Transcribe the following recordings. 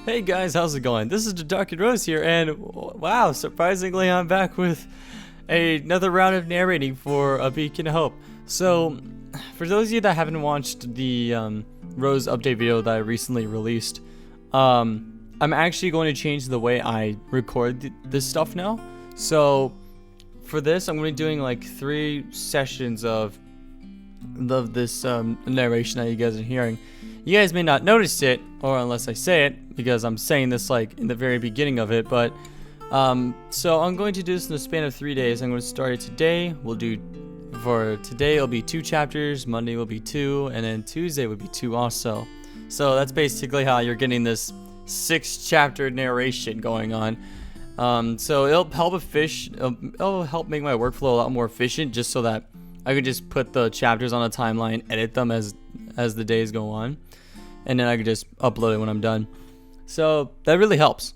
Hey guys, how's it going? This is the Dark and Rose here, and wow, surprisingly, I'm back with another round of narrating for A Beacon of Hope. So, for those of you that haven't watched the Rose update video that I recently released, I'm actually going to change the way I record this stuff now. So, for this, I'm going to be doing like 3 sessions of this narration that you guys are hearing. You guys may not notice it, or unless I say it, because I'm saying this like in the very beginning of it, but so I'm going to do this in the span of 3 days. I'm going to start it today. For today it'll be 2 chapters, Monday will be 2, and then Tuesday will be 2 also. So that's basically how you're getting this 6-chapter narration going on. So it'll help make my workflow a lot more efficient, just so that I could just put the chapters on a timeline, edit them as the days go on, and then I could just upload it when I'm done. So that really helps.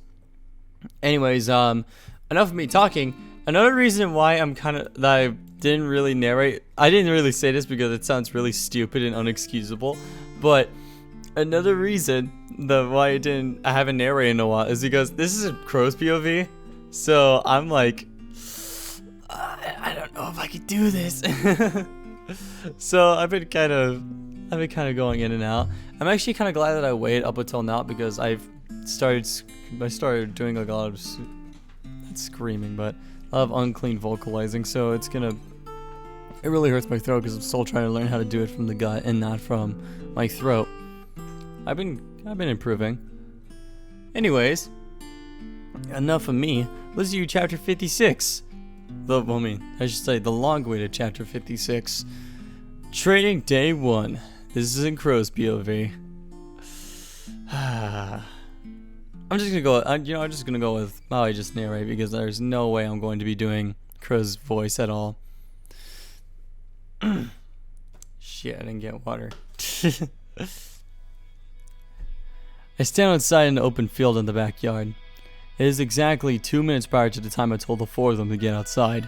Anyways, enough of me talking. Another reason why I didn't really narrate, I didn't really say this because it sounds really stupid and unexcusable, but another reason why I haven't narrated in a while is because this is a crow's POV. So I'm like, I don't know if I could do this. So I've been kind of going in and out. I'm actually kind of glad that I waited up until now, because I started doing like a lot of not screaming, but a lot of unclean vocalizing. So it really hurts my throat because I'm still trying to learn how to do it from the gut and not from my throat. I've been improving. Anyways, enough of me. Let's do chapter 56. I should say the long-awaited chapter 56. Training day 1. This is in Crow's POV. I'm just gonna go with how I just narrate, because there's no way I'm going to be doing Crow's voice at all. Shit, I didn't get water. I stand outside in the open field in the backyard. It is exactly 2 minutes prior to the time I told the 4 of them to get outside.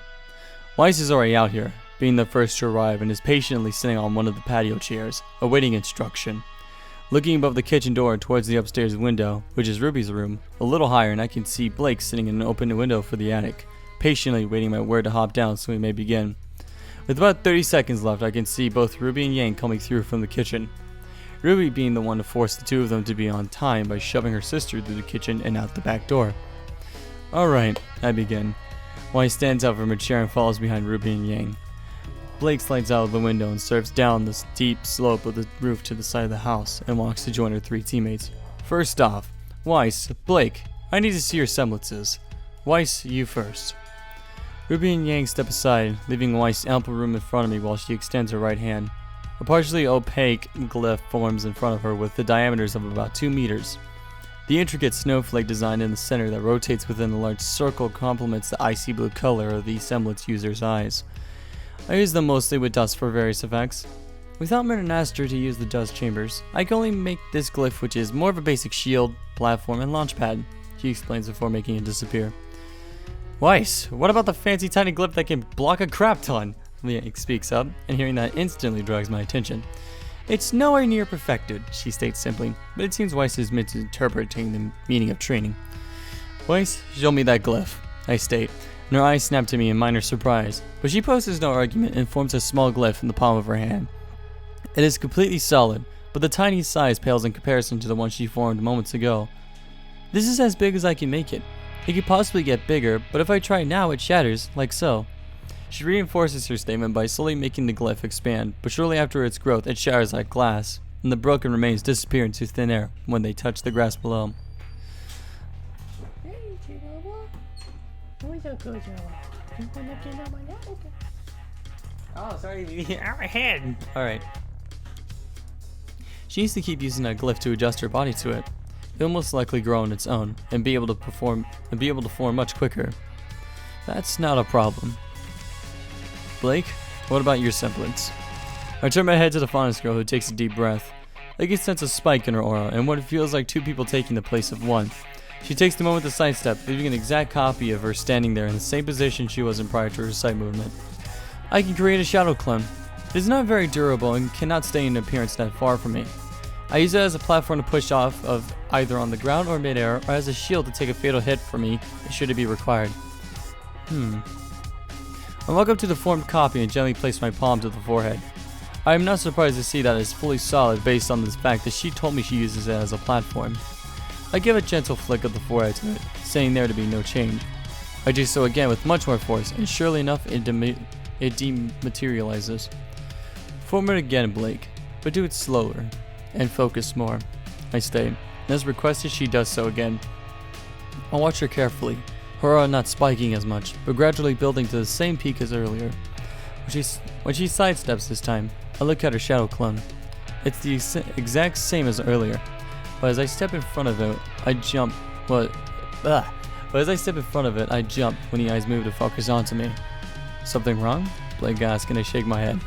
Weiss is already out here, being the first to arrive, and is patiently sitting on one of the patio chairs, awaiting instruction. Looking above the kitchen door towards the upstairs window, which is Ruby's room, a little higher, and I can see Blake sitting in an open window for the attic, patiently waiting my word to hop down so we may begin. With about 30 seconds left, I can see both Ruby and Yang coming through from the kitchen. Ruby being the one to force the 2 of them to be on time by shoving her sister through the kitchen and out the back door. Alright, I begin. Weiss stands up from her chair and follows behind Ruby and Yang. Blake slides out of the window and surfs down the steep slope of the roof to the side of the house and walks to join her 3 teammates. First off, Weiss, Blake, I need to see your semblances. Weiss, you first. Ruby and Yang step aside, leaving Weiss ample room in front of me while she extends her right hand. A partially opaque glyph forms in front of her with the diameters of about 2 meters. The intricate snowflake design in the center that rotates within a large circle complements the icy blue color of the semblance user's eyes. I use them mostly with dust for various effects. Without Merton asked her to use the dust chambers, I can only make this glyph, which is more of a basic shield, platform, and launch pad, she explains before making it disappear. Weiss, what about the fancy tiny glyph that can block a crap ton? Leah speaks up, and hearing that instantly draws my attention. It's nowhere near perfected, she states simply, but it seems Weiss is misinterpreting the meaning of training. Weiss, show me that glyph, I state, and her eyes snap to me in minor surprise, but she poses no argument and forms a small glyph in the palm of her hand. It is completely solid, but the tiny size pales in comparison to the one she formed moments ago. This is as big as I can make it. It could possibly get bigger, but if I try now it shatters, like so. She reinforces her statement by slowly making the glyph expand, but shortly after its growth it shatters like glass, and the broken remains disappear into thin air when they touch the grass below. Oh, sorry, out my head. Alright. She needs to keep using that glyph to adjust her body to it. It will most likely grow on its own, and be able to form much quicker. That's not a problem. Blake, what about your semblance? I turn my head to the Faunus girl, who takes a deep breath. I can sense a spike in her aura, and what feels like 2 people taking the place of 1. She takes the moment to sidestep, leaving an exact copy of her standing there in the same position she was in prior to her sight movement. I can create a shadow clone. It is not very durable and cannot stay in appearance that far from me. I use it as a platform to push off of either on the ground or midair, or as a shield to take a fatal hit for me should it be required. I walk up to the formed copy and gently place my palm to the forehead. I am not surprised to see that it is fully solid based on the fact that she told me she uses it as a platform. I give a gentle flick of the forehead to it, saying there to be no change. I do so again with much more force, and surely enough it dematerializes. Form it again, Blake, but do it slower and focus more. I stay, and as requested she does so again. I watch her carefully, her aura not spiking as much, but gradually building to the same peak as earlier. When she sidesteps this time, I look at her shadow clone. It's the exact same as earlier, but as I step in front of it, I jump. But as I step in front of it, I jump when the eyes move to focus onto me. Something wrong? Blake asks, and I shake my head,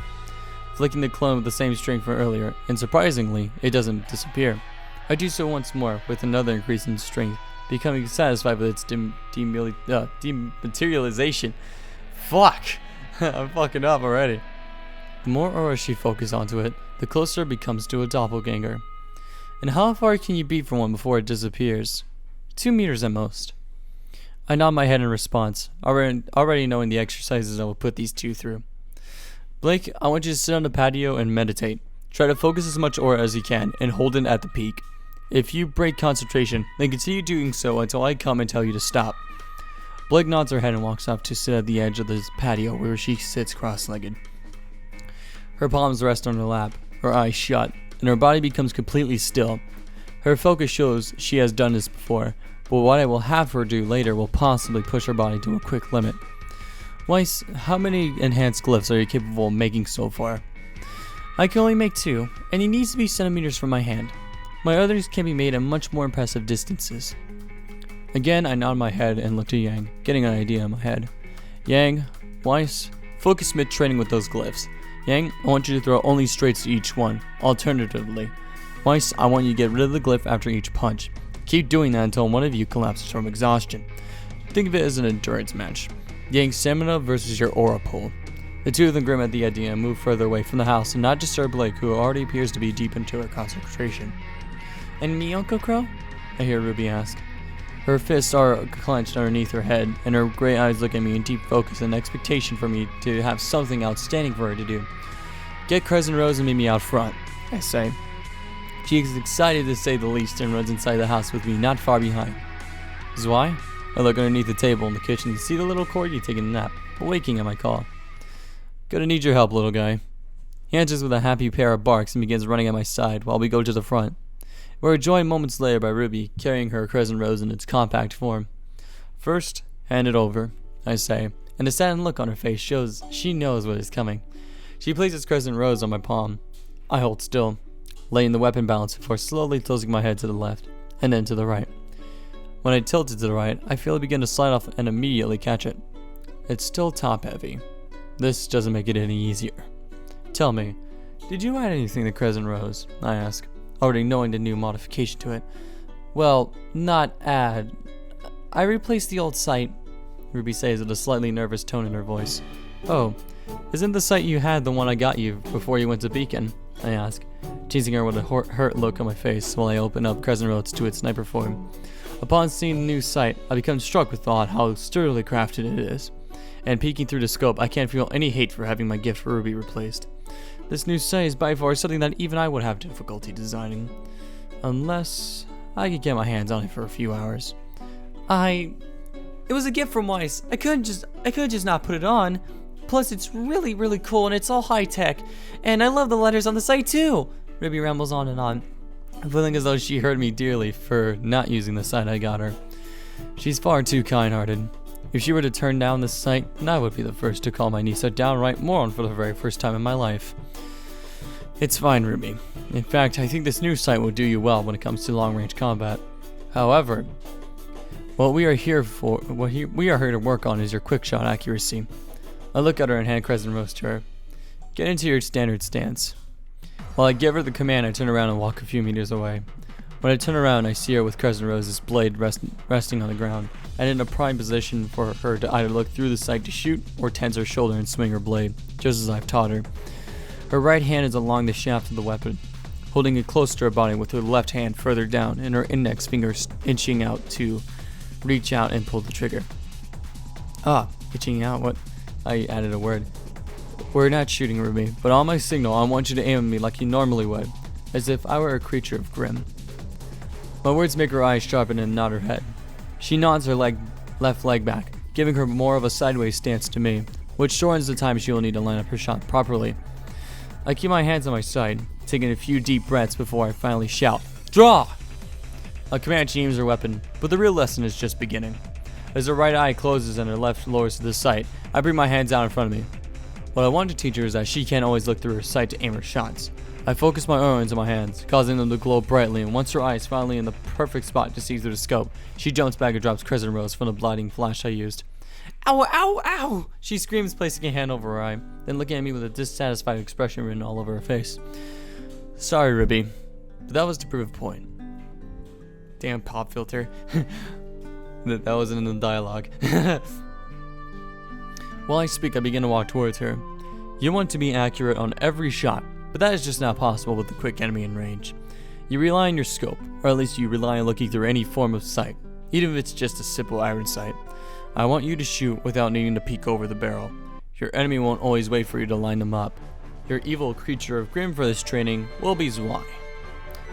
flicking the clone with the same strength from earlier, and surprisingly, it doesn't disappear. I do so once more with another increase in strength, becoming satisfied with its dematerialization. Fuck! I'm fucking up already. The more aura she focuses onto it, the closer it becomes to a doppelganger. And how far can you be from one before it disappears? 2 meters at most. I nod my head in response, already knowing the exercises I will put these two through. Blake, I want you to sit on the patio and meditate. Try to focus as much aura as you can and hold it at the peak. If you break concentration, then continue doing so until I come and tell you to stop. Blake nods her head and walks off to sit at the edge of the patio where she sits cross-legged. Her palms rest on her lap, her eyes shut, and her body becomes completely still. Her focus shows she has done this before, but what I will have her do later will possibly push her body to a quick limit. Weiss, how many enhanced glyphs are you capable of making so far? I can only make 2, and he needs to be centimeters from my hand. My others can be made at much more impressive distances. Again, I nod my head and look to Yang, getting an idea in my head. Yang, Weiss, focus mid-training with those glyphs. Yang, I want you to throw only straights to each one. Alternatively, Weiss, I want you to get rid of the glyph after each punch. Keep doing that until one of you collapses from exhaustion. Think of it as an endurance match. Yang's stamina versus your aura pool. The two of them grin at the idea and move further away from the house and not disturb Blake, who already appears to be deep into her concentration. And me, Uncle Crow? I hear RWBY ask. Her fists are clenched underneath her head, and her gray eyes look at me in deep focus and expectation for me to have something outstanding for her to do. Get Crescent Rose and meet me out front, I say. She is excited to say the least and runs inside the house with me not far behind. Zwei? I look underneath the table in the kitchen to see the little corgi taking a nap, waking at my call. Gonna need your help, little guy. He answers with a happy pair of barks and begins running at my side while we go to the front. We're joined moments later by RWBY, carrying her Crescent Rose in its compact form. First, hand it over, I say, and the saddened look on her face shows she knows what is coming. She places Crescent Rose on my palm. I hold still, laying the weapon balance before slowly tilting my head to the left, and then to the right. When I tilt it to the right, I feel it begin to slide off and immediately catch it. It's still top heavy. This doesn't make it any easier. Tell me, did you add anything to Crescent Rose? I ask, already knowing the new modification to it. Well, not add. I replaced the old site, RWBY says with a slightly nervous tone in her voice. Oh, isn't the site you had the one I got you before you went to Beacon? I ask, teasing her with a hurt look on my face while I open up Crescent Rose to its sniper form. Upon seeing the new sight, I become struck with thought how sturdily crafted it is. And peeking through the scope, I can't feel any hate for having my gift for RWBY replaced. This new sight is by far something that even I would have difficulty designing. Unless I could get my hands on it for a few hours. It was a gift from Weiss. I couldn't just not put it on. Plus it's really, really cool and it's all high tech. And I love the letters on the site too. RWBY rambles on and on, feeling as though she hurt me dearly for not using the site I got her. She's far too kind-hearted. If she were to turn down this site, I would be the first to call my niece a downright moron for the very first time in my life. It's fine, RWBY. In fact, I think this new site will do you well when it comes to long-range combat. However, what we are here to work on is your quick-shot accuracy. I look at her and hand Crescent Rose to her. Get into your standard stance. While I give her the command, I turn around and walk a few meters away. When I turn around, I see her with Crescent Rose's blade resting on the ground, and in a prime position for her to either look through the sight to shoot, or tense her shoulder and swing her blade, just as I've taught her. Her right hand is along the shaft of the weapon, holding it close to her body with her left hand further down and her index fingers inching out to reach out and pull the trigger. Itching out? What? I added a word. We're not shooting, RWBY, but on my signal, I want you to aim at me like you normally would, as if I were a creature of Grimm. My words make her eyes sharpen and nod her head. She nods her left leg back, giving her more of a sideways stance to me, which shortens the time she will need to line up her shot properly. I keep my hands on my side, taking a few deep breaths before I finally shout, "Draw!" A command she aims her weapon, but the real lesson is just beginning. As her right eye closes and her left lowers to the sight, I bring my hands out in front of me. What I want to teach her is that she can't always look through her sight to aim her shots. I focus my aura into my hands, causing them to glow brightly, and once her eye is finally in the perfect spot to see through the scope, she jumps back and drops crescent rose from the blinding flash I used. "Ow, ow, ow!" she screams, placing a hand over her eye, then looking at me with a dissatisfied expression written all over her face. "Sorry, RWBY, but that was to prove a point." Damn pop filter. That wasn't in the dialogue. While I speak, I begin to walk towards her. You want to be accurate on every shot, but that is just not possible with the quick enemy in range. You rely on your scope, or at least you rely on looking through any form of sight, even if it's just a simple iron sight. I want you to shoot without needing to peek over the barrel. Your enemy won't always wait for you to line them up. Your evil creature of Grimm for this training will be Zwei.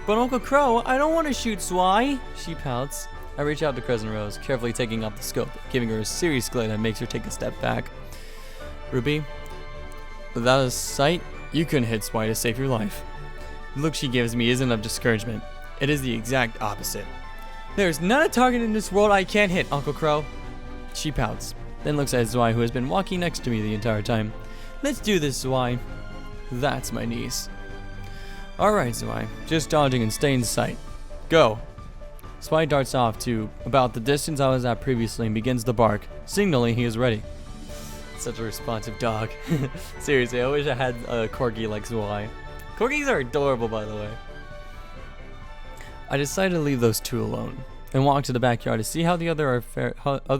"But Uncle Crow, I don't want to shoot Zwei," she pouts. I reach out to Crescent Rose, carefully taking off the scope, giving her a serious glare that makes her take a step back. "RWBY, without a sight, you couldn't hit Zwei to save your life." The look she gives me isn't of discouragement. It is the exact opposite. "There's not a target in this world I can't hit, Uncle Crow." She pouts, then looks at Zwei, who has been walking next to me the entire time. "Let's do this, Zwei." That's my niece. "Alright, Zwei, just dodging and stay in sight. Go." Zwei darts off to about the distance I was at previously and begins to bark, signaling he is ready. Such a responsive dog. Seriously, I wish I had a corgi like Zwei. Corgis are adorable, by the way. I decided to leave those two alone and walk to the backyard to see how the other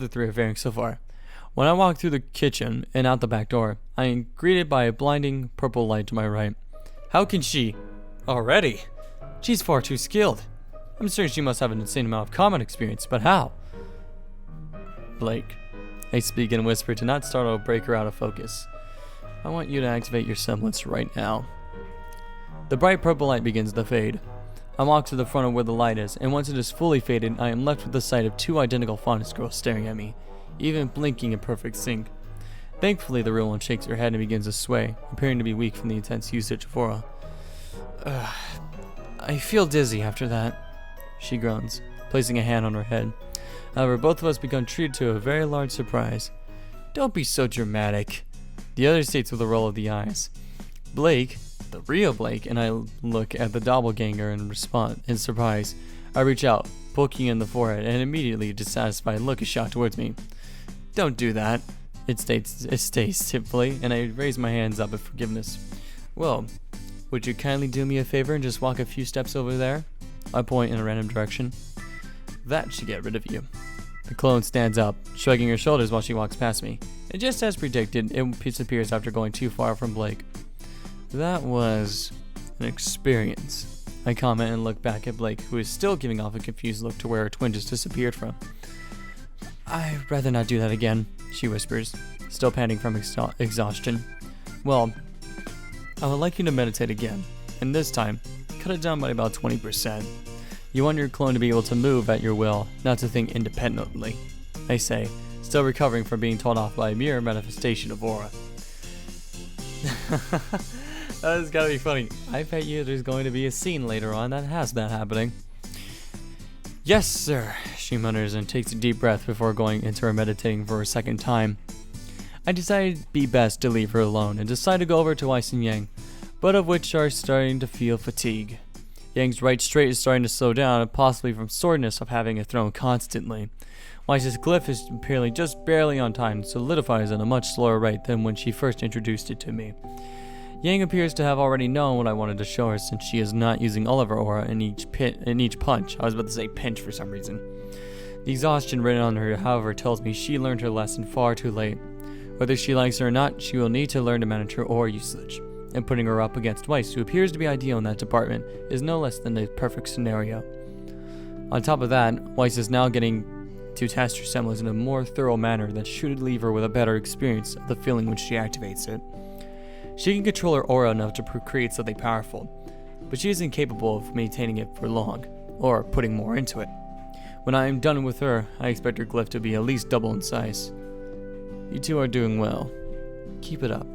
three are faring so far. When I walk through the kitchen and out the back door, I am greeted by a blinding purple light to my right. How can she? Already? She's far too skilled. I'm certain she must have an insane amount of combat experience, but how? Blake. I speak in a whisper to not startle or break her out of focus. I want you to activate your semblance right now. The bright purple light begins to fade. I walk to the front of where the light is, and once it is fully faded, I am left with the sight of two identical faunus girls staring at me, even blinking in perfect sync. Thankfully, the real one shakes her head and begins to sway, appearing to be weak from the intense usage of aura. I feel dizzy after that, she groans, placing a hand on her head. However, both of us become treated to a very large surprise. Don't be so dramatic. The other states with a roll of the eyes. Blake, the real Blake, and I look at the doppelganger in response in surprise. I reach out, poking in the forehead, and immediately a dissatisfied look is shot towards me. Don't do that, it states tipfully, and I raise my hands up in forgiveness. Well, would you kindly do me a favor and just walk a few steps over there? I point in a random direction. That should get rid of you. The clone stands up, shrugging her shoulders while she walks past me. And just as predicted, it disappears after going too far from Blake. That was an experience. I comment and look back at Blake, who is still giving off a confused look to where her twin just disappeared from. I'd rather not do that again, she whispers, still panting from exhaustion. Well, I would like you to meditate again, and this time, cut it down by about 20%. You want your clone to be able to move at your will, not to think independently, I say, still recovering from being told off by a mere manifestation of aura. That has gotta be funny. I bet you there's going to be a scene later on that has that happening. Yes, sir, she mutters and takes a deep breath before going into her meditating for a second time. I decided it'd be best to leave her alone and decide to go over to Weiss and Yang, both of which are starting to feel fatigue. Yang's right straight is starting to slow down, possibly from soreness of having it thrown constantly. Weiss's glyph is apparently just barely on time and solidifies at a much slower rate than when she first introduced it to me. Yang appears to have already known what I wanted to show her since she is not using all of her aura in each punch. I was about to say pinch for some reason. The exhaustion written on her, however, tells me she learned her lesson far too late. Whether she likes it or not, she will need to learn to manage her aura usage. and putting her up against Weiss, who appears to be ideal in that department, is no less than a perfect scenario. On top of that, Weiss is now getting to test her semblance in a more thorough manner that should leave her with a better experience of the feeling when she activates it. She can control her aura enough to create something powerful, but she is incapable of maintaining it for long, or putting more into it. When I am done with her, I expect her glyph to be at least double in size. You two are doing well. Keep it up.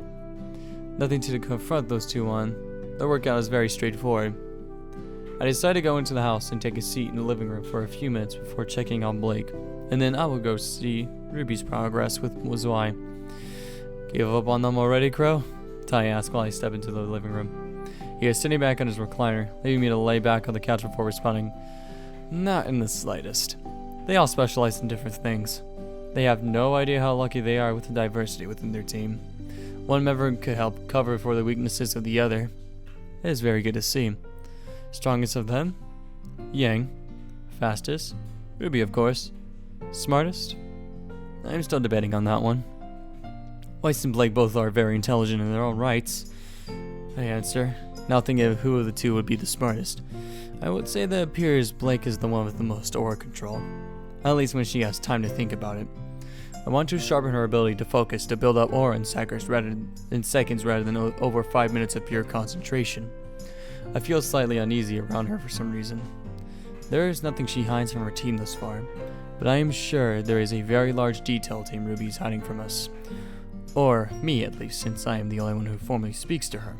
Nothing to confront those two on. The workout is very straightforward. I decided to go into the house and take a seat in the living room for a few minutes before checking on Blake, and then I will go see Ruby's progress with Mozoi. Give up on them already, Crow? Ty asked while I step into the living room. He is sitting back on his recliner, leaving me to lay back on the couch before responding. Not in the slightest. They all specialize in different things. They have no idea how lucky they are with the diversity within their team. One member could help cover for the weaknesses of the other. It is very good to see. Strongest of them? Yang. Fastest? Ruby, of course. Smartest? I'm still debating on that one. Weiss and Blake both are very intelligent in their own rights. I answer, now thinking of who of the two would be the smartest. I would say that it appears Blake is the one with the most aura control. At least when she has time to think about it. I want to sharpen her ability to focus to build up aura in seconds rather than over 5 minutes of pure concentration. I feel slightly uneasy around her for some reason. There is nothing she hides from her team thus far, but I am sure there is a very large detail Team RWBY is hiding from us. Or me, at least, since I am the only one who formally speaks to her.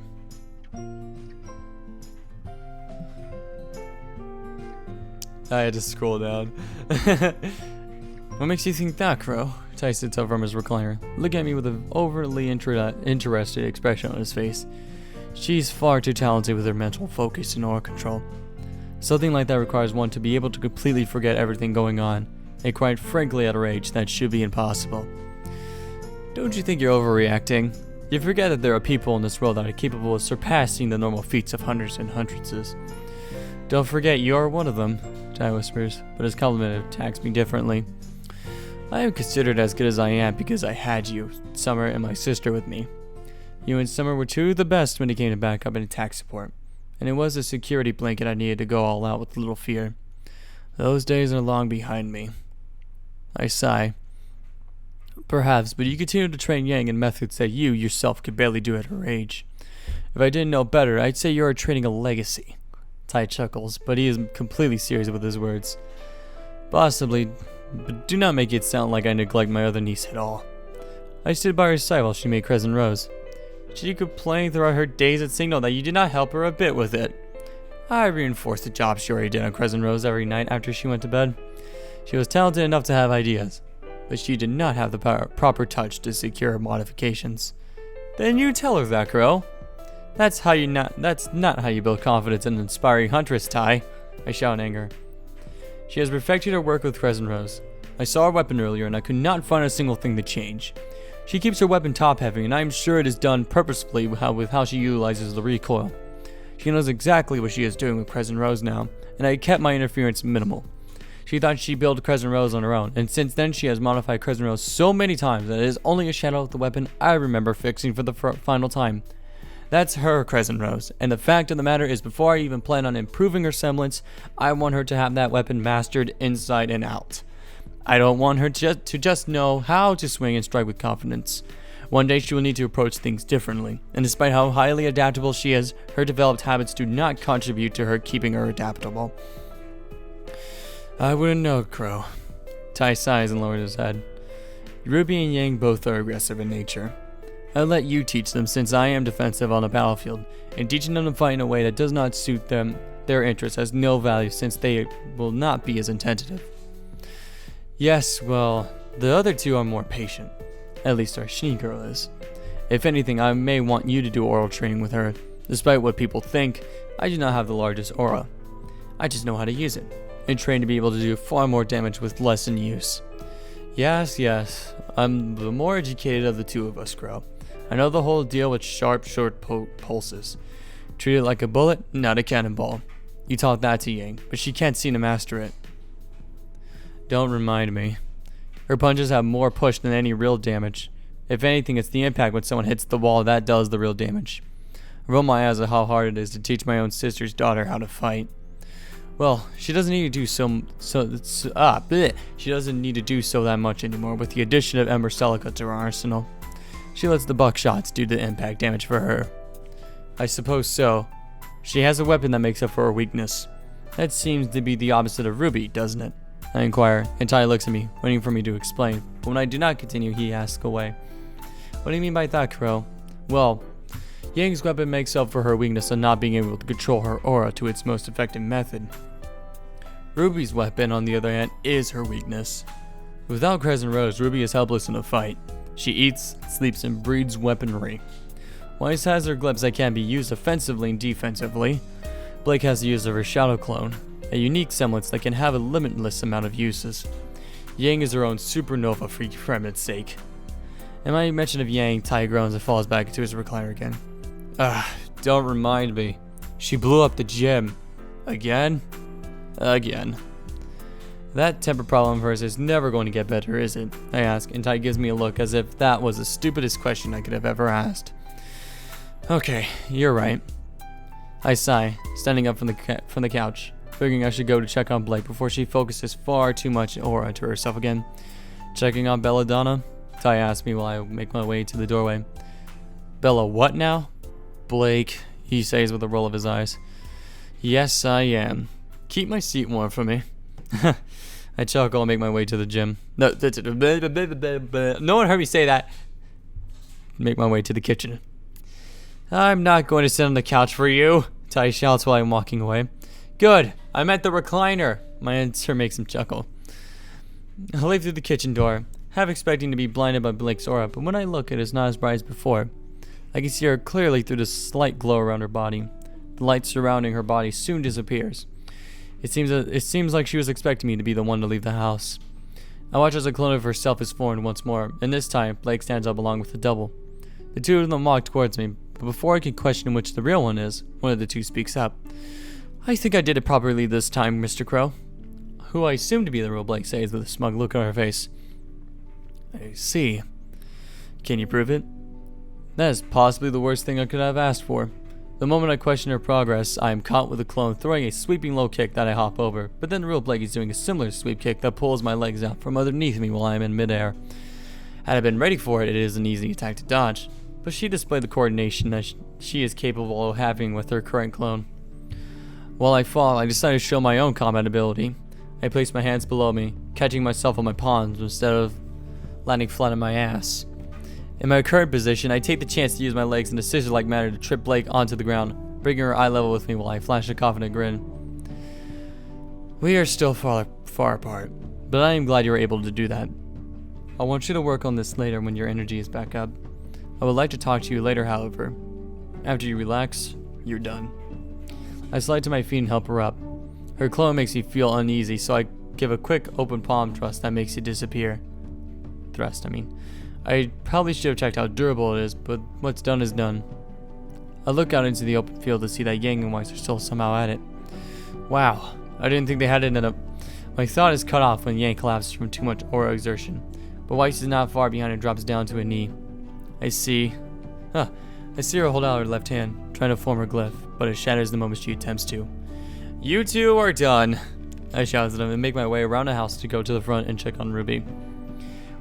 I had to scroll down. What makes you think that, Crow? Ty sits up from his recliner, looking at me with an overly interested expression on his face. She's far too talented with her mental focus and aura control. Something like that requires one to be able to completely forget everything going on, and quite frankly at her age, that should be impossible. Don't you think you're overreacting? You forget that there are people in this world that are capable of surpassing the normal feats of hundreds and hundredses. Don't forget you are one of them, Ty whispers, but his compliment attacks me differently. I am considered as good as I am because I had you, Summer, and my sister with me. You and Summer were two of the best when it came to backup and attack support, and it was a security blanket I needed to go all out with little fear. Those days are long behind me. I sigh. Perhaps, but you continue to train Yang in methods that you yourself could barely do at her age. If I didn't know better, I'd say you are training a legacy. Ty chuckles, but he is completely serious with his words. Possibly, but do not make it sound like I neglect my other niece at all. I stood by her side while she made Crescent Rose. She complained throughout her days at Signal that you did not help her a bit with it. I reinforced the job she already did on Crescent Rose every night after she went to bed. She was talented enough to have ideas, but she did not have the proper touch to secure modifications. Then you tell her that, Crow. That's not how you build confidence in an inspiring huntress, Ty, I shout in anger. She has perfected her work with Crescent Rose. I saw her weapon earlier and I could not find a single thing to change. She keeps her weapon top heavy and I am sure it is done purposefully with how she utilizes the recoil. She knows exactly what she is doing with Crescent Rose now, and I kept my interference minimal. She thought she'd build Crescent Rose on her own, and since then she has modified Crescent Rose so many times that it is only a shadow of the weapon I remember fixing for the final time. That's her Crescent Rose, and the fact of the matter is before I even plan on improving her semblance, I want her to have that weapon mastered inside and out. I don't want her to just know how to swing and strike with confidence. One day she will need to approach things differently, and despite how highly adaptable she is, her developed habits do not contribute to her keeping her adaptable. I wouldn't know, Crow. Tai sighs and lowers his head. RWBY and Yang both are aggressive in nature. I'll let you teach them since I am defensive on the battlefield, and teaching them to fight in a way that does not suit their interests has no value since they will not be as attentive. Yes, well, the other two are more patient. At least our Shinny girl is. If anything, I may want you to do oral training with her. Despite what people think, I do not have the largest aura. I just know how to use it, and train to be able to do far more damage with less in use. Yes, I'm the more educated of the two of us, Crow. I know the whole deal with sharp, short pulses. Treat it like a bullet, not a cannonball. You taught that to Yang, but she can't seem to master it. Don't remind me. Her punches have more push than any real damage. If anything, it's the impact when someone hits the wall that does the real damage. I roll my eyes at how hard it is to teach my own sister's daughter how to fight. Well, she doesn't need to do she doesn't need to do so that much anymore with the addition of Ember Celica to her arsenal. She lets the buckshots do the impact damage for her. I suppose so. She has a weapon that makes up for her weakness. That seems to be the opposite of RWBY, doesn't it? I inquire, and Tai looks at me, waiting for me to explain. But when I do not continue, he asks away. What do you mean by that, Crow? Well, Yang's weapon makes up for her weakness of not being able to control her aura to its most effective method. RWBY's weapon, on the other hand, is her weakness. Without Crescent Rose, RWBY is helpless in a fight. She eats, sleeps, and breeds weaponry. Weiss has her glyphs that can be used offensively and defensively. Blake has the use of her Shadow Clone, a unique semblance that can have a limitless amount of uses. Yang is her own supernova for its sake. And my mention of Yang, Tai groans and falls back into his recliner again. Don't remind me. She blew up the gym. Again? Again. That temper problem of hers is never going to get better, is it? I ask, and Tai gives me a look as if that was the stupidest question I could have ever asked. Okay, you're right. I sigh, standing up from the couch, figuring I should go to check on Blake before she focuses far too much aura into herself again. Checking on Belladonna? Tai asks me while I make my way to the doorway. Bella what now? Blake, he says with a roll of his eyes. Yes, I am. Keep my seat warm for me. I chuckle and make my way to the gym. No one heard me say that. Make my way to the kitchen. I'm not going to sit on the couch for you, Tai shouts while I'm walking away. Good, I'm at the recliner. My answer makes him chuckle. I leave through the kitchen door, half expecting to be blinded by Blake's aura, but when I look, it is not as bright as before. I can see her clearly through the slight glow around her body. The light surrounding her body soon disappears. It seems like she was expecting me to be the one to leave the house. I watch as a clone of herself is formed once more, and this time, Blake stands up along with the double. The two of them walk towards me, but before I can question which the real one is, one of the two speaks up. I think I did it properly this time, Mr. Crow. Who I assume to be the real Blake says with a smug look on her face. I see. Can you prove it? That is possibly the worst thing I could have asked for. The moment I question her progress, I am caught with a clone throwing a sweeping low kick that I hop over, but then the real Blake is doing a similar sweep kick that pulls my legs out from underneath me while I am in midair. Had I been ready for it, it is an easy attack to dodge, but she displayed the coordination that she is capable of having with her current clone. While I fall, I decide to show my own combat ability. I place my hands below me, catching myself on my palms instead of landing flat on my ass. In my current position, I take the chance to use my legs in a scissor-like manner to trip Blake onto the ground, bringing her eye level with me while I flash a confident grin. We are still far apart, but I am glad you were able to do that. I want you to work on this later when your energy is back up. I would like to talk to you later, however. After you relax, you're done. I slide to my feet and help her up. Her clone makes me feel uneasy, so I give a quick open palm thrust that makes it disappear. I probably should have checked how durable it is, but what's done is done. I look out into the open field to see that Yang and Weiss are still somehow at it. Wow, I didn't think they had it in a... My thought is cut off when Yang collapses from too much aura exertion, but Weiss is not far behind and drops down to a knee. I see her hold out her left hand, trying to form her glyph, but it shatters the moment she attempts to. You two are done, I shout at them and make my way around the house to go to the front and check on RWBY.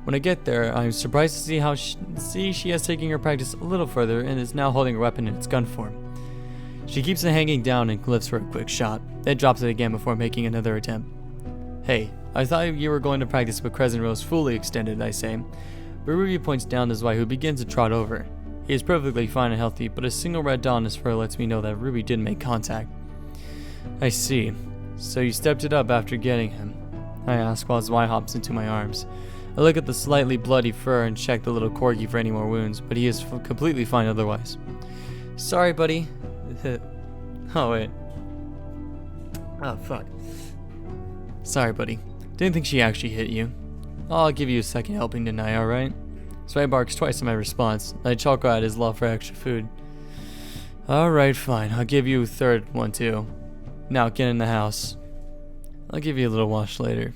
When I get there, I'm surprised to see she has taken her practice a little further and is now holding her weapon in its gun form. She keeps it hanging down and lifts for a quick shot, then drops it again before making another attempt. Hey, I thought you were going to practice with Crescent Rose fully extended, I say. But RWBY points down to Zwei, who begins to trot over. He is perfectly fine and healthy, but a single red dot on his fur lets me know that RWBY did make contact. I see. So you stepped it up after getting him? I ask while Zwei hops into my arms. I look at the slightly bloody fur and check the little corgi for any more wounds, but he is completely fine otherwise. Sorry, buddy. Oh, wait. Oh, fuck. Sorry, buddy. Didn't think she actually hit you. I'll give you a second helping tonight, alright? Zwei barks twice in my response. I chuckle at his love for extra food. Alright, fine. I'll give you a third one, too. Now, get in the house. I'll give you a little wash later.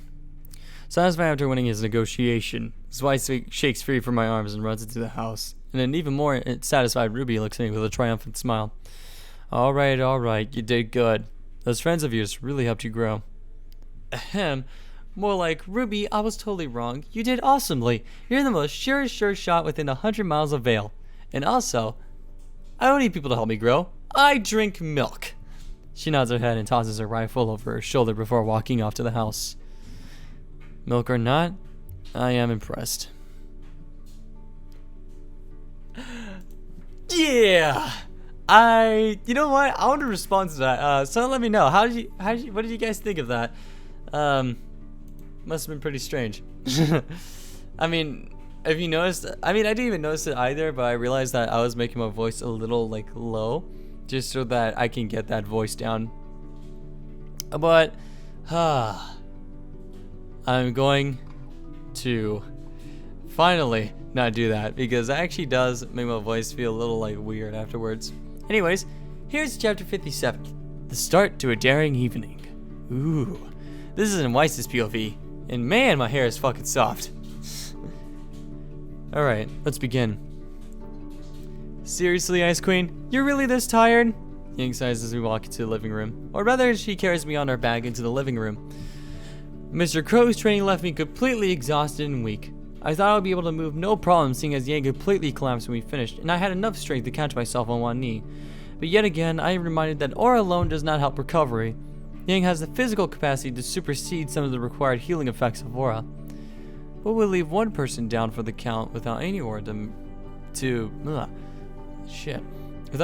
Satisfied after winning his negotiation, Zwei shakes free from my arms and runs into the house. And an even more satisfied Ruby looks at me with a triumphant smile. Alright, you did good. Those friends of yours really helped you grow. Ahem. More like, Ruby, I was totally wrong. You did awesomely. You're the most sure shot within 100 miles of Vale. And also, I don't need people to help me grow. I drink milk. She nods her head and tosses her rifle over her shoulder before walking off to the house. Milk or not, I am impressed. Yeah! You know what? I want to respond to that. So let me know. What did you guys think of that? Must have been pretty strange. I mean, have you noticed? I mean, I didn't even notice it either, but I realized that I was making my voice a little like low, just so that I can get that voice down. But, I'm going to finally not do that, because it actually does make my voice feel a little like weird afterwards. Anyways, here's chapter 57, the start to a daring evening. Ooh, this is in Weiss's POV, and man, my hair is fucking soft. Alright, let's begin. Seriously, Ice Queen? You're really this tired? Yang sighs as we walk into the living room, or rather, she carries me on her back into the living room. Mr. Crow's training left me completely exhausted and weak. I thought I would be able to move no problem, seeing as Yang completely collapsed when we finished, and I had enough strength to catch myself on one knee. But yet again, I am reminded that aura alone does not help recovery. Yang has the physical capacity to supersede some of the required healing effects of aura. But we'll leave one person down for the count without any aura without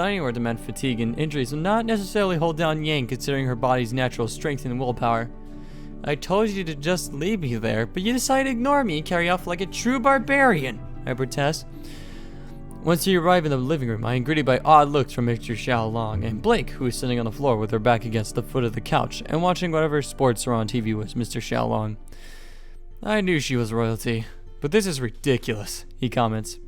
any aura to mend fatigue and injuries will not necessarily hold down Yang, considering her body's natural strength and willpower. I told you to just leave me there, but you decided to ignore me and carry off like a true barbarian, I protest. Once you arrive in the living room, I am greeted by odd looks from Mr. Xiaolong and Blake, who is sitting on the floor with her back against the foot of the couch and watching whatever sports are on TV with Mr. Xiaolong. I knew she was royalty, but this is ridiculous, he comments.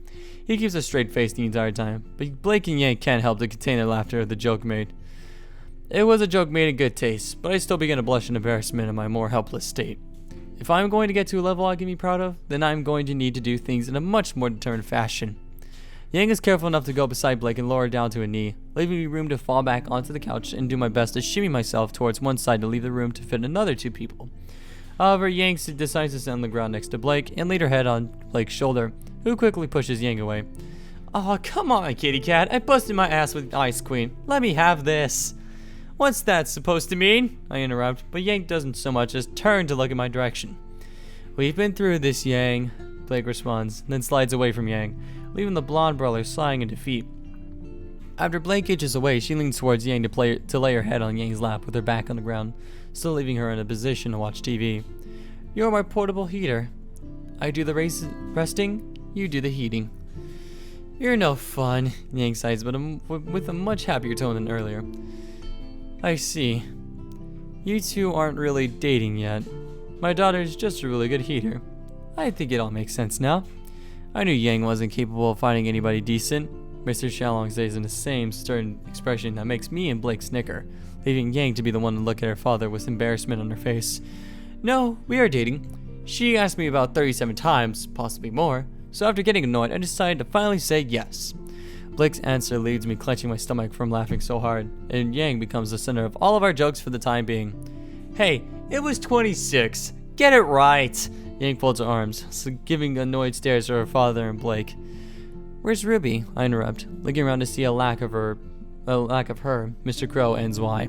He keeps a straight face the entire time, but Blake and Yang can't help to contain their laughter at the joke made. It was a joke made in good taste, but I still begin to blush in embarrassment in my more helpless state. If I'm going to get to a level I can be proud of, then I'm going to need to do things in a much more determined fashion. Yang is careful enough to go beside Blake and lower down to a knee, leaving me room to fall back onto the couch and do my best to shimmy myself towards one side to leave the room to fit another two people. However, Yang decides to sit on the ground next to Blake and lead her head on Blake's shoulder, who quickly pushes Yang away. Aw, come on, kitty cat. I busted my ass with Ice Queen. Let me have this. What's that supposed to mean? I interrupt, but Yang doesn't so much as turn to look in my direction. We've been through this, Yang, Blake responds, then slides away from Yang, leaving the blonde brother sighing in defeat. After Blake inches away, she leans towards Yang to lay her head on Yang's lap with her back on the ground, still leaving her in a position to watch TV. You're my portable heater. I do the resting, you do the heating. You're no fun, Yang sighs, but with a much happier tone than earlier. I see. You two aren't really dating yet. My daughter's just a really good heater. I think it all makes sense now. I knew Yang wasn't capable of finding anybody decent. Mr. Xiaolong says in the same stern expression that makes me and Blake snicker, leaving Yang to be the one to look at her father with embarrassment on her face. No, we are dating. She asked me about 37 times, possibly more, so after getting annoyed, I decided to finally say yes. Blake's answer leaves me clenching my stomach from laughing so hard, and Yang becomes the center of all of our jokes for the time being. Hey, it was 26. Get it right. Yang folds her arms, so giving annoyed stares to her father and Blake. Where's Ruby? I interrupt, looking around to see a lack of her. Mr. Crow ends why.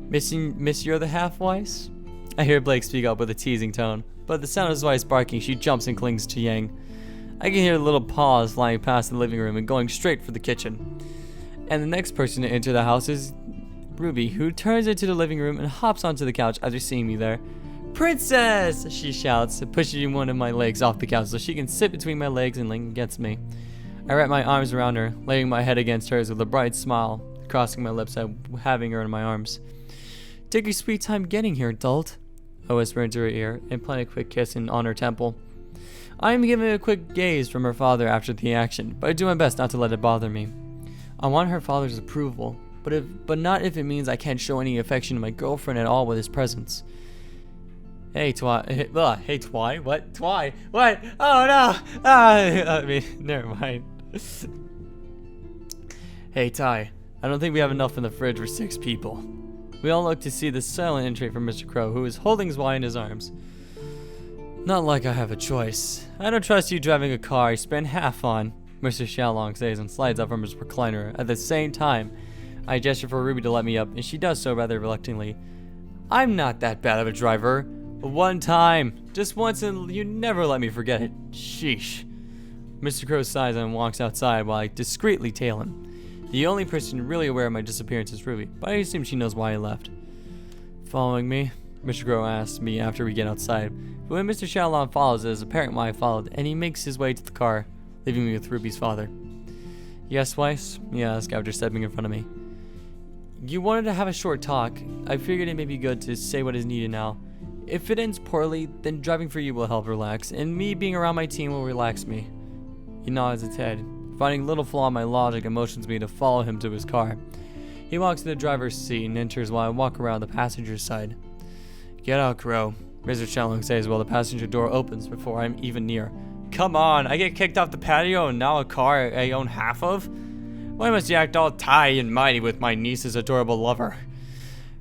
Miss you're the half-wise? I hear Blake speak up with a teasing tone, but at the sound of his wife's barking, she jumps and clings to Yang. I can hear a little paws flying past the living room and going straight for the kitchen. And the next person to enter the house is Ruby, who turns into the living room and hops onto the couch after seeing me there. Princess! She shouts, pushing one of my legs off the couch so she can sit between my legs and lean against me. I wrap my arms around her, laying my head against hers with a bright smile, crossing my lips at having her in my arms. Take your sweet time getting here, adult, I whisper into her ear and plant a quick kiss on her temple. I am giving a quick gaze from her father after the action, but I do my best not to let it bother me. I want her father's approval, but not if it means I can't show any affection to my girlfriend at all with his presence. Hey, Twy. Hey, Twy? What? Twy? What? Oh, no! I mean, never mind. Hey, Ty. I don't think we have enough in the fridge for 6 people. We all look to see the silent entry from Mr. Crow, who is holding his wine in his arms. Not like I have a choice. I don't trust you driving a car I spent half on, Mr. Xiaolong says and slides up from his recliner. At the same time, I gesture for Ruby to let me up, and she does so rather reluctantly. I'm not that bad of a driver. One time. Just once, and you never let me forget it. Sheesh. Mr. Crow sighs and walks outside while I discreetly tail him. The only person really aware of my disappearance is Ruby, but I assume she knows why I left. Following me? Mr. Crow asks me after we get outside. But when Mr. Xiaolong follows, it is apparent why I followed, and he makes his way to the car, leaving me with Ruby's father. Yes, Weiss? He asks after stepping in front of me. You wanted to have a short talk. I figured it may be good to say what is needed now. If it ends poorly, then driving for you will help relax, and me being around my team will relax me. He nods his head. Finding little flaw in my logic and motions me to follow him to his car. He walks to the driver's seat and enters while I walk around the passenger side. Get out, Crow, Mr. Xiaolong says while the passenger door opens before I'm even near. Come on, I get kicked off the patio and now a car I own half of? Why must you act all Thai and mighty with my niece's adorable lover?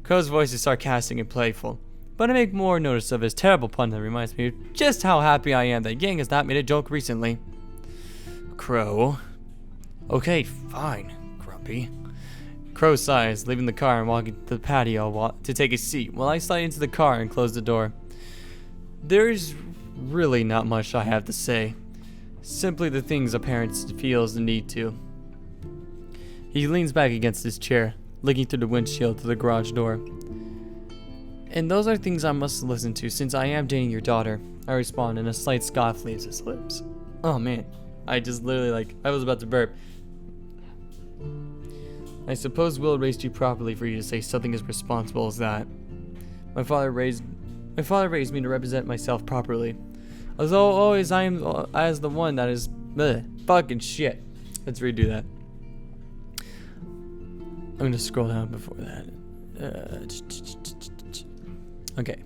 Crow's voice is sarcastic and playful, but I make more notice of his terrible pun that reminds me of just how happy I am that Yang has not made a joke recently. Crow. Okay, fine, Grumpy. Crow sighs, leaving the car and walking to the patio to take a seat while I slide into the car and close the door. There's really not much I have to say. Simply the things a parent feels the need to. He leans back against his chair, looking through the windshield to the garage door. And those are things I must listen to since I am dating your daughter, I respond, and a slight scoff leaves his lips. Oh man, I just literally I was about to burp. I suppose Will raised you properly for you to say something as responsible as that. My father raised me to represent myself properly. Although always I am as the one that is fucking shit. Let's redo that. I'm gonna scroll down before that. Okay.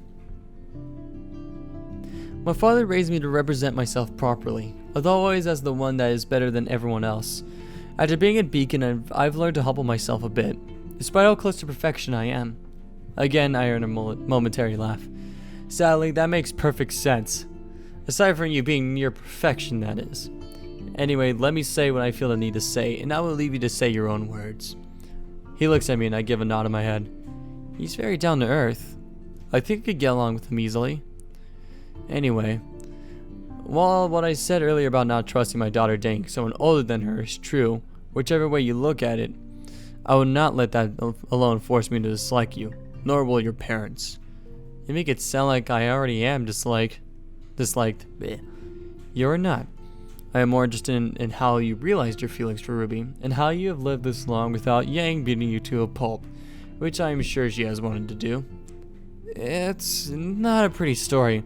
My father raised me to represent myself properly, although always as the one that is better than everyone else. After being at Beacon, I've learned to humble myself a bit, despite how close to perfection I am. Again, I earn a momentary laugh. Sadly, that makes perfect sense. Aside from you being near perfection, that is. Anyway, let me say what I feel the need to say, and I will leave you to say your own words. He looks at me and I give a nod of my head. He's very down to earth. I think I could get along with him easily. Anyway, while what I said earlier about not trusting my daughter dating someone older than her is true, whichever way you look at it, I will not let that alone force me to dislike you, nor will your parents. You make it sound like I already am disliked. Bleh. You're not. I am more interested in how you realized your feelings for Ruby, and how you have lived this long without Yang beating you to a pulp, which I am sure she has wanted to do. It's not a pretty story.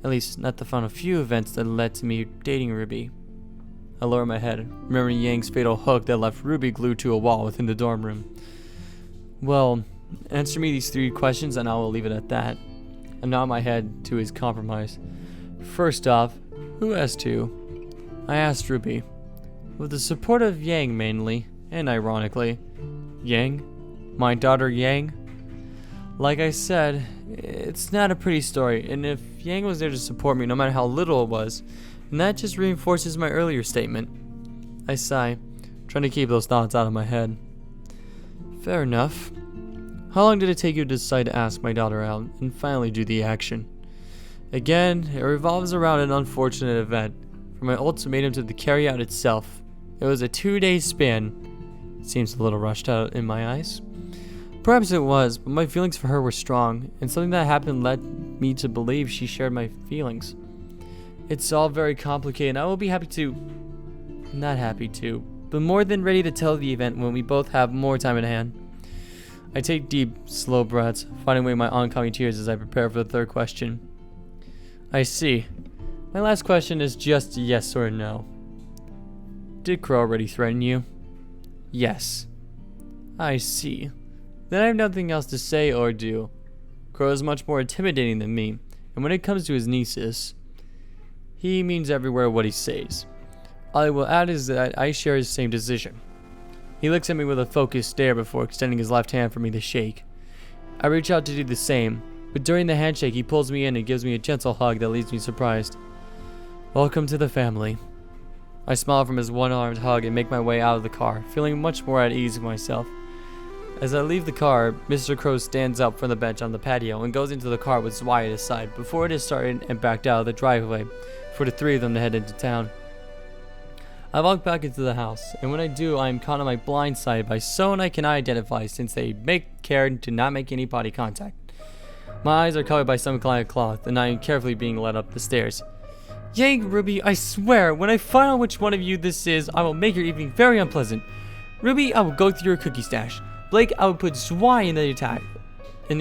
At least, not to find a few events that led to me dating Ruby. I lower my head, remembering Yang's fatal hook that left Ruby glued to a wall within the dorm room. Well, answer me these 3 questions and I will leave it at that. I nod my head to his compromise. First off, who asked who? I asked Ruby. With the support of Yang mainly, and ironically. Yang? My daughter Yang? Like I said, it's not a pretty story, and if Yang was there to support me no matter how little it was, then that just reinforces my earlier statement. I sigh, trying to keep those thoughts out of my head. Fair enough. How long did it take you to decide to ask my daughter out and finally do the action? Again, it revolves around an unfortunate event, from my ultimatum to the carry out itself. It was a 2-day span. It seems a little rushed out in my eyes. Perhaps it was, but my feelings for her were strong, and something that happened led me to believe she shared my feelings. It's all very complicated, and I will be not happy to, but more than ready to tell the event when we both have more time at hand. I take deep, slow breaths, fighting away my oncoming tears as I prepare for the 3rd question. I see. My last question is just yes or no. Did Crow already threaten you? Yes. I see. Then I have nothing else to say or do. Crow is much more intimidating than me, and when it comes to his nieces, he means everywhere what he says. I will add is that I share his same decision. He looks at me with a focused stare before extending his left hand for me to shake. I reach out to do the same, but during the handshake he pulls me in and gives me a gentle hug that leaves me surprised. Welcome to the family. I smile from his one-armed hug and make my way out of the car, feeling much more at ease with myself. As I leave the car, Mr. Crow stands up from the bench on the patio and goes into the car with Zwei at his side before it is started and backed out of the driveway for the three of them to head into town. I walk back into the house, and when I do, I am caught on my blind side by someone I cannot identify since they make care to not make any body contact. My eyes are covered by some kind of cloth, and I am carefully being led up the stairs. Yang, Ruby, I swear, when I find out which one of you this is, I will make your evening very unpleasant. Ruby, I will go through your cookie stash. Blake, I will put Zwei in the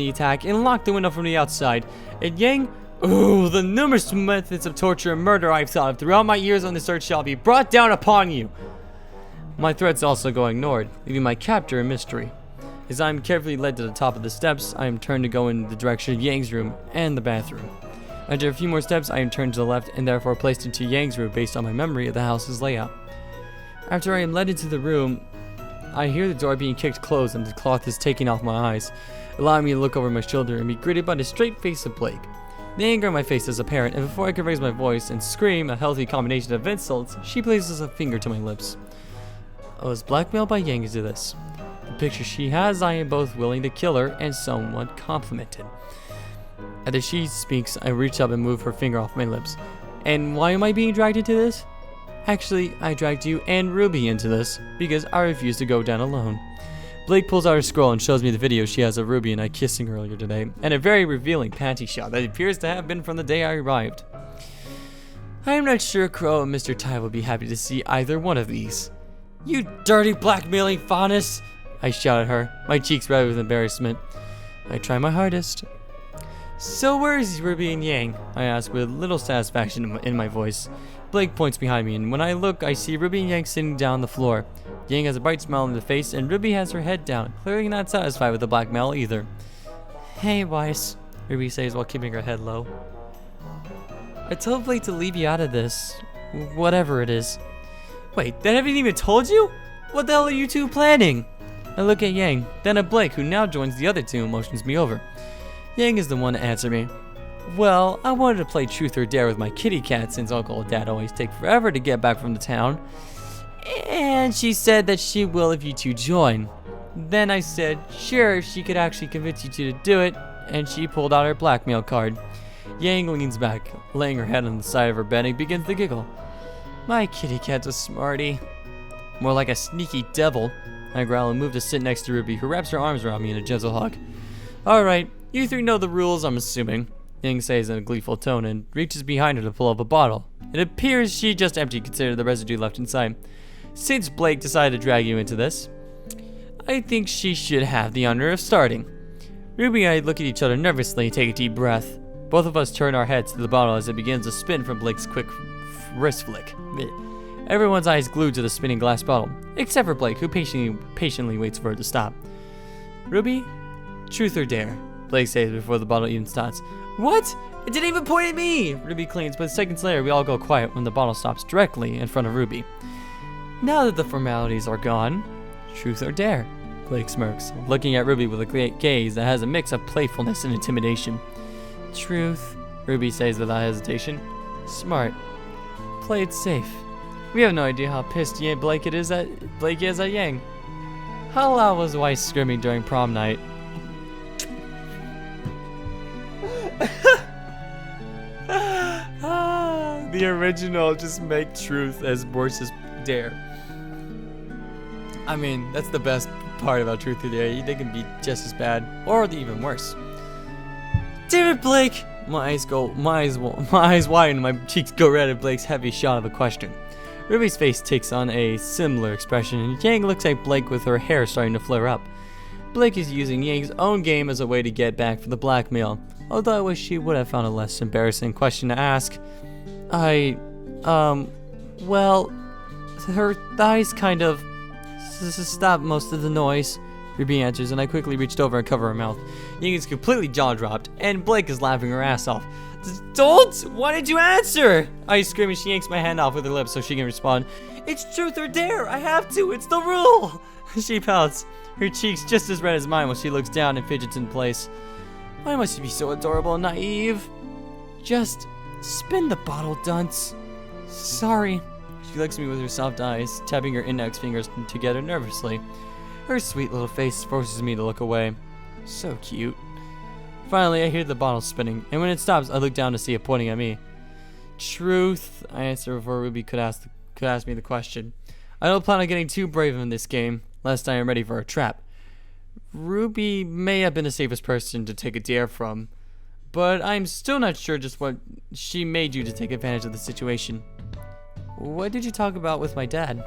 attack and lock the window from the outside. And Yang, ooh, the numerous methods of torture and murder I've thought of throughout my years on the search shall be brought down upon you. My threats also go ignored, leaving my captor a mystery. As I am carefully led to the top of the steps, I am turned to go in the direction of Yang's room and the bathroom. After a few more steps, I am turned to the left and therefore placed into Yang's room based on my memory of the house's layout. After I am led into the room, I hear the door being kicked closed and the cloth is taking off my eyes, allowing me to look over my shoulder and be greeted by the straight face of Blake. The anger on my face is apparent, and before I can raise my voice and scream a healthy combination of insults, she places a finger to my lips. I was blackmailed by Yang into this. The picture she has, I am both willing to kill her and somewhat complimented. After she speaks, I reach up and move her finger off my lips. And why am I being dragged into this? Actually, I dragged you and Ruby into this because I refuse to go down alone. Blake pulls out her scroll and shows me the video she has of Ruby and I kissing earlier today, and a very revealing panty shot that appears to have been from the day I arrived. I am not sure Crow and Mr. Tai will be happy to see either one of these. You dirty blackmailing faunus! I shout at her, my cheeks red with embarrassment. I try my hardest. So where is Ruby and Yang? I ask with little satisfaction in my voice. Blake points behind me, and when I look, I see Ruby and Yang sitting down on the floor. Yang has a bright smile on her face, and Ruby has her head down, clearly not satisfied with the blackmail either. Hey, Weiss, Ruby says while keeping her head low. I told Blake to leave you out of this, whatever it is. Wait, they haven't even told you? What the hell are you two planning? I look at Yang, then at Blake, who now joins the other two and motions me over. Yang is the one to answer me. Well, I wanted to play truth or dare with my kitty cat since Uncle and Dad always take forever to get back from the town. And she said that she will if you two join. Then I said, sure, if she could actually convince you two to do it, and she pulled out her blackmail card. Yang leans back, laying her head on the side of her bed and begins to giggle. My kitty cat's a smarty. More like a sneaky devil. I growl and move to sit next to Ruby, who wraps her arms around me in a gentle hug. Alright, you three know the rules, I'm assuming, Yang says in a gleeful tone and reaches behind her to pull up a bottle. It appears she just emptied considering the residue left inside. Since Blake decided to drag you into this, I think she should have the honor of starting. Ruby and I look at each other nervously and take a deep breath. Both of us turn our heads to the bottle as it begins to spin from Blake's quick wrist flick. Everyone's eyes glued to the spinning glass bottle, except for Blake, who patiently waits for it to stop. Ruby, truth or dare? Blake says before the bottle even starts. What? It didn't even point at me! Ruby claims, but seconds later we all go quiet when the bottle stops directly in front of Ruby. Now that the formalities are gone, truth or dare? Blake smirks, looking at Ruby with a gaze that has a mix of playfulness and intimidation. Truth, Ruby says without hesitation. Smart. Play it safe. We have no idea how pissed Blake is at Yang. How loud was Weiss screaming during prom night? The original just make truth as worse as dare. I mean, that's the best part about truth or dare. They can be just as bad or even worse. Damn it, Blake! My eyes widen and my cheeks go red at Blake's heavy shot of a question. Ruby's face takes on a similar expression, and Yang looks at Blake with her hair starting to flare up. Blake is using Yang's own game as a way to get back for the blackmail, although I wish she would have found a less embarrassing question to ask. Well, her thighs kind of stop most of the noise, Ruby answers, and I quickly reached over and cover her mouth. Yang is completely jaw-dropped, and Blake is laughing her ass off. Don't! Why did you answer? I scream and she yanks my hand off with her lips so she can respond. It's truth or dare. I have to. It's the rule. She pouts, her cheeks just as red as mine when she looks down and fidgets in place. Why must you be so adorable and naive? Just spin the bottle, dunce. Sorry. She looks at me with her soft eyes, tapping her index fingers together nervously. Her sweet little face forces me to look away. So cute. Finally, I hear the bottle spinning, and when it stops, I look down to see it pointing at me. Truth, I answer before Ruby could ask me the question. I don't plan on getting too brave in this game, lest I am ready for a trap. Ruby may have been the safest person to take a dare from, but I'm still not sure just what she made you to take advantage of the situation. What did you talk about with my dad?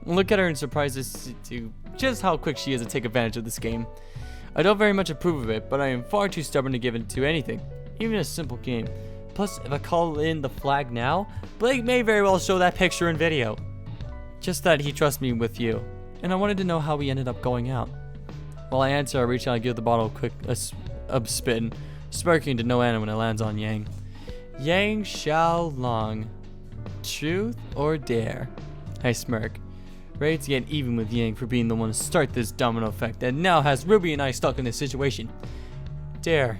Look at her in surprise as to just how quick she is to take advantage of this game. I don't very much approve of it, but I am far too stubborn to give in to anything, even a simple game. Plus, if I call in the flag now, Blake may very well show that picture and video. Just that he trusts me with you, and I wanted to know how we ended up going out. While I answer, I reach out and give the bottle a spin, smirking to no end when it lands on Yang. Yang Xiao Long. Truth or dare? I smirk, ready to get even with Yang for being the one to start this domino effect that now has Ruby and I stuck in this situation. Dare.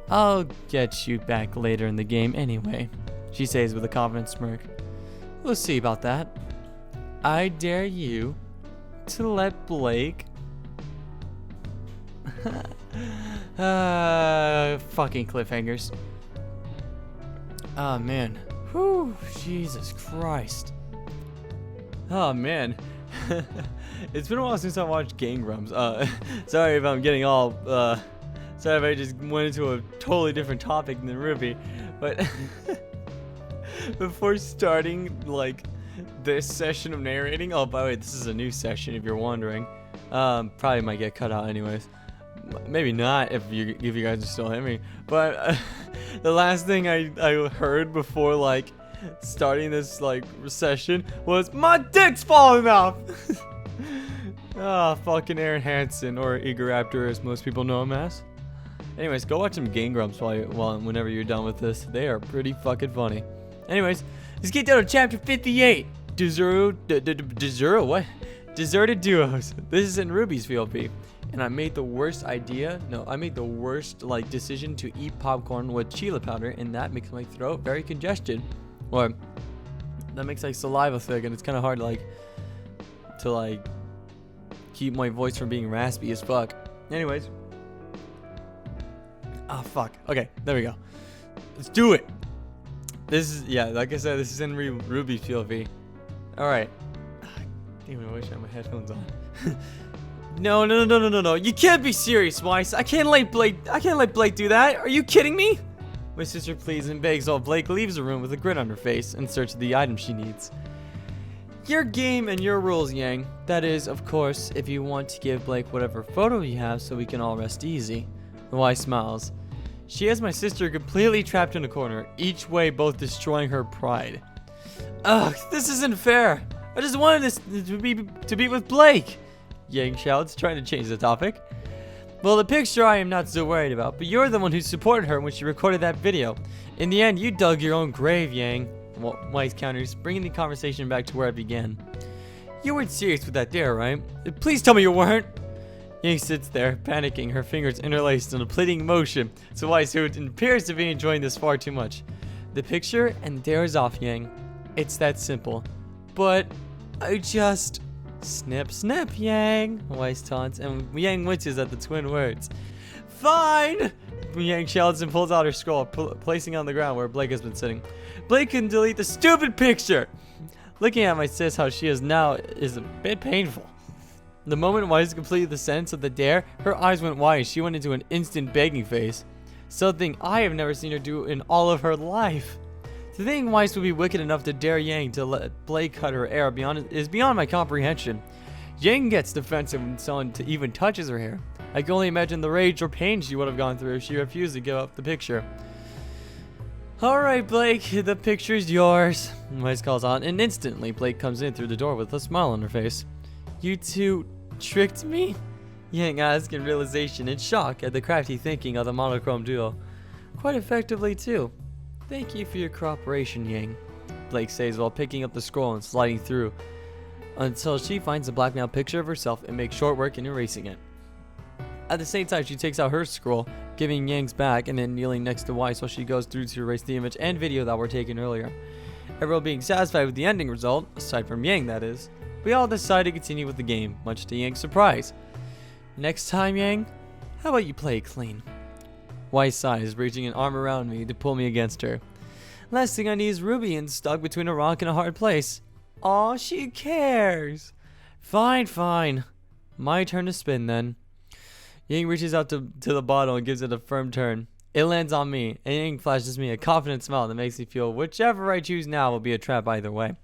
I'll get you back later in the game anyway, she says with a confident smirk. We'll see about that. I dare you to let Blake... fucking cliffhangers. Oh man. Whew, Jesus Christ. Oh man. It's been a while since I watched Gang Grumps. Sorry if I'm getting all sorry if I just went into a totally different topic than RWBY, but before starting like this session of narrating, oh by the way, this is a new session if you're wondering. Probably might get cut out anyways. Maybe not if you guys are still hearing me. But the last thing I heard before like starting this like session was my dick's falling off. Ah, fucking Aaron Hansen, or Eager Raptor as most people know him as. Anyways, go watch some Game Grumps whenever you're done with this. They are pretty fucking funny. Anyways, let's get down to chapter 58. Deserted duos. This is in Ruby's VLP. And I made the worst like decision to eat popcorn with chili powder, and that makes my throat very congested. Or that makes like saliva thick, and it's kind of hard to keep my voice from being raspy as fuck. Anyways. Oh fuck. Okay, there we go. Let's do it. This is, yeah, like I said, this is in Ruby's POV. Alright. Damn, I wish I had my headphones on. No. You can't be serious, Weiss. I can't let Blake do that. Are you kidding me? My sister pleads and begs while Blake leaves the room with a grin on her face in search of the item she needs. Your game and your rules, Yang. That is, of course, if you want to give Blake whatever photo you have so we can all rest easy. Weiss smiles. She has my sister completely trapped in a corner, each way both destroying her pride. Ugh, this isn't fair. I just wanted this to be with Blake. Yang shouts, trying to change the topic. Well, the picture I am not so worried about, but you're the one who supported her when she recorded that video. In the end, you dug your own grave, Yang. Weiss counters, bringing the conversation back to where it began. You weren't serious with that dare, right? Please tell me you weren't. Yang sits there, panicking, her fingers interlaced in a pleading motion, so Weiss, who appears to be enjoying this far too much. The picture and the dare is off, Yang. It's that simple. But I just... Snip, snip, Yang, Weiss taunts, and Yang winces at the twin words. Fine! Yang shouts and pulls out her scroll, placing it on the ground where Blake has been sitting. Blake can delete the stupid picture! Looking at my sis how she is now is a bit painful. The moment Weiss completed the sentence of the dare, her eyes went wide. She went into an instant begging face. Something I have never seen her do in all of her life. To think Weiss would be wicked enough to dare Yang to let Blake cut her hair is beyond my comprehension. Yang gets defensive when someone even touches her hair. I can only imagine the rage or pain she would have gone through if she refused to give up the picture. Alright, Blake, the picture's yours, Weiss calls on, and instantly Blake comes in through the door with a smile on her face. You two tricked me? Yang asks in realization and shock at the crafty thinking of the monochrome duo. quite effectively too. Thank you for your cooperation, Yang, Blake says while picking up the scroll and sliding through until she finds a blackmail picture of herself and makes short work in erasing it. At the same time, she takes out her scroll, giving Yang's back and then kneeling next to Weiss while she goes through to erase the image and video that were taken earlier. Everyone being satisfied with the ending result, aside from Yang that is, we all decide to continue with the game, much to Yang's surprise. Next time, Yang, how about you play it clean? Weiss sighs, reaching an arm around me to pull me against her. Last thing I need is Ruby and stuck between a rock and a hard place. Aw, she cares. Fine, fine. My turn to spin then. Yang reaches out to the bottle and gives it a firm turn. It lands on me, and Yang flashes me a confident smile that makes me feel whichever I choose now will be a trap either way.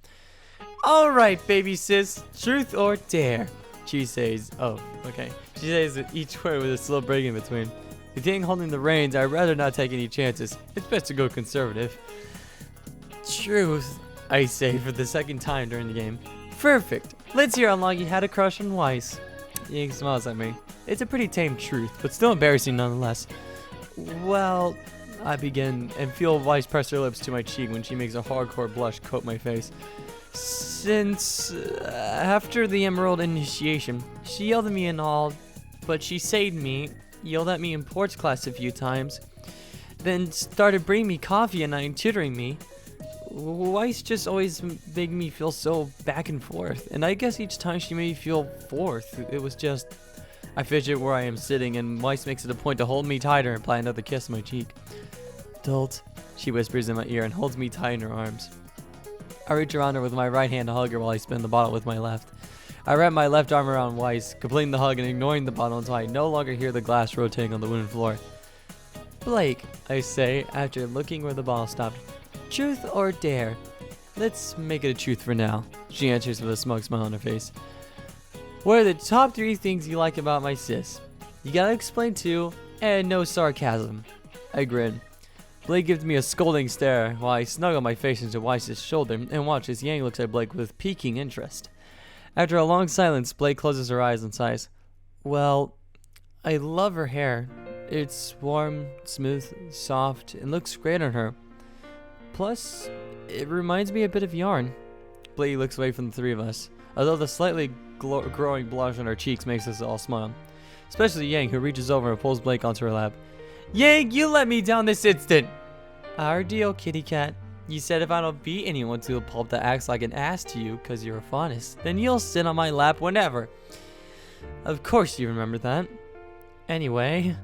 Alright, baby sis, truth or dare? She says, oh, okay. She says each word with a slow break in between. With Yang holding the reins, I'd rather not take any chances. It's best to go conservative. Truth, I say for the second time during the game. Perfect. Let's hear how long you had a crush on Weiss. Yang smiles at me. It's a pretty tame truth, but still embarrassing nonetheless. Well, I begin and feel Weiss press her lips to my cheek when she makes a hardcore blush coat my face. Since after the Emerald initiation, she yelled at me and all, but she saved me, yelled at me in porch class a few times, then started bringing me coffee and night and tutoring me. Weiss just always made me feel so back and forth, and I guess each time she made me feel fourth. It was just, I fidget where I am sitting, and Weiss makes it a point to hold me tighter and apply another kiss on my cheek. Dolt, she whispers in my ear and holds me tight in her arms. I reach around her with my right hand to hug her while I spin the bottle with my left. I wrap my left arm around Weiss, completing the hug and ignoring the bottle until I no longer hear the glass rotating on the wooden floor. Blake, I say, after looking where the bottle stopped. Truth or dare? Let's make it a truth for now, she answers with a smug smile on her face. What are the top 3 things you like about my sis? You gotta explain too, and no sarcasm. I grin. Blake gives me a scolding stare while I snuggle my face into Weiss's shoulder and watch as Yang looks at Blake with piquing interest. After a long silence, Blake closes her eyes and sighs. Well, I love her hair. It's warm, smooth, soft, and looks great on her. Plus, it reminds me a bit of yarn. Blake looks away from the 3 of us, although the slightly growing blush on her cheeks makes us all smile. Especially Yang, who reaches over and pulls Blake onto her lap. Yang, you let me down this instant! Our deal, kitty cat. You said if I don't beat anyone to a pulp that acts like an ass to you because you're a fondest, then you'll sit on my lap whenever. Of course you remember that. Anyway,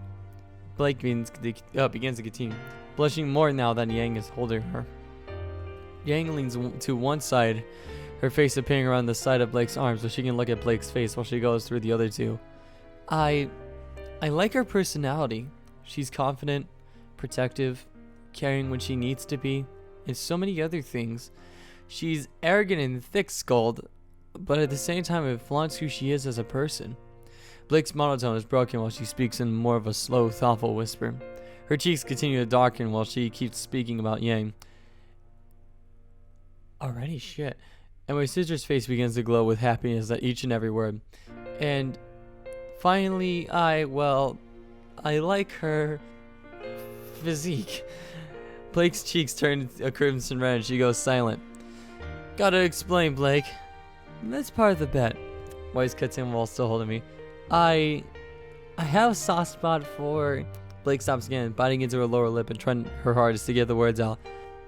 Blake begins to continue, blushing more now that Yang is holding her. Yang leans to one side, her face appearing around the side of Blake's arm so she can look at Blake's face while she goes through the other 2. I like her personality. She's confident, protective, caring when she needs to be, and so many other things. She's arrogant and thick-skulled, but at the same time it flaunts who she is as a person. Blake's monotone is broken while she speaks in more of a slow, thoughtful whisper. Her cheeks continue to darken while she keeps speaking about Yang. Alrighty, shit. And my sister's face begins to glow with happiness at each and every word. And finally, I like her physique. Blake's cheeks turn a crimson red and she goes silent. Gotta explain, Blake. That's part of the bet. Weiss cuts in while still holding me. I have a soft spot for... Blake stops again, biting into her lower lip and trying her hardest to get the words out.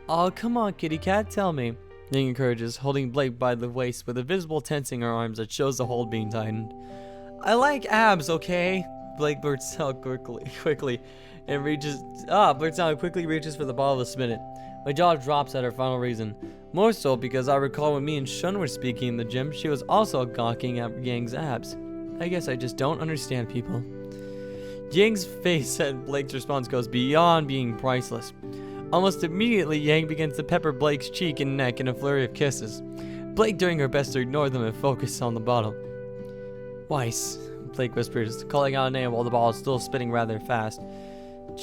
Oh, come on, kitty cat, tell me. Yang encourages, holding Blake by the waist with a visible tensing her arms that shows the hold being tightened. I like abs, okay? Blake blurts out quickly and reaches for the bottle to spin it. My jaw drops at her final reason. More so because I recall when me and Shun were speaking in the gym, she was also gawking at Yang's abs. I guess I just don't understand people. Yang's face at Blake's response goes beyond being priceless. Almost immediately, Yang begins to pepper Blake's cheek and neck in a flurry of kisses. Blake doing her best to ignore them and focus on the bottle. Weiss, Blake whispers, calling out a name while the ball is still spinning rather fast.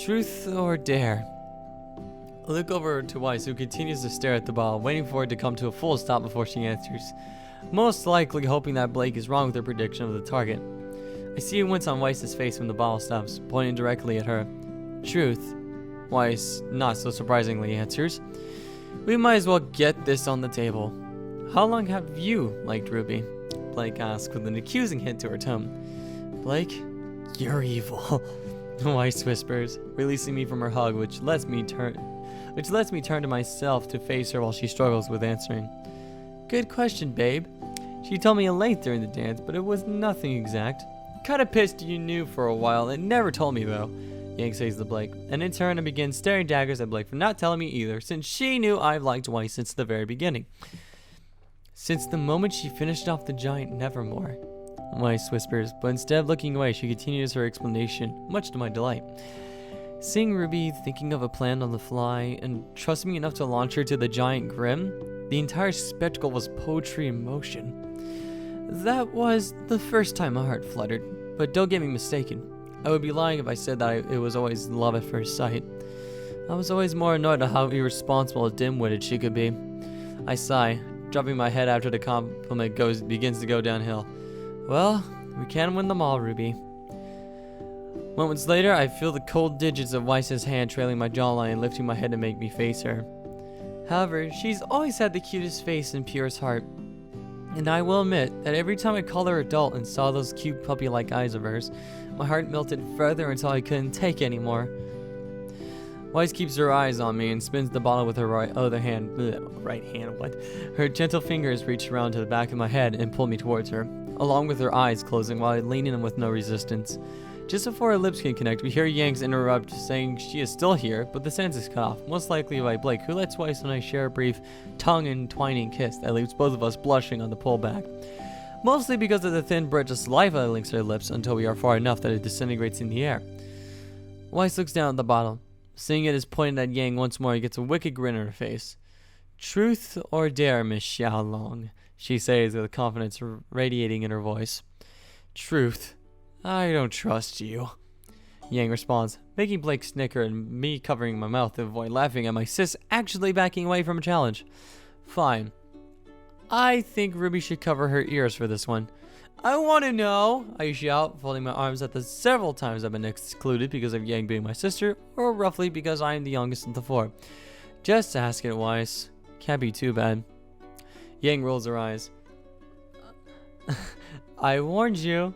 Truth or dare? I look over to Weiss, who continues to stare at the ball, waiting for it to come to a full stop before she answers, most likely hoping that Blake is wrong with her prediction of the target. I see a wince on Weiss's face when the ball stops, pointing directly at her. Truth. Weiss, not so surprisingly, answers. We might as well get this on the table. How long have you liked Ruby? Blake asks with an accusing hint to her tone. Blake, you're evil. Weiss whispers, releasing me from her hug, which lets me turn to myself to face her while she struggles with answering. Good question, babe. She told me a length during the dance, but it was nothing exact. Kinda pissed you knew for a while and never told me though, Yang says to Blake, and in turn I begin staring daggers at Blake for not telling me either, since she knew I've liked Weiss since the very beginning. Since the moment she finished off the giant Nevermore, Weiss whispers, but instead of looking away, she continues her explanation, much to my delight. Seeing Ruby thinking of a plan on the fly and trusting me enough to launch her to the giant Grim, the entire spectacle was poetry in motion. That was the first time my heart fluttered, but don't get me mistaken. I would be lying if I said that it was always love at first sight. I was always more annoyed at how irresponsible and dim-witted she could be. I sigh, dropping my head after the compliment begins to go downhill. Well, we can win them all, Ruby. Moments later, I feel the cold digits of Weiss's hand trailing my jawline and lifting my head to make me face her. However, she's always had the cutest face and purest heart. And I will admit that every time I called her adult and saw those cute puppy-like eyes of hers, my heart melted further until I couldn't take anymore. Weiss keeps her eyes on me and spins the bottle with her right hand. Her gentle fingers reach around to the back of my head and pull me towards her, along with her eyes closing while I lean in with no resistance. Just before our lips can connect, we hear Yanks interrupt, saying she is still here, but the sentence is cut off, most likely by Blake, who lets Weiss and I share a brief tongue-entwining kiss that leaves both of us blushing on the pullback. Mostly because of the thin bridge of saliva that links our lips until we are far enough that it disintegrates in the air. Weiss looks down at the bottle. Seeing it is pointed at Yang once more, he gets a wicked grin on her face. Truth or dare, Miss Xiaolong, she says with confidence radiating in her voice. Truth. I don't trust you. Yang responds, making Blake snicker and me covering my mouth to avoid laughing at my sis actually backing away from a challenge. Fine. I think Ruby should cover her ears for this one. I want to know, I shout, folding my arms at the several times I've been excluded because of Yang being my sister, or roughly because I am the youngest of the four. Just ask it, Weiss. Can't be too bad. Yang rolls her eyes. I warned you.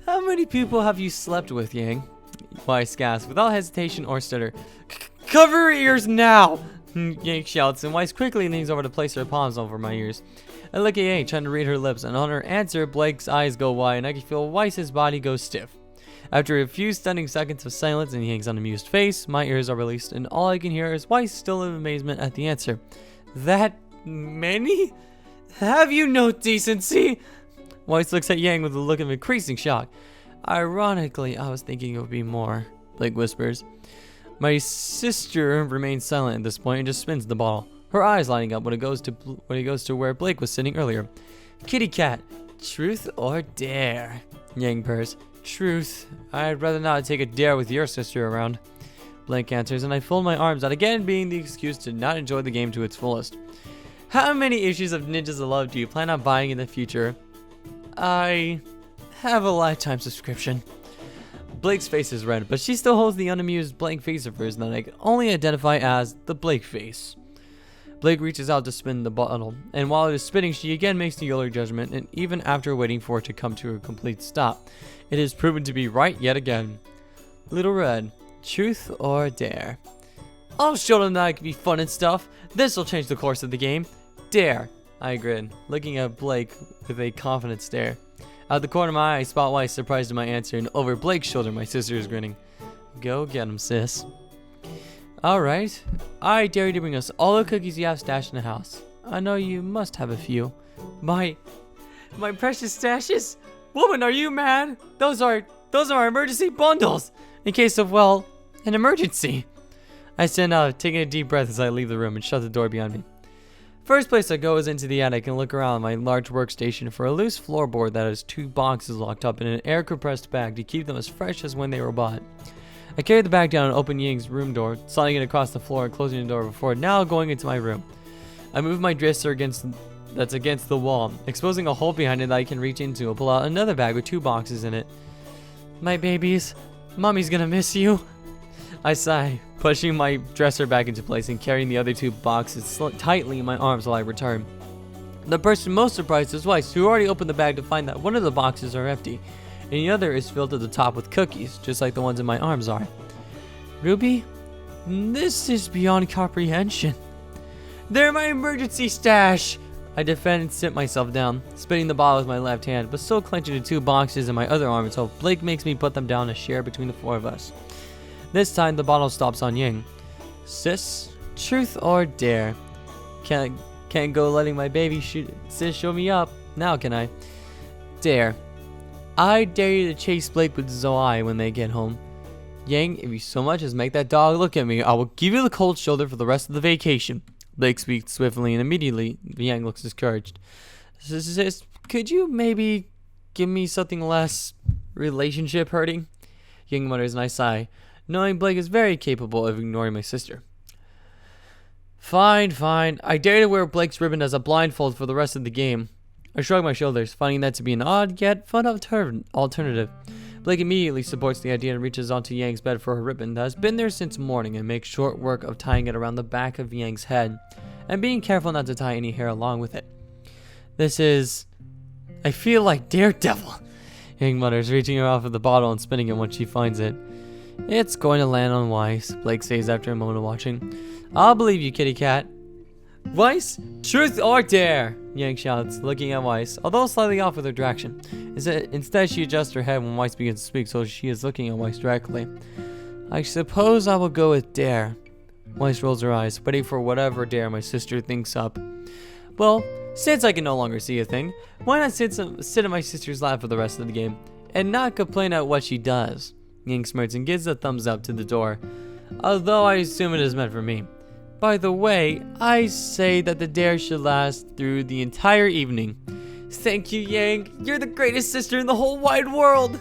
How many people have you slept with, Yang? Weiss gasps without hesitation or stutter. Cover her ears now! Yang shouts, and Weiss quickly leans over to place her palms over my ears. I look at Yang, trying to read her lips, and on her answer, Blake's eyes go wide, and I can feel Weiss's body go stiff. After a few stunning seconds of silence and Yang's unamused face, my ears are released, and all I can hear is Weiss still in amazement at the answer. That many? Have you no decency? Weiss looks at Yang with a look of increasing shock. Ironically, I was thinking it would be more, Blake whispers. My sister remains silent at this point and just spins the bottle, her eyes lighting up when it goes to where Blake was sitting earlier. Kitty cat, truth or dare? Yang purrs. Truth. I'd rather not take a dare with your sister around. Blake answers, and I fold my arms out again, being the excuse to not enjoy the game to its fullest. How many issues of Ninjas of Love do you plan on buying in the future? I have a lifetime subscription. Blake's face is red, but she still holds the unamused blank face of hers that I can only identify as the Blake face. Blake reaches out to spin the bottle, and while it is spinning, she again makes the Euler judgment, and even after waiting for it to come to a complete stop, it is proven to be right yet again. Little Red, truth or dare? I'll show them that it can be fun and stuff. This'll change the course of the game. Dare. I grin, looking at Blake with a confident stare. Out the corner of my eye, I spot Weiss surprised at my answer, and over Blake's shoulder, my sister is grinning. Go get him, sis. Alright, I dare you to bring us all the cookies you have stashed in the house. I know you must have a few. My precious stashes? Woman, are you mad? Those are our emergency bundles, in case of, well, an emergency. I stand out, taking a deep breath as I leave the room and shut the door behind me. First place I go is into the attic and look around my large workstation for a loose floorboard that has 2 boxes locked up in an air-compressed bag to keep them as fresh as when they were bought. I carry the bag down and open Ying's room door, sliding it across the floor and closing the door before now going into my room. I move my dresser that's against the wall, exposing a hole behind it that I can reach into and pull out another bag with 2 boxes in it. My babies, Mommy's gonna miss you. I sigh, pushing my dresser back into place and carrying the other 2 boxes tightly in my arms while I return. The person most surprised is Weiss, who already opened the bag to find that one of the boxes are empty, and the other is filled to the top with cookies, just like the ones in my arms are. Ruby, this is beyond comprehension. They're my emergency stash! I defend and sit myself down, spinning the bottle with my left hand, but still clenching the 2 boxes in my other arm until Blake makes me put them down and share between the 4 of us. This time, the bottle stops on Yang. Sis, truth or dare? Can't go letting my baby sis show me up. Now can I? Dare. I dare you to chase Blake with Zoe when they get home. Yang, if you so much as make that dog look at me, I will give you the cold shoulder for the rest of the vacation. Blake speaks swiftly, and immediately Yang looks discouraged. Sis, could you maybe give me something less relationship hurting? Yang mutters and I sigh, knowing Blake is very capable of ignoring my sister. Fine. I dare to wear Blake's ribbon as a blindfold for the rest of the game. I shrug my shoulders, finding that to be an odd yet fun alternative. Blake immediately supports the idea and reaches onto Yang's bed for her ribbon that has been there since morning and makes short work of tying it around the back of Yang's head and being careful not to tie any hair along with it. This is... I feel like Daredevil, Yang mutters, reaching her off of the bottle and spinning it when she finds it. It's going to land on Weiss, Blake says after a moment of watching. I'll believe you, kitty cat. Weiss, truth or dare? Yang shouts, looking at Weiss, although slightly off with her direction. Instead, she adjusts her head when Weiss begins to speak, so she is looking at Weiss directly. I suppose I will go with dare. Weiss rolls her eyes, waiting for whatever dare my sister thinks up. Well, since I can no longer see a thing, why not sit at my sister's lap for the rest of the game, and not complain at what she does? Yang smirks and gives a thumbs up to the door, although I assume it is meant for me. By the way, I say that the dare should last through the entire evening. Thank you, Yang. You're the greatest sister in the whole wide world.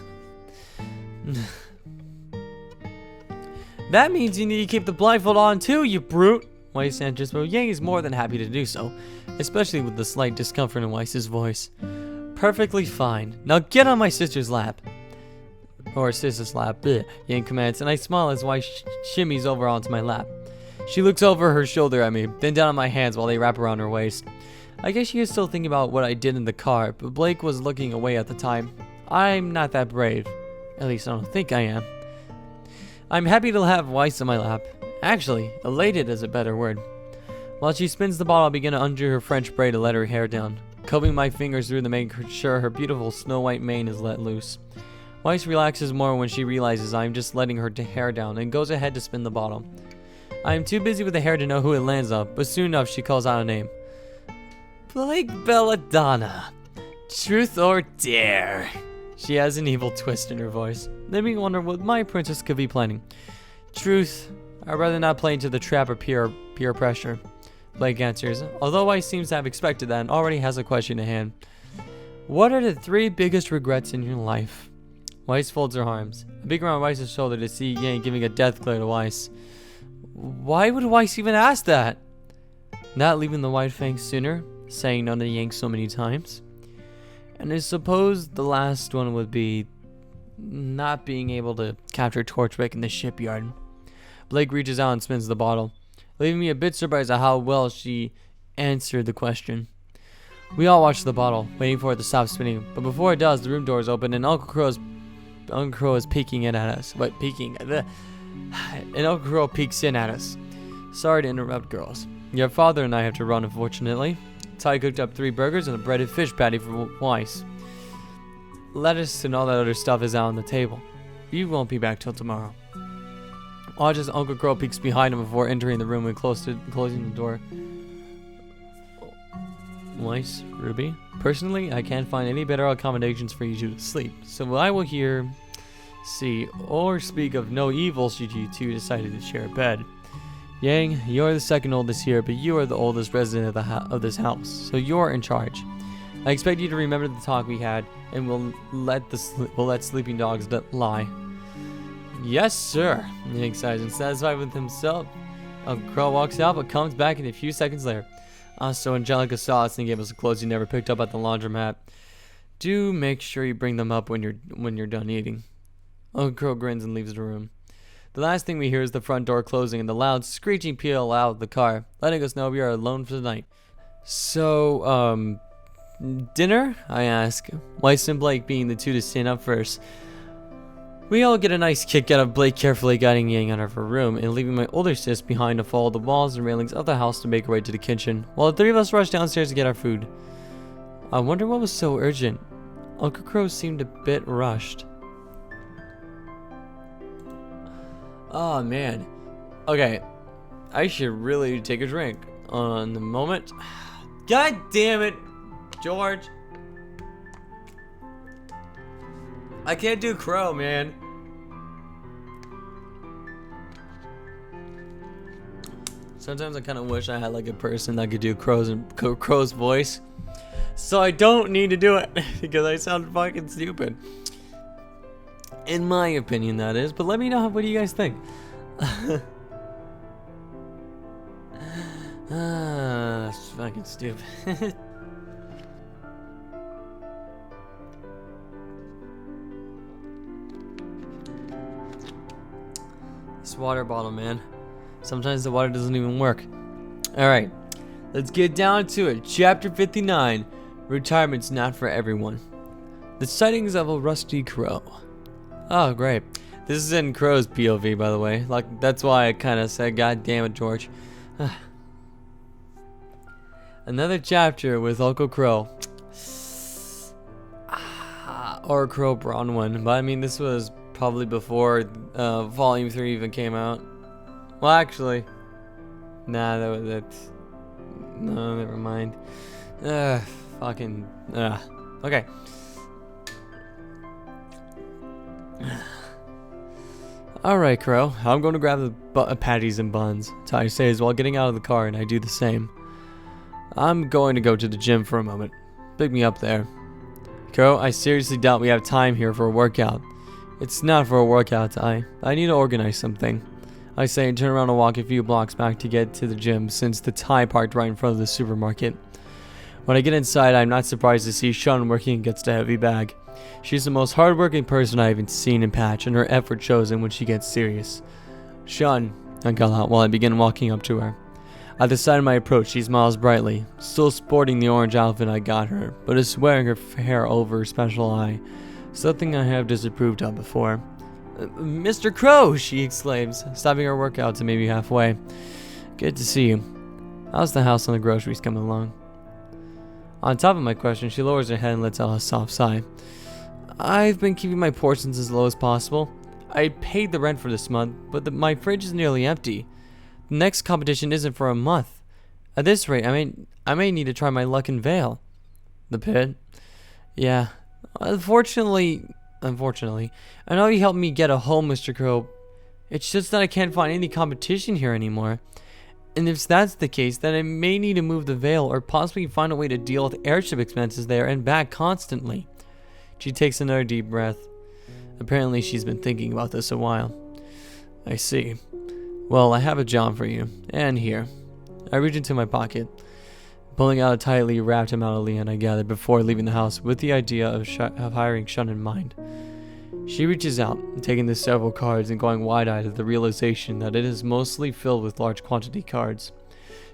That means you need to keep the blindfold on too, you brute. Weiss answers, but Yang is more than happy to do so, especially with the slight discomfort in Weiss's voice. Perfectly fine. Now get on my sister's lap. Or sister's lap, bleh, Yang commands, and I smile as Weiss shimmies over onto my lap. She looks over her shoulder at me, then down on my hands while they wrap around her waist. I guess she is still thinking about what I did in the car, but Blake was looking away at the time. I'm not that brave. At least I don't think I am. I'm happy to have Weiss on my lap. Actually, elated is a better word. While she spins the bottle, I begin to undo her French braid to let her hair down, combing my fingers through to make sure her beautiful snow-white mane is let loose. Weiss relaxes more when she realizes I am just letting her hair down and goes ahead to spin the bottle. I am too busy with the hair to know who it lands on, but soon enough she calls out a name. Blake Belladonna. Truth or dare? She has an evil twist in her voice, making me wonder what my princess could be planning. Truth. I'd rather not play into the trap of peer pressure. Blake answers, although I seems to have expected that and already has a question at hand. What are the 3 biggest regrets in your life? Weiss folds her arms, a big around Weiss's shoulder to see Yang giving a death glare to Weiss. Why would Weiss even ask that? Not leaving the White Fang sooner, saying no to Yang so many times. And I suppose the last one would be not being able to capture Torchwick in the shipyard. Blake reaches out and spins the bottle, leaving me a bit surprised at how well she answered the question. We all watch the bottle, waiting for it to stop spinning, but before it does, the room doors open and Uncle Crow is peeking in at us. And Uncle Crow peeks in at us. Sorry to interrupt, girls. Your father and I have to run, unfortunately. Ty cooked up 3 burgers and a breaded fish patty for Weiss. Lettuce and all that other stuff is out on the table. You won't be back till tomorrow. Watch as Uncle Crow peeks behind him before entering the room and closing the door. Weiss, Ruby. Personally, I can't find any better accommodations for you to sleep, so I will hear, see, or speak of no evil should you 2 decided to share a bed. Yang, you're the second oldest here, but you are the oldest resident of this house, so you're in charge. I expect you to remember the talk we had, and we'll let sleeping dogs lie. Yes, sir. Yang sighs and satisfied with himself. Uncle Crow walks out, but comes back in a few seconds later. So Angelica saw us and gave us the clothes you never picked up at the laundromat. Do make sure you bring them up when you're done eating. Uncle Crow grins and leaves the room. The last thing we hear is the front door closing and the loud screeching peel out of the car, letting us know we are alone for the night. So, dinner? I ask, Weiss and Blake being the two to stand up first. We all get a nice kick out of Blake carefully guiding Yang out of her room and leaving my older sis behind to follow the walls and railings of the house to make our way to the kitchen, while the three of us rush downstairs to get our food. I wonder what was so urgent. Uncle Crow seemed a bit rushed. Oh man. Okay. I should really take a drink on the moment. God damn it, George. I can't do Crow, man. Sometimes I kind of wish I had like a person that could do Crow's voice. So I don't need to do it because I sound fucking stupid. In my opinion, that is. But let me know, what do you guys think? It's fucking stupid. This water bottle, man. Sometimes the water doesn't even work. Alright, let's get down to it. Chapter 59. Retirement's not for everyone. The sightings of a rusty crow. Oh, great. This is in Crow's POV, by the way. Like, that's why I kind of said, God damn it, George. Another chapter with Uncle Crow. Or Crow Bronwyn. But I mean, this was probably before Volume 3 even came out. Well, actually. Nah, that's... No, never mind. Fucking... Okay. Alright, Crow. I'm going to grab the patties and buns. Ty says while getting out of the car, and I do the same. I'm going to go to the gym for a moment. Pick me up there. Crow, I seriously doubt we have time here for a workout. It's not for a workout, Ty. I need to organize something. I say and turn around and walk a few blocks back to get to the gym since the Ty parked right in front of the supermarket. When I get inside, I'm not surprised to see Shun working against a heavy bag. She's the most hardworking person I've even seen in Patch, and her effort shows in when she gets serious. Shun, I call out while I begin walking up to her. At the side of my approach, she smiles brightly, still sporting the orange outfit I got her, but is wearing her hair over her special eye, something I have disapproved of before. Mr. Crow, she exclaims, stopping her workout to maybe halfway. Good to see you. How's the house and the groceries coming along? On top of my question, she lowers her head and lets out a soft sigh. I've been keeping my portions as low as possible. I paid the rent for this month, but my fridge is nearly empty. The next competition isn't for a month. At this rate, I may need to try my luck in Vale. The pit? Yeah. Unfortunately, I know you helped me get a home, Mr. Crow. It's just that I can't find any competition here anymore. And if that's the case, then I may need to move the Vale or possibly find a way to deal with airship expenses there and back constantly. She takes another deep breath. Apparently she's been thinking about this a while. I see. Well, I have a job for you. And here. I reach into my pocket, pulling out a tightly wrapped amount of lian I gathered before leaving the house with the idea of hiring Shun in mind. She reaches out, taking the several cards and going wide-eyed at the realization that it is mostly filled with large quantity cards.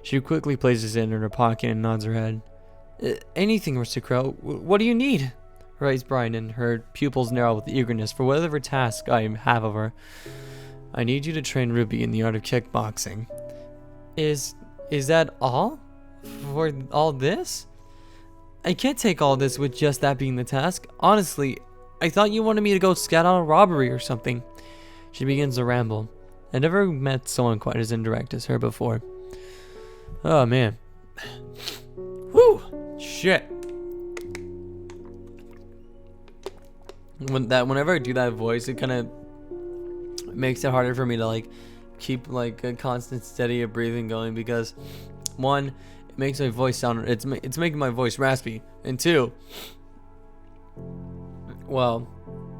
She quickly places it in her pocket and nods her head. Anything, Mr. Crow. What do you need? Writes Brian, her pupils narrow with eagerness for whatever task I have of her. I need you to train Ruby in the art of kickboxing. Is that all? For all this? I can't take all this with just that being the task. Honestly, I thought you wanted me to go scout out a robbery or something. She begins to ramble. I never met someone quite as indirect as her before. Oh man. Whew. Shit. Whenever I do that voice, it kind of makes it harder for me to like keep like a constant steady of breathing going, because one, it makes my voice sound, it's making my voice raspy, and two, well,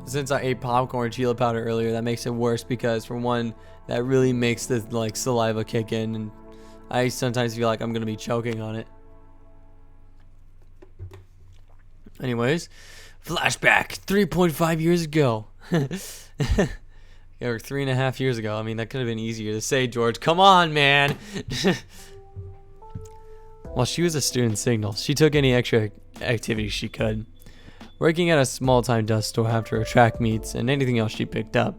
since I ate popcorn and chili powder earlier, that makes it worse, because for one, that really makes the like saliva kick in, and I sometimes feel like I'm gonna be choking on it. Anyways, flashback 3.5 years ago. Or 3.5 years ago. I mean, that could have been easier to say, George. Come on, man! While she was a student Signal, she took any extra activities she could. Working at a small-time dust store after her track meets and anything else she picked up.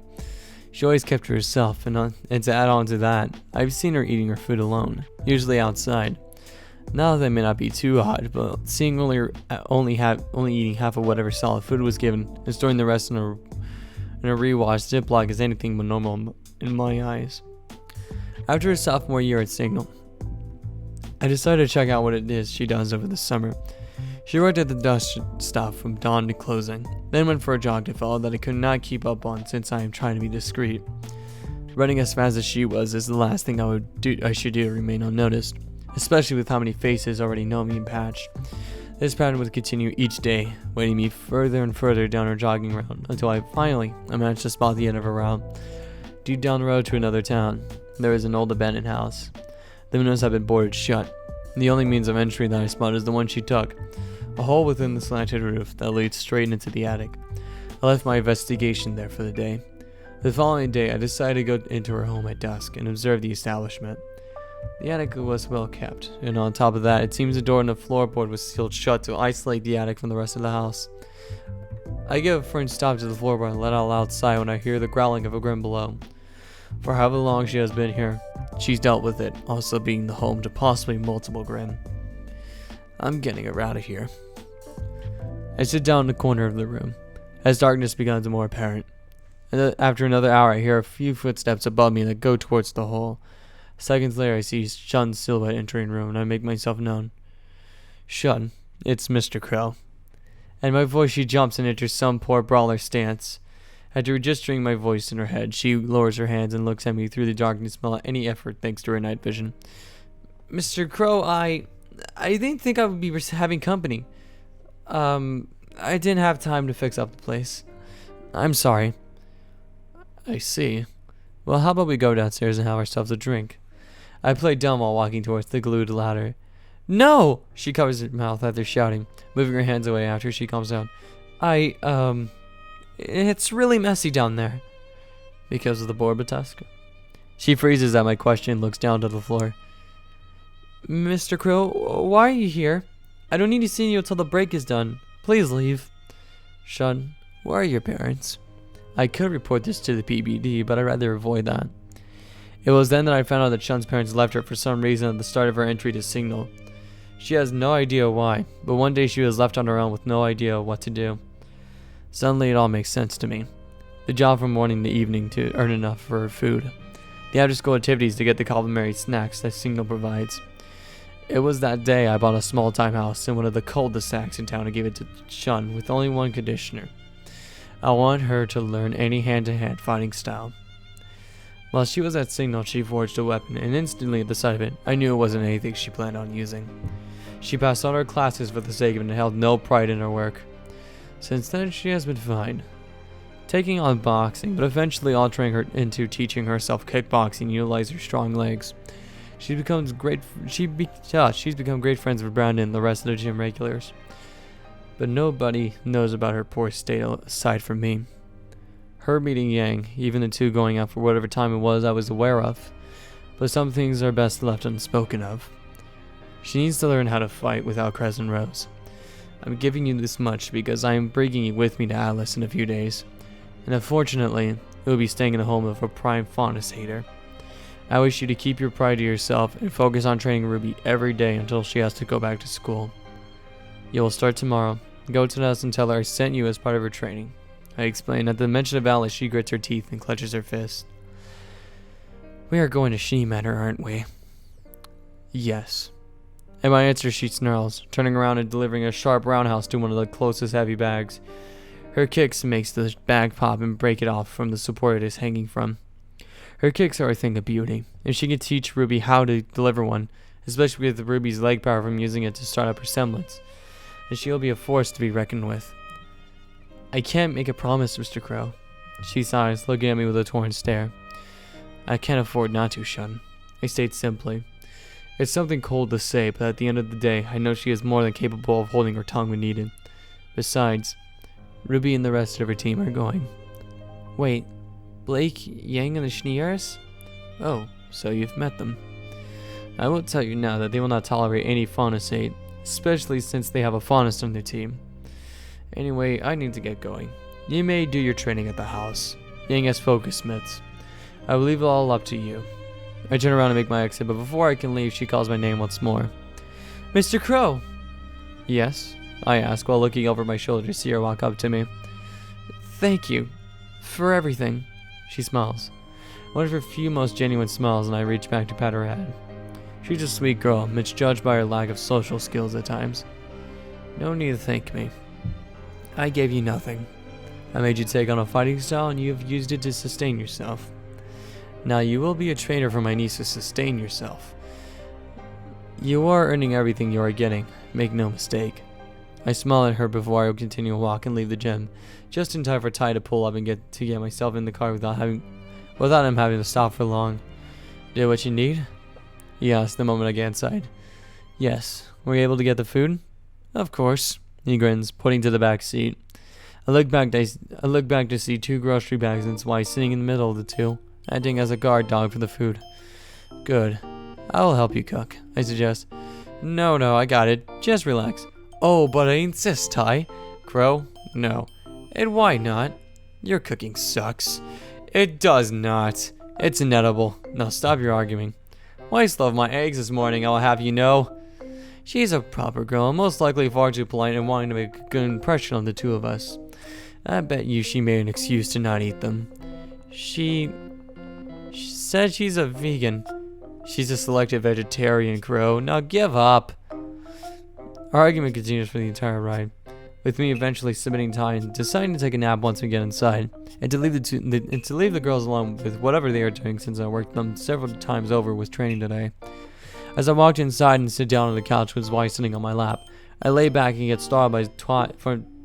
She always kept to herself, and to add on to that, I've seen her eating her food alone, usually outside. Now that may not be too odd, but seeing only eating half of whatever solid food was given and storing the rest in a rewashed Ziploc is anything but normal in my eyes. After her sophomore year at Signal, I decided to check out what it is she does over the summer. She worked at the dust stop from dawn to closing, then went for a jog to follow that I could not keep up on since I am trying to be discreet. Running as fast as she was is the last thing I should do to remain unnoticed, especially with how many faces already know me and Patch. This pattern would continue each day, weighting me further and further down her jogging route until I managed to spot the end of her route. Deep down the road to another town, there is an old abandoned house. The windows have been boarded shut. The only means of entry that I spot is the one she took, a hole within the slanted roof that leads straight into the attic. I left my investigation there for the day. The following day, I decided to go into her home at dusk and observe the establishment. The attic was well kept, and on top of that, it seems the door and the floorboard was sealed shut to isolate the attic from the rest of the house. I give a French stop to the floorboard and let out a loud sigh when I hear the growling of a grim below. For however long she has been here, she's dealt with it, also being the home to possibly multiple grim. I'm getting her out of here. I sit down in the corner of the room, as darkness becomes more apparent. And after another hour, I hear a few footsteps above me that go towards the hole. Seconds later, I see Shun's silhouette entering the room, and I make myself known. Shun, it's Mr. Crow. At my voice, she jumps and enters some poor brawler stance. After registering my voice in her head, she lowers her hands and looks at me through the darkness without any effort thanks to her night vision. Mr. Crow, I didn't think I would be having company. I didn't have time to fix up the place. I'm sorry. I see. Well, how about we go downstairs and have ourselves a drink? I play dumb while walking towards the glued ladder. No! She covers her mouth after shouting, moving her hands away after she calms down. It's really messy down there. Because of the Borbatusk? She freezes at my question and looks down to the floor. Mr. Crow, why are you here? I don't need to see you until the break is done. Please leave. Shun, where are your parents? I could report this to the PBD, but I'd rather avoid that. It was then that I found out that Shun's parents left her for some reason at the start of her entry to Signal. She has no idea why, but one day she was left on her own with no idea what to do. Suddenly it all makes sense to me. The job from morning to evening to earn enough for her food. The after-school activities to get the complimentary snacks that Signal provides. It was that day I bought a small-time house in one of the cul-de-sacs in town and gave it to Shun with only one conditioner. I want her to learn any hand-to-hand fighting style. While she was at Signal, she forged a weapon, and instantly at the sight of it, I knew it wasn't anything she planned on using. She passed all her classes for the sake of it and held no pride in her work. Since then, she has been fine. Taking on boxing, but eventually altering her into teaching herself kickboxing and utilize her strong legs. She's become great friends with Brandon and the rest of the gym regulars. But nobody knows about her poor state aside from me. Her meeting Yang, even the two going out for whatever time it was I was aware of. But some things are best left unspoken of. She needs to learn how to fight without Crescent Rose. I'm giving you this much because I am bringing you with me to Atlas in a few days. And unfortunately, it will be staying in the home of a prime faunus hater. I wish you to keep your pride to yourself and focus on training Ruby every day until she has to go back to school. You will start tomorrow. Go to us and tell her I sent you as part of her training. I explain. At the mention of Vale, she grits her teeth and clutches her fist. We are going to She Manor, aren't we? Yes. At my answer, she snarls, turning around and delivering a sharp roundhouse to one of the closest heavy bags. Her kicks makes the bag pop and break it off from the support it is hanging from. Her kicks are a thing of beauty, and she can teach Ruby how to deliver one, especially with Ruby's leg power from using it to start up her semblance, and she'll be a force to be reckoned with. I can't make a promise, Mr. Crow. She sighs, looking at me with a torn stare. I can't afford not to, Shun. I state simply. It's something cold to say, but at the end of the day, I know she is more than capable of holding her tongue when needed. Besides, Ruby and the rest of her team are going. Wait, Blake, Yang, and the Schneers? Oh, so you've met them. I will tell you now that they will not tolerate any faunus, especially since they have a faunus on their team. Anyway, I need to get going. You may do your training at the house. Yang has focus mitts. I will leave it all up to you. I turn around and make my exit, but before I can leave, she calls my name once more. Mr. Crow! Yes? I ask while looking over my shoulder to see her walk up to me. Thank you. For everything. She smiles. One of her few most genuine smiles, and I reach back to pat her head. She's a sweet girl, misjudged by her lack of social skills at times. No need to thank me. I gave you nothing. I made you take on a fighting style, and you have used it to sustain yourself. Now you will be a trainer for my niece to sustain yourself. You are earning everything you are getting, make no mistake. I smile at her before I continue to walk and leave the gym, just in time for Ty to pull up and get myself in the car without him having to stop for long. Did what you need? He asked the moment I get inside. Yes. Were you able to get the food? Of course. He grins, pointing to the back seat. I look back to see 2 grocery bags and Swy sitting in the middle of the two, acting as a guard dog for the food. Good. I will help you cook, I suggest. No, I got it. Just relax. Oh, but I insist, Ty. Crow? No. And why not? Your cooking sucks. It does not. It's inedible. Now stop your arguing. Weiss loved my eggs this morning, I'll have you know. She's a proper girl, and most likely far too polite and wanting to make a good impression on the two of us. I bet you she made an excuse to not eat them. She said she's a vegan. She's a selective vegetarian, Crow. Now give up. Our argument continues for the entire ride, with me eventually submitting Ty and deciding to take a nap once we get inside, and to leave the girls alone with whatever they are doing, since I worked them several times over with training today. As I walked inside and sit down on the couch with Swy sitting on my lap, I lay back and get startled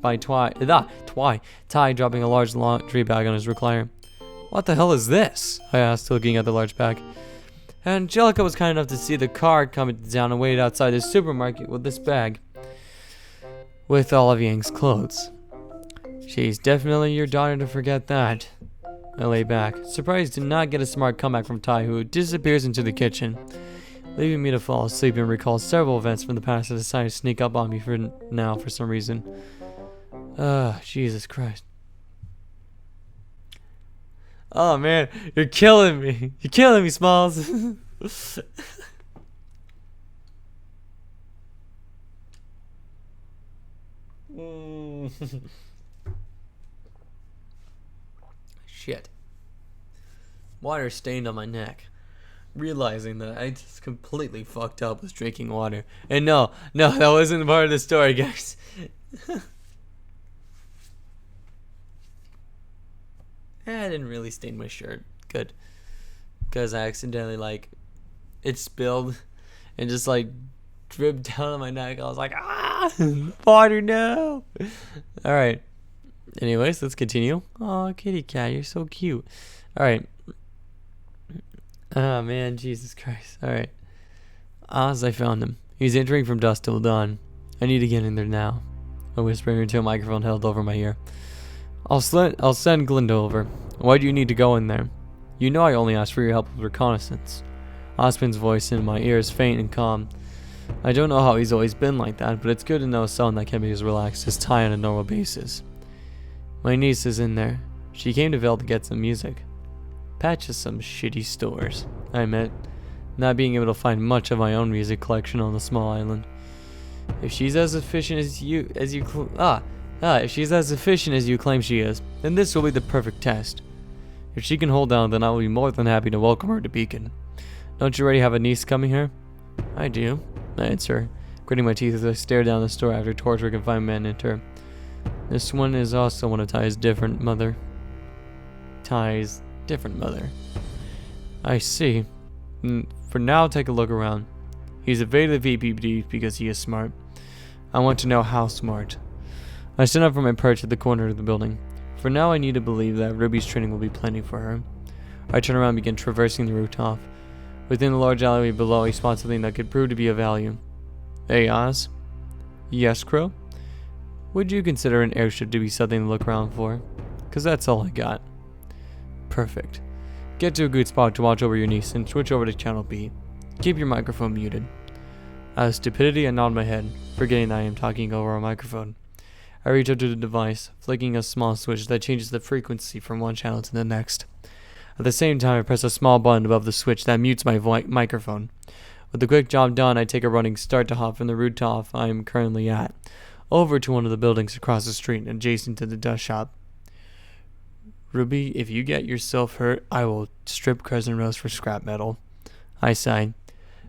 by Ty dropping a large laundry bag on his recliner. What the hell is this? I asked, looking at the large bag. Angelica was kind enough to see the car coming down and waited outside the supermarket with this bag, with all of Yang's clothes. She's definitely your daughter to forget that. I lay back, surprised to not get a smart comeback from Ty, who disappears into the kitchen, leaving me to fall asleep and recall several events from the past that decided to sneak up on me for some reason. Jesus Christ. Oh man, you're killing me. You're killing me, Smalls. Shit. Water stained on my neck. Realizing that I just completely fucked up with drinking water. And no, that wasn't part of the story, guys. I didn't really stain my shirt. Good. Because I accidentally, it spilled and just, dripped down on my neck. I was like, water, no. Alright. Anyways, let's continue. Aw, kitty cat, you're so cute. Alright. Oh, man, Jesus Christ. Alright. Oz, I found him. He's entering from dusk till dawn. I need to get in there now. I whisper into a microphone held over my ear. I'll send Glinda over. Why do you need to go in there? You know I only asked for your help with reconnaissance. Osmond's voice in my ear is faint and calm. I don't know how he's always been like that, but it's good to know someone that can be as relaxed as Ty on a normal basis. My niece is in there. She came to Vale to get some music. Patches some shitty stores, I admit, not being able to find much of my own music collection on the small island. If she's as efficient as you claim she is, then this will be the perfect test. If she can hold down, then I will be more than happy to welcome her to Beacon. Don't you already have a niece coming here? I do, I answer, gritting my teeth as I stare down the store after torture confined men enter. This one is also one of Ty's different mother. I see. For now, take a look around. He's evaded the VPD because he is smart. I want to know how smart. I stand up from my perch at the corner of the building. For now, I need to believe that RWBY's training will be plenty for her. I turn around and begin traversing the rooftop. Within the large alleyway below, I spot something that could prove to be of value. Hey, Oz? Yes, Crow? Would you consider an airship to be something to look around for? 'Cause that's all I got. Perfect. Get to a good spot to watch over your niece and switch over to channel B. Keep your microphone muted. Out of stupidity, I nod my head, forgetting that I am talking over a microphone. I reach up to the device, flicking a small switch that changes the frequency from one channel to the next. At the same time, I press a small button above the switch that mutes my microphone. With the quick job done, I take a running start to hop from the rooftop I am currently at, over to one of the buildings across the street adjacent to the dust shop. Ruby, if you get yourself hurt, I will strip Crescent Rose for scrap metal. I sighed,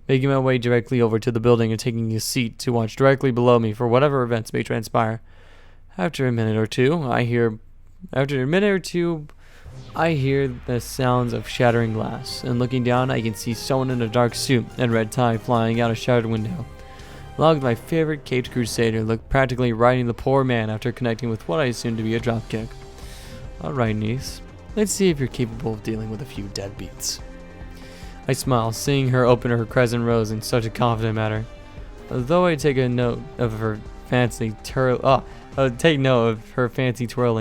making my way directly over to the building and taking a seat to watch directly below me for whatever events may transpire. After a minute or two, I hear the sounds of shattering glass, and looking down, I can see someone in a dark suit and red tie flying out a shattered window. Along with my favorite caped crusader, looked practically riding the poor man after connecting with what I assumed to be a dropkick. Alright, niece. Let's see if you're capable of dealing with a few deadbeats. I smile, seeing her open her Crescent Rose in such a confident manner. Though I take note of her fancy twirling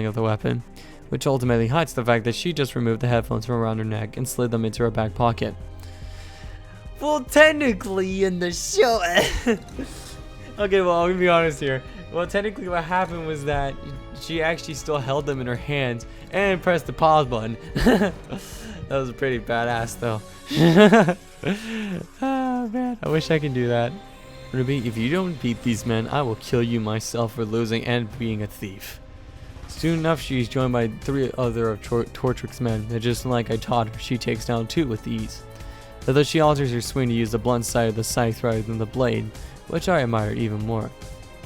of the weapon, which ultimately hides the fact that she just removed the headphones from around her neck and slid them into her back pocket. Well, technically in the show... Okay, well, I'm gonna be honest here. Well, technically what happened was that she actually still held them in her hands and pressed the pause button. That was pretty badass, though. Oh, man. I wish I could do that. Ruby, if you don't beat these men, I will kill you myself for losing and being a thief. Soon enough, she is joined by 3 other of Tortrix's men, and just like I taught her, she takes down 2 with ease. Although she alters her swing to use the blunt side of the scythe rather than the blade, which I admire even more.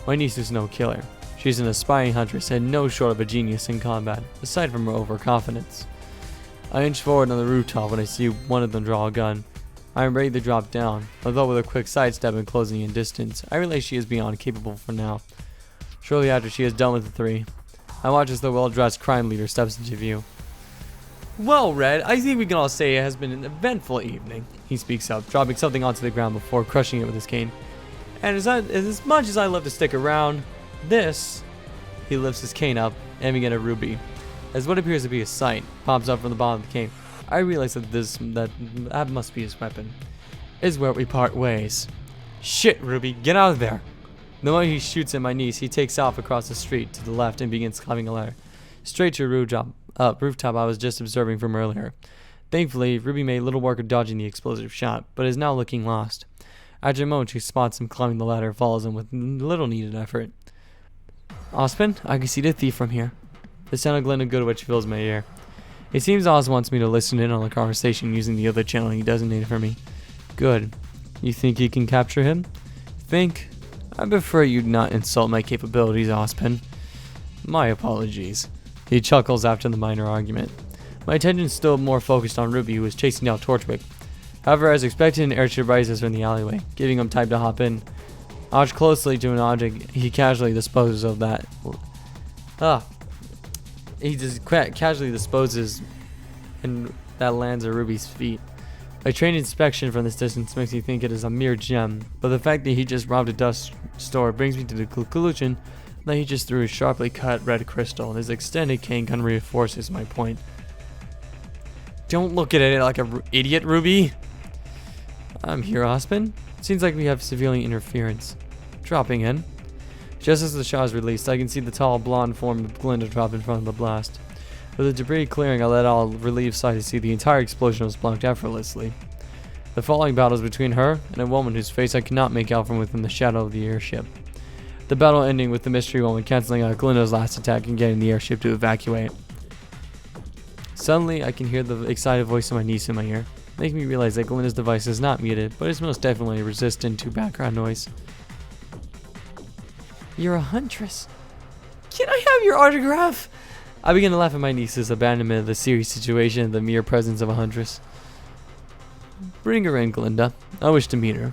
My niece is no killer. She's an aspiring huntress and no short of a genius in combat, aside from her overconfidence. I inch forward on the rooftop when I see one of them draw a gun. I am ready to drop down, although with a quick sidestep and closing in distance, I realize she is beyond capable for now. Shortly after she is done with the 3, I watch as the well-dressed crime leader steps into view. Well, Red, I think we can all say it has been an eventful evening, he speaks up, dropping something onto the ground before crushing it with his cane. And as much as I love to stick around, he lifts his cane up, aiming at a ruby. As what appears to be a sight pops up from the bottom of the cane, I realize that that must be his weapon. Is where we part ways. Shit, Ruby, get out of there! The moment he shoots at my niece, he takes off across the street to the left and begins climbing a ladder, straight to a rooftop I was just observing from earlier. Thankfully, Ruby made little work of dodging the explosive shot, but is now looking lost. After a moment, she spots him climbing the ladder and follows him with little needed effort. Ospen, I can see the thief from here. The sound of Glinda Goodwitch fills my ear. It seems Oz wants me to listen in on the conversation using the other channel he designated for me. Good. You think you can capture him? Think? I prefer you not insult my capabilities, Ospen. My apologies. He chuckles after the minor argument. My attention is still more focused on Ruby, who is chasing down Torchwick. However, as expected, an airship rises from the alleyway, giving him time to hop in. Watch closely to an object he casually disposes of that. He just casually disposes, and that lands at Ruby's feet. A trained inspection from this distance makes me think it is a mere gem, but the fact that he just robbed a dust store brings me to the conclusion that he just threw a sharply cut red crystal, and his extended cane gun reinforces my point. Don't look at it like an idiot, Ruby! I'm here, Ospen. Seems like we have civilian interference. Dropping in. Just as the shot is released, I can see the tall blonde form of Glinda drop in front of the blast. With the debris clearing, I let out a relieved sigh to see the entire explosion was blocked effortlessly. The falling battle is between her and a woman whose face I cannot make out from within the shadow of the airship. The battle ending with the mystery woman canceling out Glinda's last attack and getting the airship to evacuate. Suddenly, I can hear the excited voice of my niece in my ear, making me realize that Glinda's device is not muted, but is most definitely resistant to background noise. You're a huntress. Can I have your autograph? I begin to laugh at my niece's abandonment of the serious situation and the mere presence of a huntress. Bring her in, Glinda. I wish to meet her.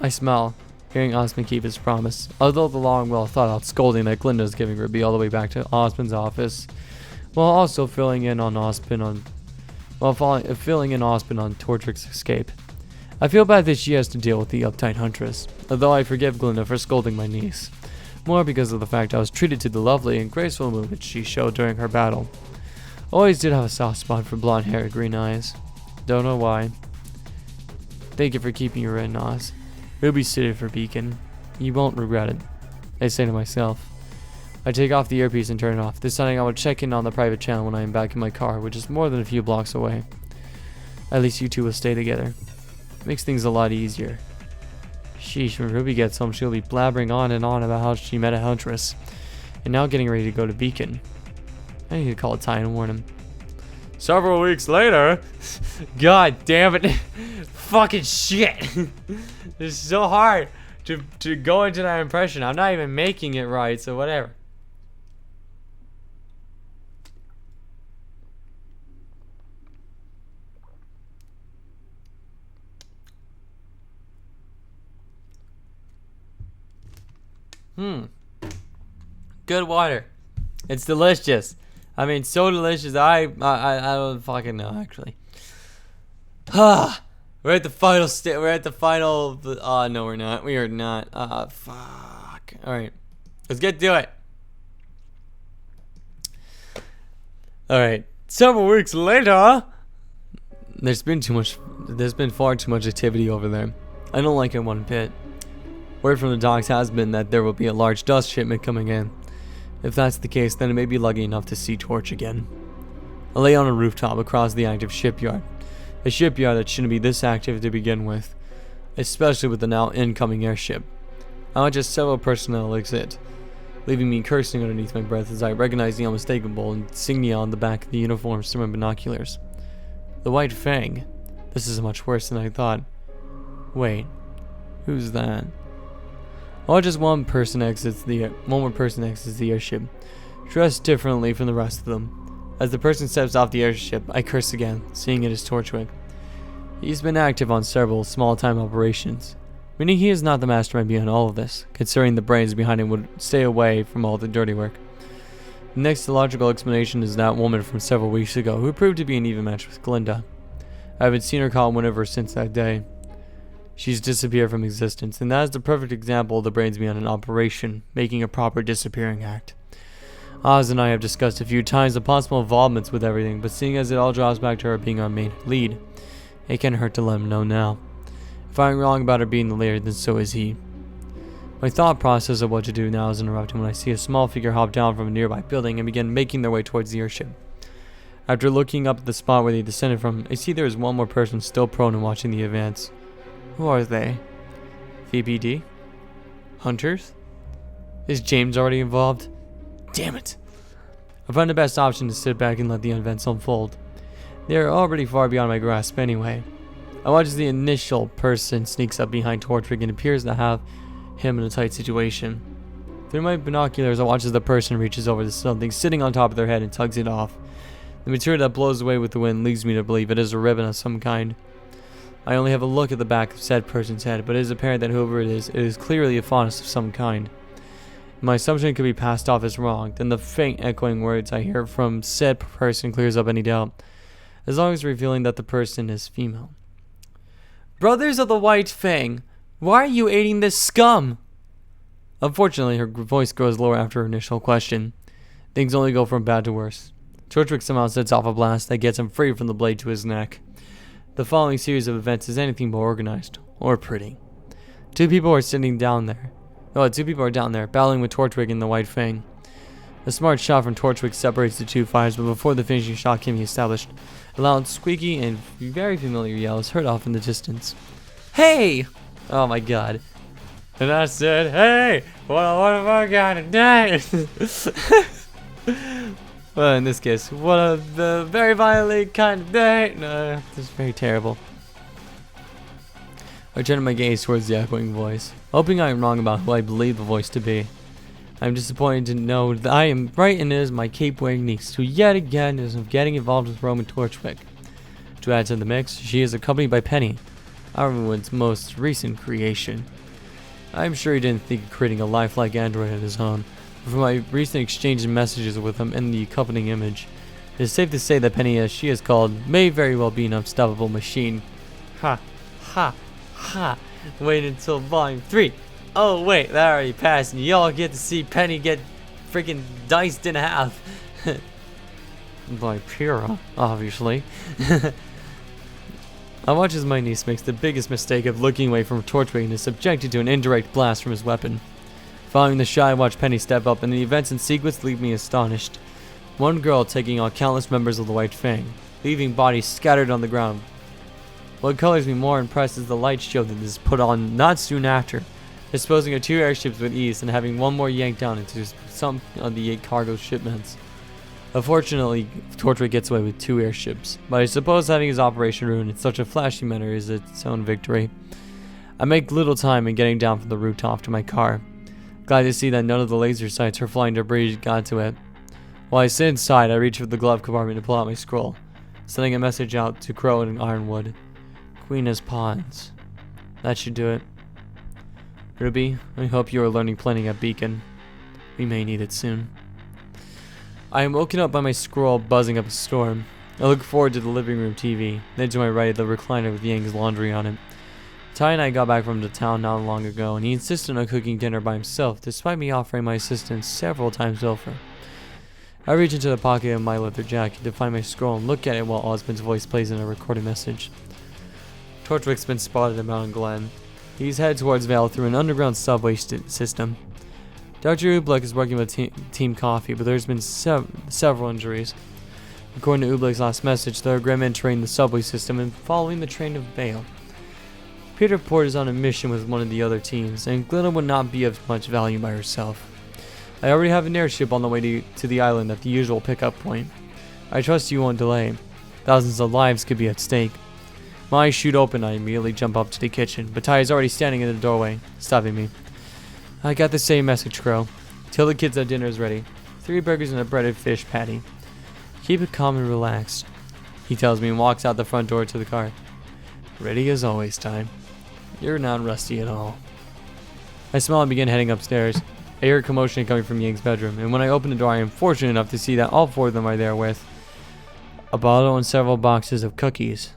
I smile, hearing Osmond keep his promise, although the long, well-thought-out scolding that Glinda is giving her be all the way back to Osmond's office, while also filling in on Tortrix's escape. I feel bad that she has to deal with the uptight huntress, although I forgive Glinda for scolding my niece, more because of the fact I was treated to the lovely and graceful movements she showed during her battle. Always did have a soft spot for blonde hair and green eyes. Don't know why. Thank you for keeping your red nose. It'll be suited for Beacon. You won't regret it, I say to myself. I take off the earpiece and turn it off, deciding I will check in on the private channel when I am back in my car, which is more than a few blocks away. At least you two will stay together. Makes things a lot easier. Sheesh, when Ruby gets home, she'll be blabbering on and on about how she met a huntress, and now getting ready to go to Beacon. I need to call Ty and warn him. Several weeks later. God damn it. Fucking shit. It's so hard to go into that impression. I'm not even making it right, so whatever. Good water. It's delicious. I mean, so delicious. I don't fucking know, actually. We're at the final We're at the final. No, we're not. We are not. Fuck. All right, let's get to it. All right. Several weeks later. There's been far too much activity over there. I don't like it one bit. Word from the docks has been that there will be a large dust shipment coming in. If that's the case, then I may be lucky enough to see Torch again. I lay on a rooftop across the active shipyard. A shipyard that shouldn't be this active to begin with, especially with the now incoming airship. I watch as several personnel exit, leaving me cursing underneath my breath as I recognize the unmistakable insignia on the back of the uniforms through my binoculars. The White Fang. This is much worse than I thought. Wait, who's that? I watch as one more person exits the airship, dressed differently from the rest of them. As the person steps off the airship, I curse again, seeing it as Torchwick. He's been active on several small-time operations, meaning he is not the mastermind behind all of this, considering the brains behind him would stay away from all the dirty work. The next logical explanation is that woman from several weeks ago, who proved to be an even match with Glinda. I haven't seen her call one of her since that day. She's disappeared from existence, and that is the perfect example of the brains behind an operation, making a proper disappearing act. Oz and I have discussed a few times the possible involvements with everything, but seeing as it all drops back to her being our main lead, it can't hurt to let him know now. If I'm wrong about her being the leader, then so is he. My thought process of what to do now is interrupted when I see a small figure hop down from a nearby building and begin making their way towards the airship. After looking up at the spot where they descended from, I see there is one more person still prone and watching the advance. Who are they? VPD? Hunters? Is James already involved? Damn it! I find the best option to sit back and let the events unfold. They are already far beyond my grasp anyway. I watch as the initial person sneaks up behind Torchwick and appears to have him in a tight situation. Through my binoculars, I watch as the person reaches over to something sitting on top of their head and tugs it off. The material that blows away with the wind leads me to believe it is a ribbon of some kind. I only have a look at the back of said person's head, but it is apparent that whoever it is clearly a faunus of some kind. If my assumption could be passed off as wrong, then the faint echoing words I hear from said person clears up any doubt, as long as revealing that the person is female. Brothers of the White Fang, why are you aiding this scum? Unfortunately, her voice grows lower after her initial question. Things only go from bad to worse. Torchwick somehow sets off a blast that gets him free from the blade to his neck. The following series of events is anything but organized, or pretty. Two people are down there, battling with Torchwick and the White Fang. A smart shot from Torchwick separates the two fighters, but before the finishing shot can be established, a loud, squeaky, and very familiar yell is heard off in the distance. Hey! Oh my god. And I said, hey! What have I got today? Well, in this case, what a very violent kind of day. No, this is very terrible. I turn my gaze towards the echoing voice, hoping I am wrong about who I believe the voice to be. I am disappointed to know that I am right and it is my cape-wearing niece, who yet again is getting involved with Roman Torchwick. To add to the mix, she is accompanied by Penny, everyone's most recent creation. I am sure he didn't think of creating a lifelike android of his own. From my recent exchange of messages with him and the accompanying image, it is safe to say that Penny, as she is called, may very well be an unstoppable machine. Ha, ha, ha. Wait until volume 3. Oh wait, that already passed and y'all get to see Penny get freaking diced in half. By Pyrrha, obviously. I watch as my niece makes the biggest mistake of looking away from Torchwick and is subjected to an indirect blast from his weapon. Following the shot, I watch Penny step up, and the events in sequence leave me astonished. One girl taking on countless members of the White Fang, leaving bodies scattered on the ground. What colors me more impressed is the light show that is put on not soon after, disposing of 2 airships with ease and having one more yanked down into some of the 8 cargo shipments. Unfortunately, Torchwick gets away with 2 airships, but I suppose having his operation ruined in such a flashy manner is its own victory. I make little time in getting down from the rooftop to my car, glad to see that none of the laser sights or flying debris got to it. While I sit inside, I reach for the glove compartment to pull out my scroll, sending a message out to Crow and Ironwood. Queen has pawns. That should do it. Ruby, I hope you are learning plenty at Beacon. We may need it soon. I am woken up by my scroll buzzing up a storm. I look forward to the living room TV, then to my right the recliner with Yang's laundry on it. Ty and I got back from the town not long ago, and he insisted on cooking dinner by himself, despite me offering my assistance several times over. I reach into the pocket of my leather jacket to find my scroll and look at it while Osmond's voice plays in a recorded message. Torchwick's been spotted at Mountain Glen. He's headed towards Vale through an underground subway system. Dr. Ublick is working with Team Coffee, but there's been several injuries. According to Ublick's last message, there are grim entering the subway system and following the train of Vale. Peter Port is on a mission with one of the other teams, and Glinda would not be of much value by herself. I already have an airship on the way to the island at the usual pickup point. I trust you won't delay. Thousands of lives could be at stake. My eyes shoot open, I immediately jump up to the kitchen, but Ty is already standing in the doorway, stopping me. I got the same message, Crow. Tell the kids that dinner is ready. 3 burgers and a breaded fish patty. Keep it calm and relaxed, he tells me and walks out the front door to the car. Ready as always, Ty. You're not rusty at all. I smile and begin heading upstairs. I hear a commotion coming from Yang's bedroom, and when I open the door I am fortunate enough to see that all 4 of them are there with a bottle and several boxes of cookies.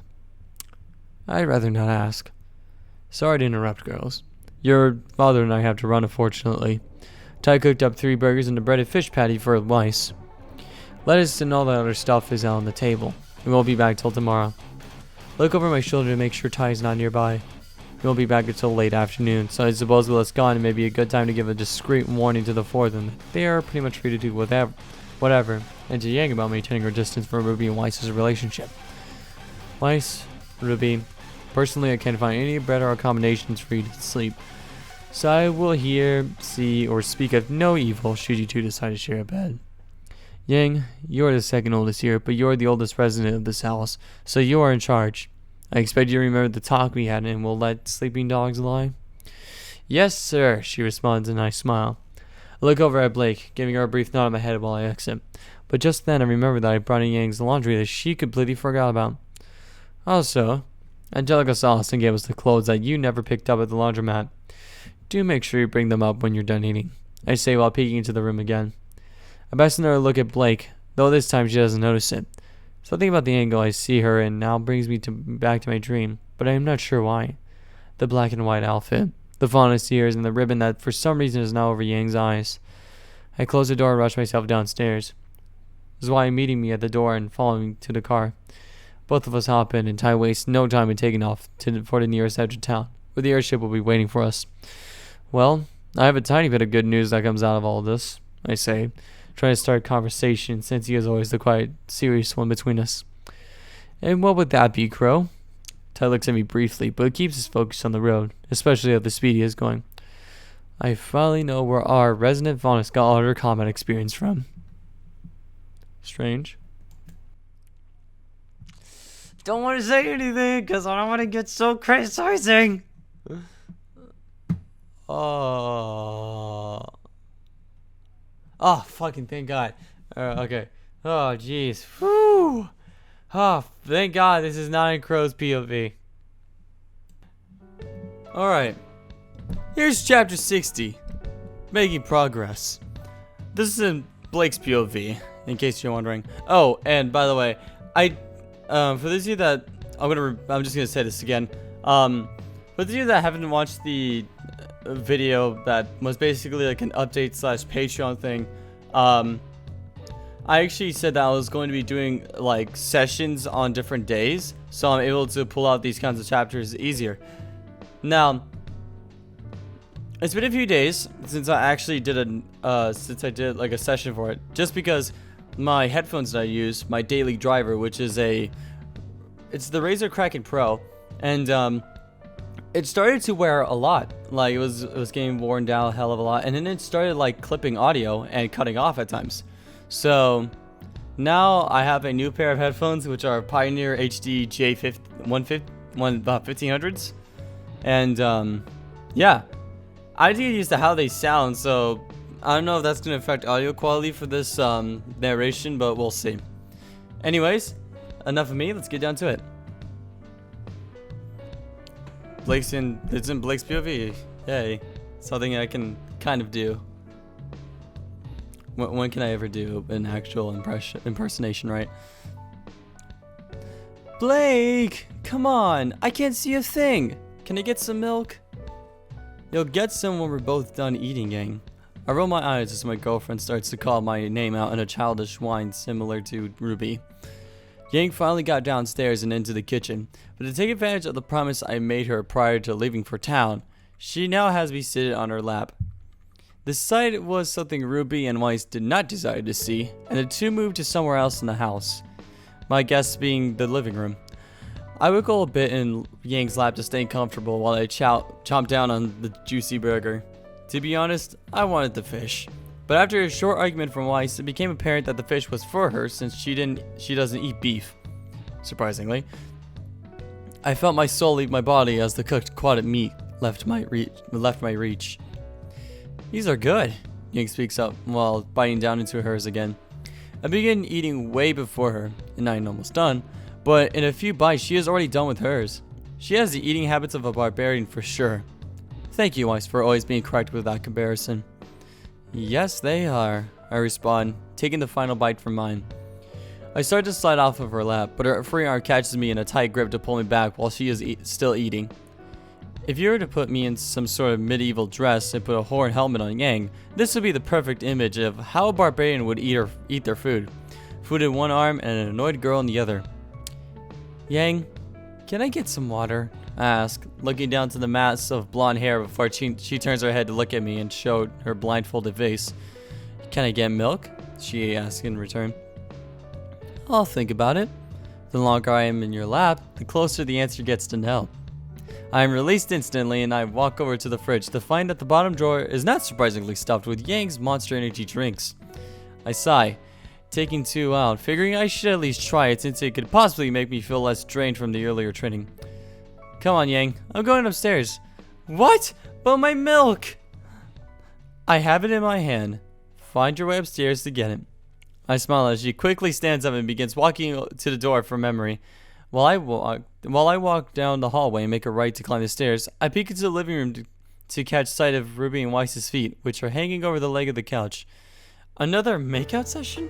I'd rather not ask. Sorry to interrupt, girls. Your father and I have to run, unfortunately. Ty cooked up 3 burgers and a breaded fish patty for Weiss. Lettuce and all that other stuff is out on the table. We won't be back till tomorrow. Look over my shoulder to make sure Ty's not nearby. We won't be back until late afternoon, so I suppose while it's gone it may be a good time to give a discreet warning to the 4 of them. They are pretty much free to do whatever, and to Yang about maintaining her distance from Ruby and Weiss's relationship. Weiss, Ruby, personally I can't find any better accommodations for you to sleep. So I will hear, see, or speak of no evil should you two decide to share a bed. Yang, you are the second oldest here, but you are the oldest resident of this house, so you are in charge. I expect you to remember the talk we had and will let sleeping dogs lie? Yes, sir, she responds, and I smile. I look over at Blake, giving her a brief nod on my head while I exit. But just then I remember that I brought in Yang's laundry that she completely forgot about. Also, Angelica saw us and gave us the clothes that you never picked up at the laundromat. Do make sure you bring them up when you're done eating, I say while peeking into the room again. I pass another look at Blake, though this time she doesn't notice it. Something about the angle I see her in now brings me back to my dream, but I am not sure why. The black and white outfit, the fawness ears, and the ribbon that for some reason is now over Yang's eyes. I close the door and rush myself downstairs. This is why meeting me at the door and following to the car. Both of us hop in, and Ty wastes no time in taking off for the nearest edge of town, where the airship will be waiting for us. Well, I have a tiny bit of good news that comes out of all of this, I say, trying to start conversation since he is always the quiet, serious one between us. And what would that be, Crow? Ty looks at me briefly, but keeps his focus on the road, especially at the speed he is going. I finally know where our resident faunus got all her combat experience from. Strange. Don't want to say anything, because I don't want to get so criticizing. Oh, fucking thank God. Okay. Oh, jeez. Whew. Oh, thank God this is not in Crow's POV. Alright. Here's chapter 60. Making progress. This is in Blake's POV, in case you're wondering. Oh, and by the way, for those of you that I'm just gonna say this again. For those of you that haven't watched the video that was basically like an update / Patreon thing, I actually said that I was going to be doing like sessions on different days, so I'm able to pull out these kinds of chapters easier. Now, it's been a few days since I actually did like a session for it, just because my headphones that I use, my daily driver, which is it's the Razer Kraken Pro, and it started to wear a lot. Like it was getting worn down a hell of a lot, and then it started like clipping audio and cutting off at times. So now I have a new pair of headphones, which are Pioneer HD J1500s, and yeah, I did used to how they sound, so I don't know if that's gonna affect audio quality for this narration, but we'll see. Anyways, enough of me. Let's get down to it. It's in Blake's POV. Yay, something I can kind of do. When can I ever do an actual impersonation, right? Blake, come on! I can't see a thing! Can I get some milk? You'll get some when we're both done eating, gang. I roll my eyes as my girlfriend starts to call my name out in a childish whine similar to RWBY. Yang finally got downstairs and into the kitchen, but to take advantage of the promise I made her prior to leaving for town, she now has me seated on her lap. The sight was something RWBY and Weiss did not desire to see, and the two moved to somewhere else in the house, my guest being the living room. I wiggle a bit in Yang's lap to stay comfortable while I chomp down on the juicy burger. To be honest, I wanted the fish, but after a short argument from Weiss, it became apparent that the fish was for her since she doesn't eat beef. Surprisingly, I felt my soul leave my body as the cooked quadded meat left my reach. These are good, Yang speaks up while biting down into hers again. I begin eating way before her, and I'm almost done, but in a few bites she is already done with hers. She has the eating habits of a barbarian for sure. Thank you, Weiss, for always being correct with that comparison. Yes, they are, I respond, taking the final bite from mine. I start to slide off of her lap, but her free arm catches me in a tight grip to pull me back while she is still eating. If you were to put me in some sort of medieval dress and put a horn helmet on Yang, this would be the perfect image of how a barbarian would eat their food. Food in one arm and an annoyed girl in the other. Yang, can I get some water? I ask, looking down to the mass of blonde hair before she turns her head to look at me and show her blindfolded face. Can I get milk? She asks in return. I'll think about it. The longer I am in your lap, the closer the answer gets to no. I am released instantly and I walk over to the fridge to find that the bottom drawer is not surprisingly stuffed with Yang's Monster Energy drinks. I sigh, taking two out, figuring I should at least try it since it could possibly make me feel less drained from the earlier training. Come on, Yang, I'm going upstairs. What? But my milk! I have it in my hand. Find your way upstairs to get it. I smile as she quickly stands up and begins walking to the door from memory. While I walk down the hallway and make a right to climb the stairs, I peek into the living room to catch sight of RWBY and Weiss's feet, which are hanging over the leg of the couch. Another makeout session?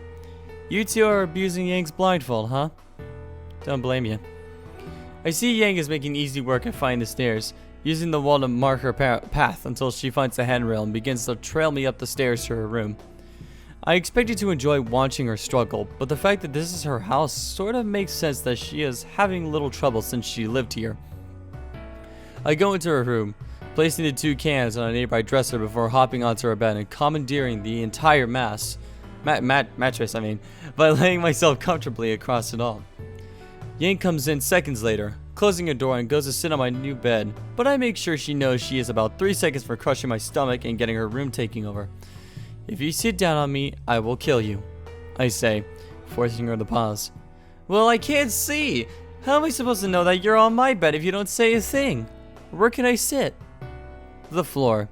You two are abusing Yang's blindfold, huh? Don't blame you. I see Yang is making easy work of finding the stairs, using the wall to mark her path until she finds the handrail and begins to trail me up the stairs to her room. I expected to enjoy watching her struggle, but the fact that this is her house sort of makes sense that she is having little trouble since she lived here. I go into her room, placing the two cans on a nearby dresser before hopping onto her bed and commandeering the entire mattress, by laying myself comfortably across it all. Yang comes in seconds later, closing a door and goes to sit on my new bed, but I make sure she knows she is about 3 seconds from crushing my stomach and getting her room taking over. If you sit down on me, I will kill you, I say, forcing her to pause. Well, I can't see! How am I supposed to know that you're on my bed if you don't say a thing? Where can I sit? The floor.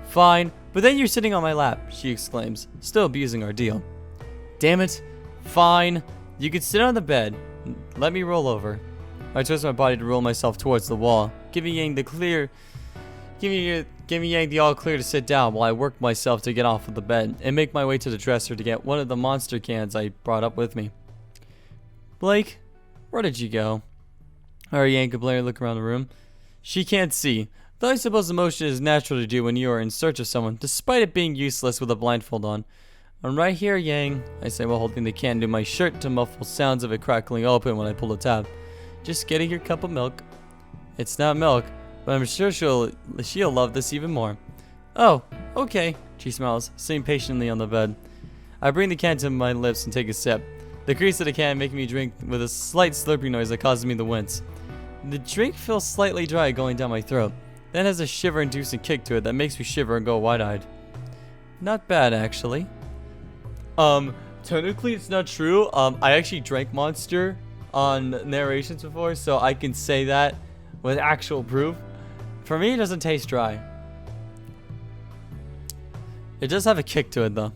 Fine, but then you're sitting on my lap, she exclaims, still abusing our deal. Damn it. Fine. You can sit on the bed. Let me roll over. I twist my body to roll myself towards the wall, giving Yang the all clear to sit down while I work myself to get off of the bed and make my way to the dresser to get one of the monster cans I brought up with me. Blake, where did you go? Yang and Blair look around the room. She can't see, though I suppose the motion is natural to do when you are in search of someone, despite it being useless with a blindfold on. I'm right here, Yang, I say while holding the can to my shirt to muffle sounds of it crackling open when I pull the tab. Just getting your cup of milk. It's not milk, but I'm sure she'll love this even more. Oh, okay, she smiles, sitting patiently on the bed. I bring the can to my lips and take a sip. The crease of the can making me drink with a slight slurping noise that causes me to wince. The drink feels slightly dry going down my throat, then has a shiver-inducing kick to it that makes me shiver and go wide-eyed. Not bad, actually. Technically it's not true. I actually drank Monster on narrations before, so I can say that with actual proof. For me, it doesn't taste dry. It does have a kick to it, though.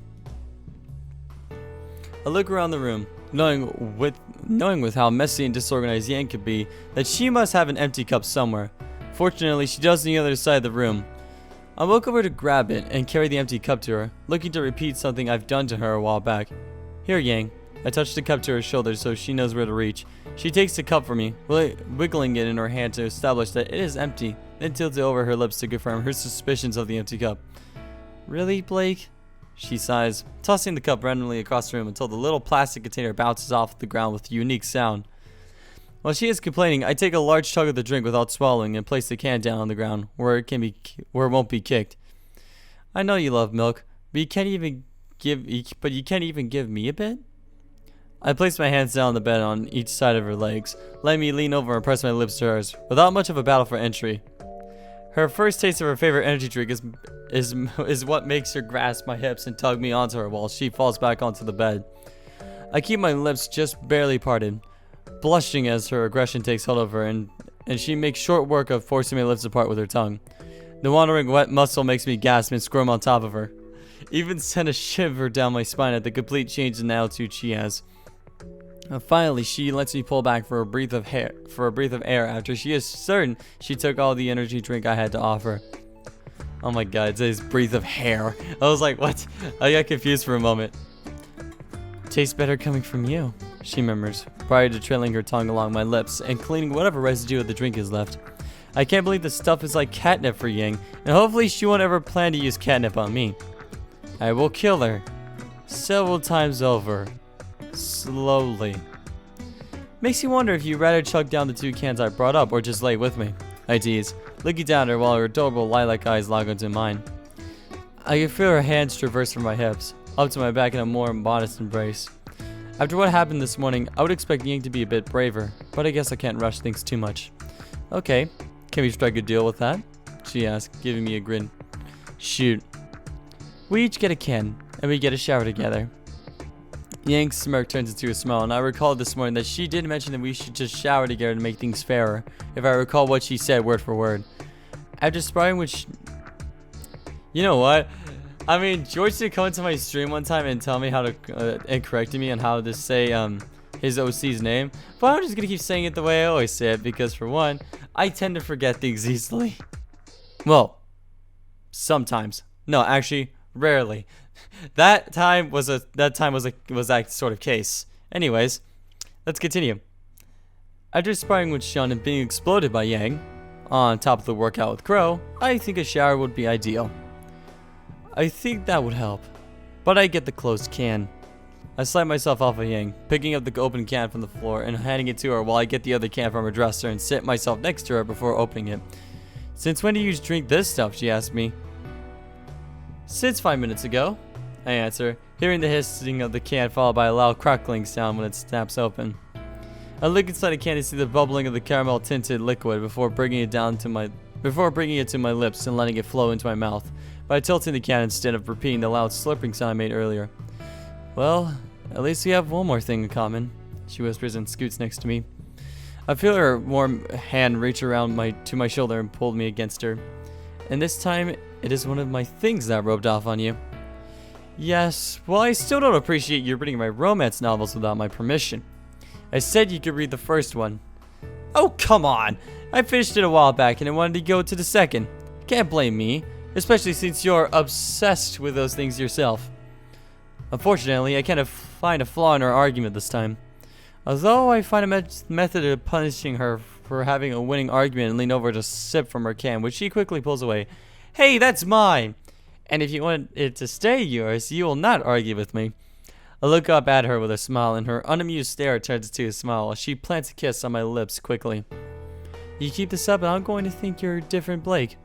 I look around the room, knowing with how messy and disorganized Yang could be, that she must have an empty cup somewhere. Fortunately, she does on the other side of the room. I walk over to grab it and carry the empty cup to her, looking to repeat something I've done to her a while back. Here, Yang. I touch the cup to her shoulder so she knows where to reach. She takes the cup from me, wiggling it in her hand to establish that it is empty, then tilts it over her lips to confirm her suspicions of the empty cup. Really, Blake? She sighs, tossing the cup randomly across the room until the little plastic container bounces off the ground with a unique sound. While she is complaining, I take a large chug of the drink without swallowing and place the can down on the ground where it won't be kicked. I know you love milk, but you can't even give me a bit? I place my hands down on the bed on each side of her legs, letting me lean over and press my lips to hers, without much of a battle for entry. Her first taste of her favorite energy drink is what makes her grasp my hips and tug me onto her while she falls back onto the bed. I keep my lips just barely parted, blushing as her aggression takes hold of her, and she makes short work of forcing my lips apart with her tongue. The wandering wet muscle makes me gasp and squirm on top of her. Even send a shiver down my spine at the complete change in altitude she has. Finally, she lets me pull back for a breath of air after she is certain she took all the energy drink I had to offer. Oh my god, it says breath of hair. I was like, what? I got confused for a moment. Tastes better coming from you, she murmurs, prior to trailing her tongue along my lips and cleaning whatever residue of the drink is left. I can't believe this stuff is like catnip for Yang, and hopefully she won't ever plan to use catnip on me. I will kill her. Several times over. Slowly. Makes you wonder if you'd rather chug down the 2 cans I brought up or just lay with me. I tease, looking down at her while her adorable lilac eyes log onto mine. I can feel her hands traverse from my hips, up to my back in a more modest embrace. After what happened this morning, I would expect Yang to be a bit braver, but I guess I can't rush things too much. Okay, can we strike a deal with that? She asked, giving me a grin. Shoot. We each get a can, and we get a shower together. Yang's smirk turns into a smile, and I recalled this morning that she did mention that we should just shower together to make things fairer, if I recall what she said word for word. After sparring with You know what? I mean, George did come into my stream one time and tell me how to, and corrected me on how to say, his OC's name, but I'm just gonna keep saying it the way I always say it, because for one, I tend to forget things easily. Well, sometimes. No, actually, rarely. That was that sort of case. Anyways, let's continue. After sparring with Sean and being exploded by Yang, on top of the workout with Crow, I think a shower would be ideal. I think that would help, but I get the closed can. I slide myself off of Yang, picking up the open can from the floor and handing it to her while I get the other can from her dresser and sit myself next to her before opening it. Since when do you drink this stuff? She asked me. Since 5 minutes ago, I answer, hearing the hissing of the can followed by a loud crackling sound when it snaps open. I look inside the can to see the bubbling of the caramel tinted liquid before bringing it to my lips and letting it flow into my mouth, by tilting the can instead of repeating the loud slurping sound I made earlier. Well, at least we have one more thing in common, she whispers and scoots next to me. I feel her warm hand reach around to my shoulder and pull me against her. And this time, it is one of my things that rubbed off on you. Yes, well, I still don't appreciate you reading my romance novels without my permission. I said you could read the first one. Oh, come on! I finished it a while back and I wanted to go to the second. Can't blame me, especially since you're obsessed with those things yourself. Unfortunately, I can't find a flaw in her argument this time. Although I find a method of punishing her for having a winning argument and lean over to sip from her can, which she quickly pulls away. Hey, that's mine! And if you want it to stay yours, you will not argue with me. I look up at her with a smile, and her unamused stare turns to a smile while she plants a kiss on my lips quickly. You keep this up and I'm going to think you're a different Blake.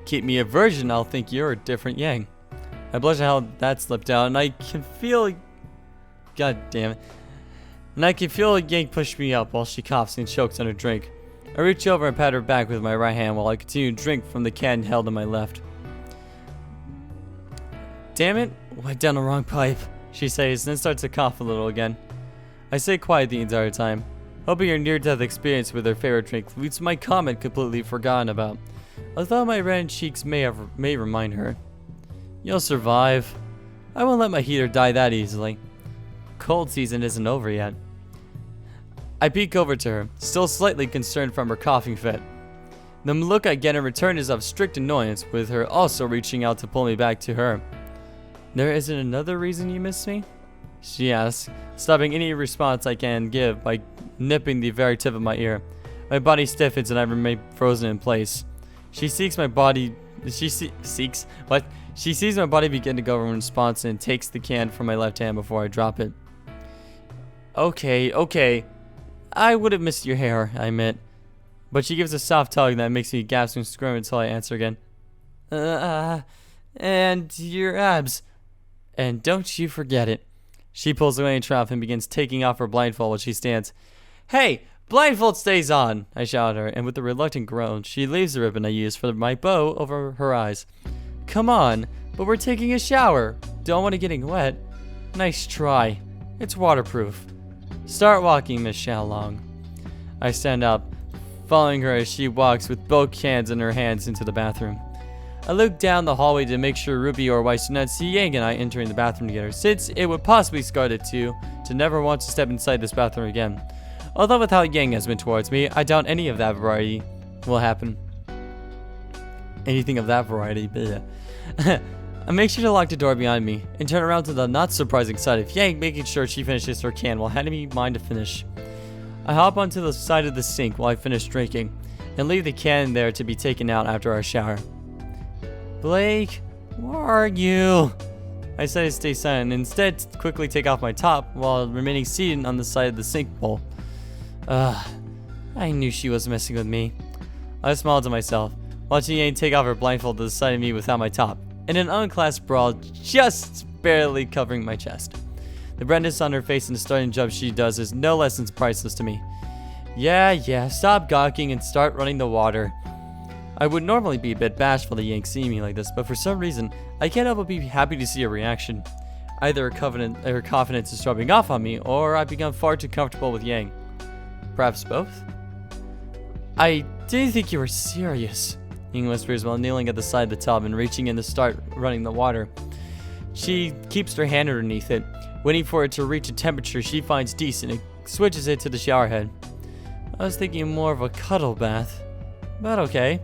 Keep me a virgin, I'll think you're a different Yang. I blush at how that slipped out, and I can feel... God damn it. And I can feel Yang push me up while she coughs and chokes on her drink. I reach over and pat her back with my right hand while I continue to drink from the can held in my left. Damn it, went down the wrong pipe, she says, and then starts to cough a little again. I stay quiet the entire time, hoping her near-death experience with her favorite drink leaves my comment completely forgotten about. Although my red cheeks may remind her. You'll survive. I won't let my heater die that easily. Cold season isn't over yet. I peek over to her, still slightly concerned from her coughing fit. The look I get in return is of strict annoyance, with her also reaching out to pull me back to her. There isn't another reason you miss me? She asks, stopping any response I can give by nipping the very tip of my ear. My body stiffens and I remain frozen in place. She sees my body begin to go in response and takes the can from my left hand before I drop it. Okay. I would have missed your hair, I admit. But she gives a soft tug that makes me gasp and scream until I answer again. And your abs. And don't you forget it. She pulls away in triumph and begins taking off her blindfold while she stands. Hey, blindfold stays on, I shout at her, and with a reluctant groan, she leaves the ribbon I used for my bow over her eyes. Come on, but we're taking a shower. Don't want it getting wet. Nice try. It's waterproof. Start walking, Miss Shalong. I stand up, following her as she walks with both cans in her hands into the bathroom. I look down the hallway to make sure Ruby or Weiss do not see Yang and I entering the bathroom together, since it would possibly scar the two to never want to step inside this bathroom again. Although with how Yang has been towards me, I doubt any of that variety will happen. Anything of that variety, I make sure to lock the door behind me and turn around to the not surprising sight of Yang making sure she finishes her can while handing me mine to finish. I hop onto the side of the sink while I finish drinking and leave the can there to be taken out after our shower. Blake, where are you? I say to stay silent and instead quickly take off my top while remaining seated on the side of the sink bowl. I knew she was messing with me. I smiled to myself, watching Yang take off her blindfold to the side of me without my top, in an unclasped bra just barely covering my chest. The redness on her face and the starting jump she does is no less than priceless to me. Yeah, stop gawking and start running the water. I would normally be a bit bashful to Yang seeing me like this, but for some reason, I can't help but be happy to see her reaction. Either her confidence is rubbing off on me, or I've become far too comfortable with Yang. Perhaps both? I didn't think you were serious, Yang whispers while kneeling at the side of the tub and reaching in to start running the water. She keeps her hand underneath it, waiting for it to reach a temperature she finds decent and switches it to the shower head. I was thinking more of a cuddle bath, but okay.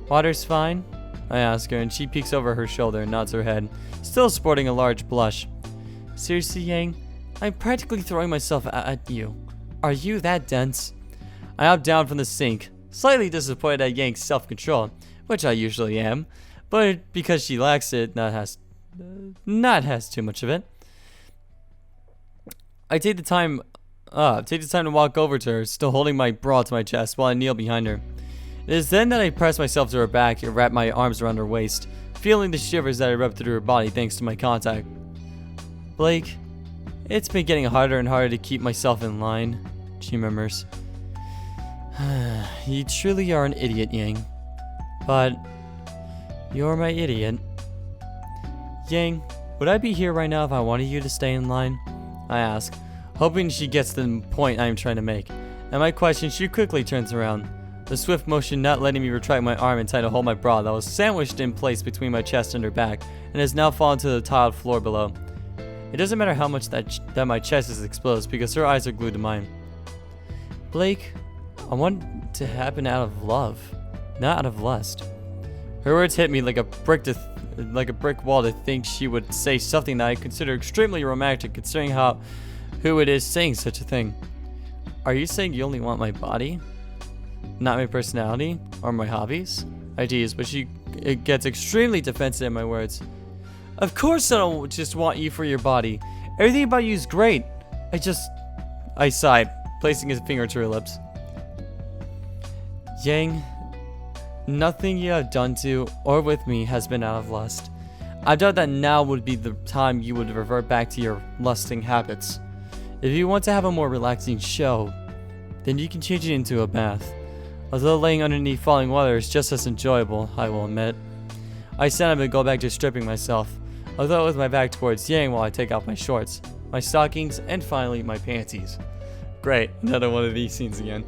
Water's fine? I ask her, and she peeks over her shoulder and nods her head, still sporting a large blush. Seriously, Yang? I'm practically throwing myself at you. Are you that dense? I hop down from the sink, slightly disappointed at Yang's self-control, which I usually am, but because she lacks it, not has too much of it. I take the time to walk over to her, still holding my bra to my chest while I kneel behind her. It is then that I press myself to her back and wrap my arms around her waist, feeling the shivers that I rub through her body thanks to my contact. Blake, it's been getting harder and harder to keep myself in line, she murmurs. You truly are an idiot, Yang. But you're my idiot. Yang, would I be here right now if I wanted you to stay in line? I ask, hoping she gets the point I am trying to make. At my question, she quickly turns around, the swift motion not letting me retract my arm and try to hold my bra that was sandwiched in place between my chest and her back, and has now fallen to the tiled floor below. It doesn't matter how much that my chest is exposed because her eyes are glued to mine. Blake, I want it to happen out of love, not out of lust. Her words hit me like a brick wall to think she would say something that I consider extremely romantic considering who it is saying such a thing. Are you saying you only want my body? Not my personality or my hobbies? I tease, but she it gets extremely defensive at my words. Of course I don't just want you for your body. Everything about you is great. I sighed, placing his finger to her lips. Yang, nothing you have done to or with me has been out of lust. I doubt that now would be the time you would revert back to your lusting habits. If you want to have a more relaxing show, then you can change it into a bath. Although laying underneath falling water is just as enjoyable, I will admit. I stand up and go back to stripping myself, although with my back towards Yang while I take off my shorts, my stockings, and finally my panties. Great, another one of these scenes again.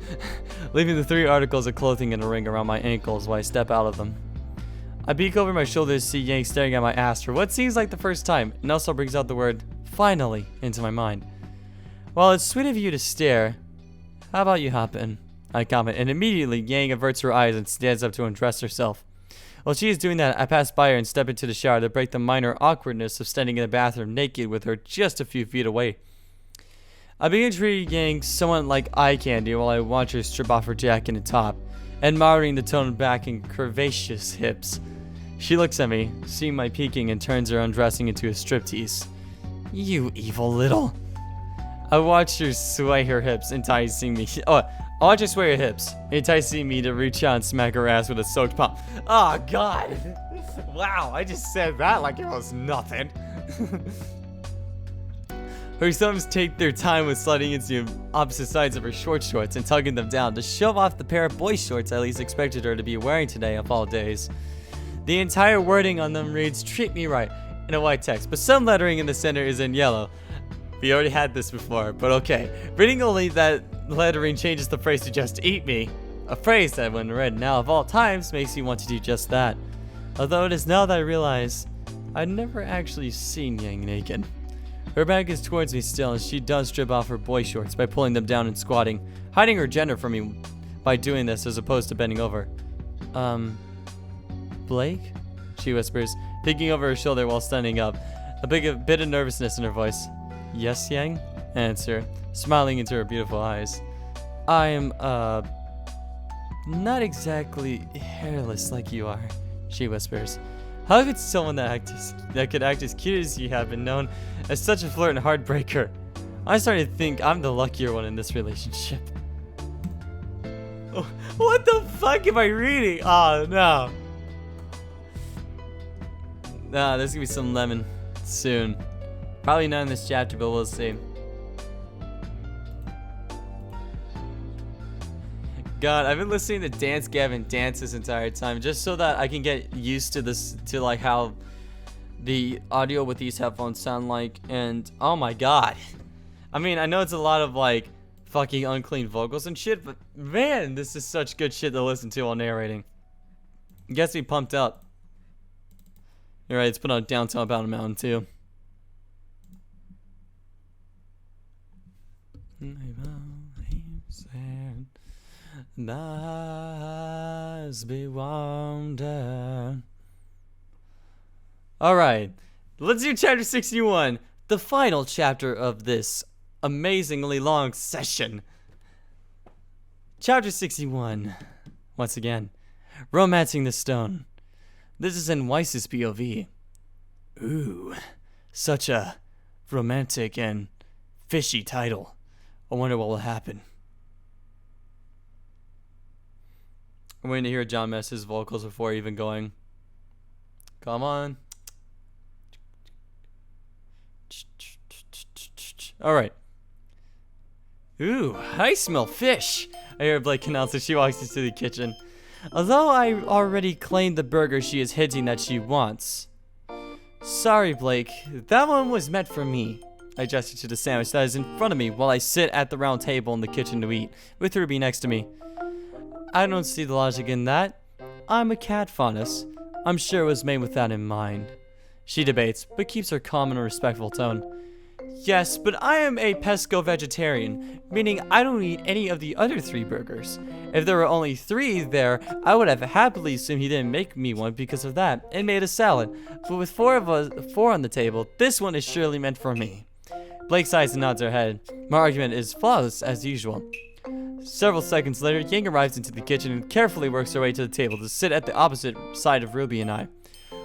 Leaving the 3 articles of clothing in a ring around my ankles while I step out of them. I peek over my shoulder to see Yang staring at my ass for what seems like the first time, and also brings out the word, finally, into my mind. While it's sweet of you to stare, how about you hop in? I comment, and immediately Yang averts her eyes and stands up to undress herself. While she is doing that, I pass by her and step into the shower to break the minor awkwardness of standing in the bathroom naked with her just a few feet away. I begin treating Yang somewhat like eye candy while I watch her strip off her jacket and top, admiring the toned back and curvaceous hips. She looks at me, seeing my peeking, and turns her undressing into a striptease. You evil little. I watch her sway her hips, enticing me. I watch her sway her hips, enticing me to reach out and smack her ass with a soaked palm. Oh, God. Wow, I just said that like it was nothing. Her thumbs take their time with sliding into opposite sides of her short shorts and tugging them down to show off the pair of boy shorts I at least expected her to be wearing today of all days. The entire wording on them reads, "Treat me right," in a white text, but some lettering in the center is in yellow. We already had this before, but okay. Reading only that lettering changes the phrase to just "eat me," a phrase that when read now of all times makes you want to do just that. Although it is now that I realize I'd never actually seen Yang naked. Her back is towards me still, and she does strip off her boy shorts by pulling them down and squatting, hiding her gender from me by doing this as opposed to bending over. Blake? She whispers, peeking over her shoulder while standing up, a bit of nervousness in her voice. Yes, Yang? Answer, smiling into her beautiful eyes. I am, not exactly hairless like you are, she whispers. How could someone that could act as cute as you have been known as such a flirt and heartbreaker? I'm starting to think I'm the luckier one in this relationship. Oh, what the fuck am I reading? Oh, no. Nah, there's gonna be some lemon soon. Probably not in this chapter, but we'll see. God, I've been listening to Dance Gavin dance this entire time just so that I can get used to this, to like how the audio with these headphones sound like, and oh my god. I mean, I know it's a lot of like fucking unclean vocals and shit, but man, this is such good shit to listen to while narrating. It gets me pumped up. Alright, let's put on Downtown Bound Mountain too. Alright, let's do chapter 61, the final chapter of this amazingly long session. Chapter 61, once again, Romancing the Stone. This is in Weiss's POV. Ooh, such a romantic and fishy title. I wonder what will happen. I'm waiting to hear John Mess's vocals before even going. Come on. Alright. Ooh, I smell fish, I hear Blake announce as she walks into the kitchen. Although I already claimed the burger she is hinting that she wants. Sorry, Blake. That one was meant for me. I gesture to the sandwich that is in front of me while I sit at the round table in the kitchen to eat, with RWBY next to me. I don't see the logic in that. I'm a cat faunus. I'm sure it was made with that in mind. She debates, but keeps her calm and respectful tone. Yes, but I am a pesco-vegetarian, meaning I don't eat any of the other 3 burgers. If there were only 3 there, I would have happily assumed he didn't make me one because of that, and made a salad. But with 4 on the table, this one is surely meant for me. Blake sighs and nods her head. My argument is flawless as usual. Several seconds later, Yang arrives into the kitchen and carefully works her way to the table to sit at the opposite side of Ruby and I.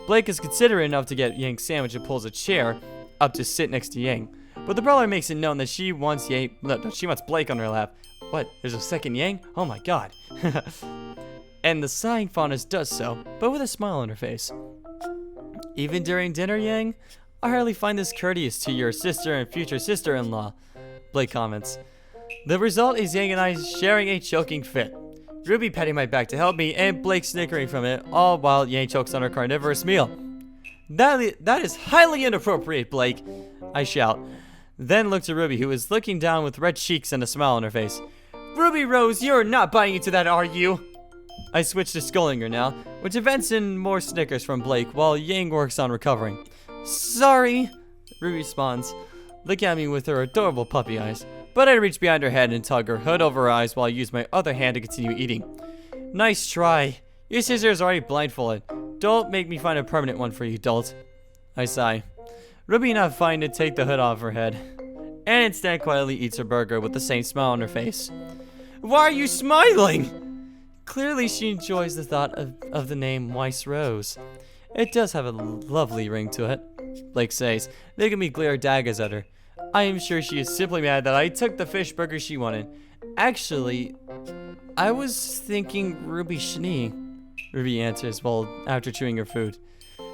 Blake is considerate enough to get Yang's sandwich and pulls a chair up to sit next to Yang. But the brawler makes it known that she wants Blake on her lap. What? There's a second Yang? Oh my god. And the sighing faunus does so, but with a smile on her face. Even during dinner, Yang? I hardly find this courteous to your sister and future sister-in-law, Blake comments. The result is Yang and I sharing a choking fit. Ruby patting my back to help me, and Blake snickering from it, all while Yang chokes on her carnivorous meal. That is highly inappropriate, Blake, I shout. Then look to Ruby, who is looking down with red cheeks and a smile on her face. Ruby Rose, you're not buying into that, are you? I switch to scolding her now, which events in more snickers from Blake, while Yang works on recovering. Sorry, Ruby responds, looking at me with her adorable puppy eyes. But I reach behind her head and tug her hood over her eyes while I use my other hand to continue eating. Nice try. Your sister is already blindfolded. Don't make me find a permanent one for you, dolt. I sigh. Ruby not fine to take the hood off her head, and instead quietly eats her burger with the same smile on her face. Why are you smiling? Clearly she enjoys the thought of the name Weiss Rose. It does have a lovely ring to it, Blake says, making me glare daggers at her. I am sure she is simply mad that I took the fish burger she wanted. Actually, I was thinking Ruby Schnee, Ruby answers while after chewing her food.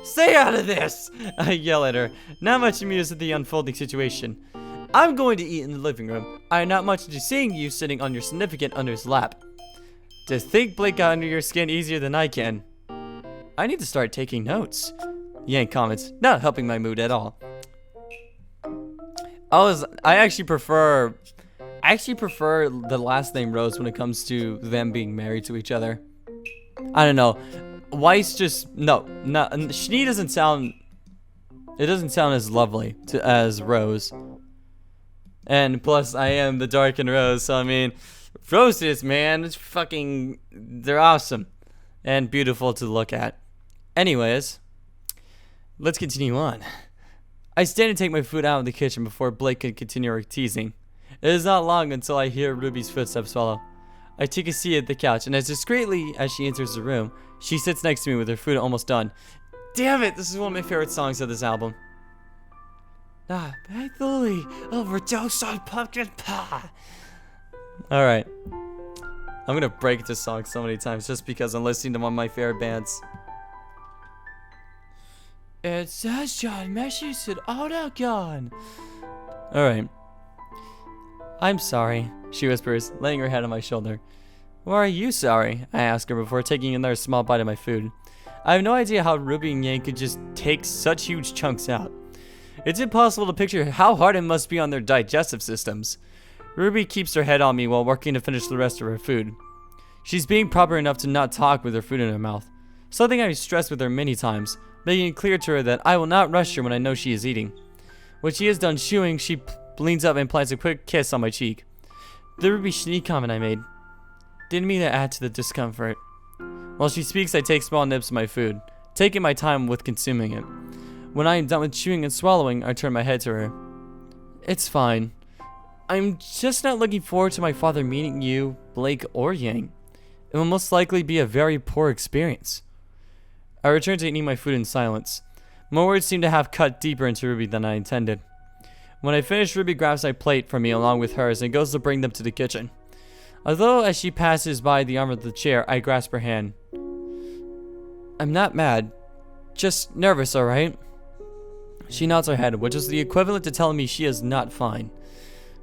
Stay out of this! I yell at her, not much amused at the unfolding situation. I'm going to eat in the living room. I am not much into seeing you sitting on your significant other's lap. To think Blake got under your skin easier than I can. I need to start taking notes. Yang comments, not helping my mood at all. I actually prefer the last name Rose when it comes to them being married to each other. I don't know. Weiss just Schnee doesn't sound as lovely as Rose. And plus I am the darkened Rose, so I mean roses, man, it's fucking, they're awesome and beautiful to look at. Anyways, let's continue on. I stand and take my food out of the kitchen before Blake can continue her teasing. It is not long until I hear Ruby's footsteps follow. I take a seat at the couch, and as discreetly as she enters the room, she sits next to me with her food almost done. Damn it, this is one of my favorite songs of this album. Bagley, overdose on pumpkin pie. Alright. I'm gonna break this song so many times just because I'm listening to one of my favorite bands. It says John Messi said Autogun. Alright. I'm sorry, she whispers, laying her head on my shoulder. Why are you sorry? I ask her before taking another small bite of my food. I have no idea how Ruby and Yang could just take such huge chunks out. It's impossible to picture how hard it must be on their digestive systems. Ruby keeps her head on me while working to finish the rest of her food. She's being proper enough to not talk with her food in her mouth. Something I've stressed with her many times, making it clear to her that I will not rush her when I know she is eating. When she is done chewing, she leans up and plants a quick kiss on my cheek. The Ruby Schnee comment I made didn't mean to add to the discomfort. While she speaks, I take small nips of my food, taking my time with consuming it. When I am done with chewing and swallowing, I turn my head to her. It's fine. I'm just not looking forward to my father meeting you, Blake, or Yang. It will most likely be a very poor experience. I return to eating my food in silence. My words seem to have cut deeper into Ruby than I intended. When I finish, Ruby grabs my plate from me along with hers and goes to bring them to the kitchen. Although as she passes by the arm of the chair, I grasp her hand. I'm not mad. Just nervous, alright? She nods her head, which is the equivalent to telling me she is not fine.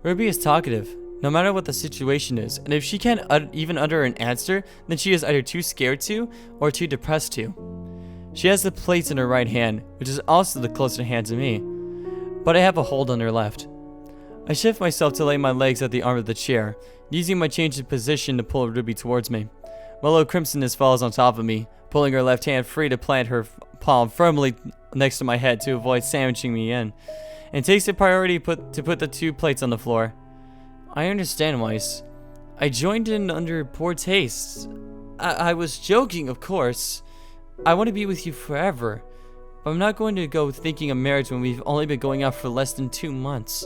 Ruby is talkative, no matter what the situation is, and if she can't even utter an answer, then she is either too scared to, or too depressed to. She has the plates in her right hand, which is also the closer hand to me, but I have a hold on her left. I shift myself to lay my legs at the arm of the chair, using my change of position to pull Ruby towards me. Mellow crimsonness falls on top of me, pulling her left hand free to plant her palm firmly next to my head to avoid sandwiching me in, and takes it priority to put the two plates on the floor. I understand, Weiss. I joined in under poor taste. I was joking, of course. I want to be with you forever, but I'm not going to go thinking of marriage when we've only been going out for less than 2 months.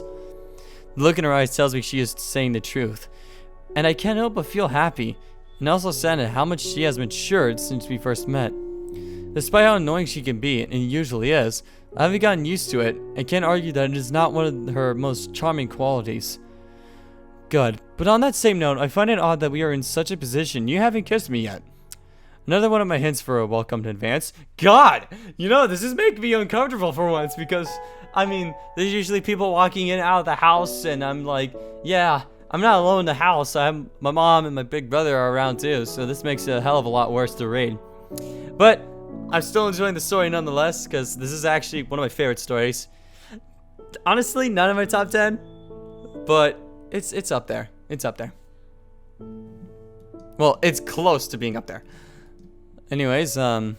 The look in her eyes tells me she is saying the truth. and I can't help but feel happy, and also sad at how much she has matured since we first met. Despite how annoying she can be, and usually is, I haven't gotten used to it, and can't argue that it is not one of her most charming qualities. Good, but on that same note, I find it odd that we are in such a position you haven't kissed me yet. Another one of my hints for a welcome in advance. God! You know, this is making me uncomfortable for once, because, I mean, there's usually people walking in and out of the house, and I'm like, yeah, I'm not alone in the house. My mom and my big brother are around too, so this makes it a hell of a lot worse to read. But I'm still enjoying the story nonetheless, because this is actually one of my favorite stories. Honestly, none of my top 10, but it's up there. It's up there. Well, it's close to being up there. Anyways, damn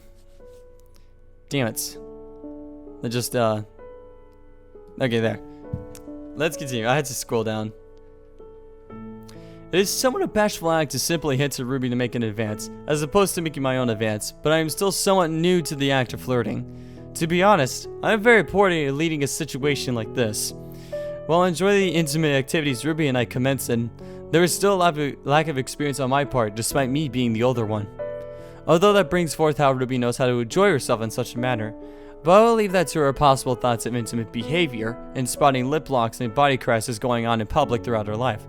it. Okay, there. Let's continue. I had to scroll down. It is somewhat a bashful act to simply hint to RWBY to make an advance, as opposed to making my own advance, but I am still somewhat new to the act of flirting. To be honest, I am very poor at leading a situation like this. While I enjoy the intimate activities RWBY and I commence in, there is still a lack of experience on my part, despite me being the older one. Although that brings forth how RWBY knows how to enjoy herself in such a manner, but I will leave that to her possible thoughts of intimate behavior and spotting lip locks and body caresses going on in public throughout her life.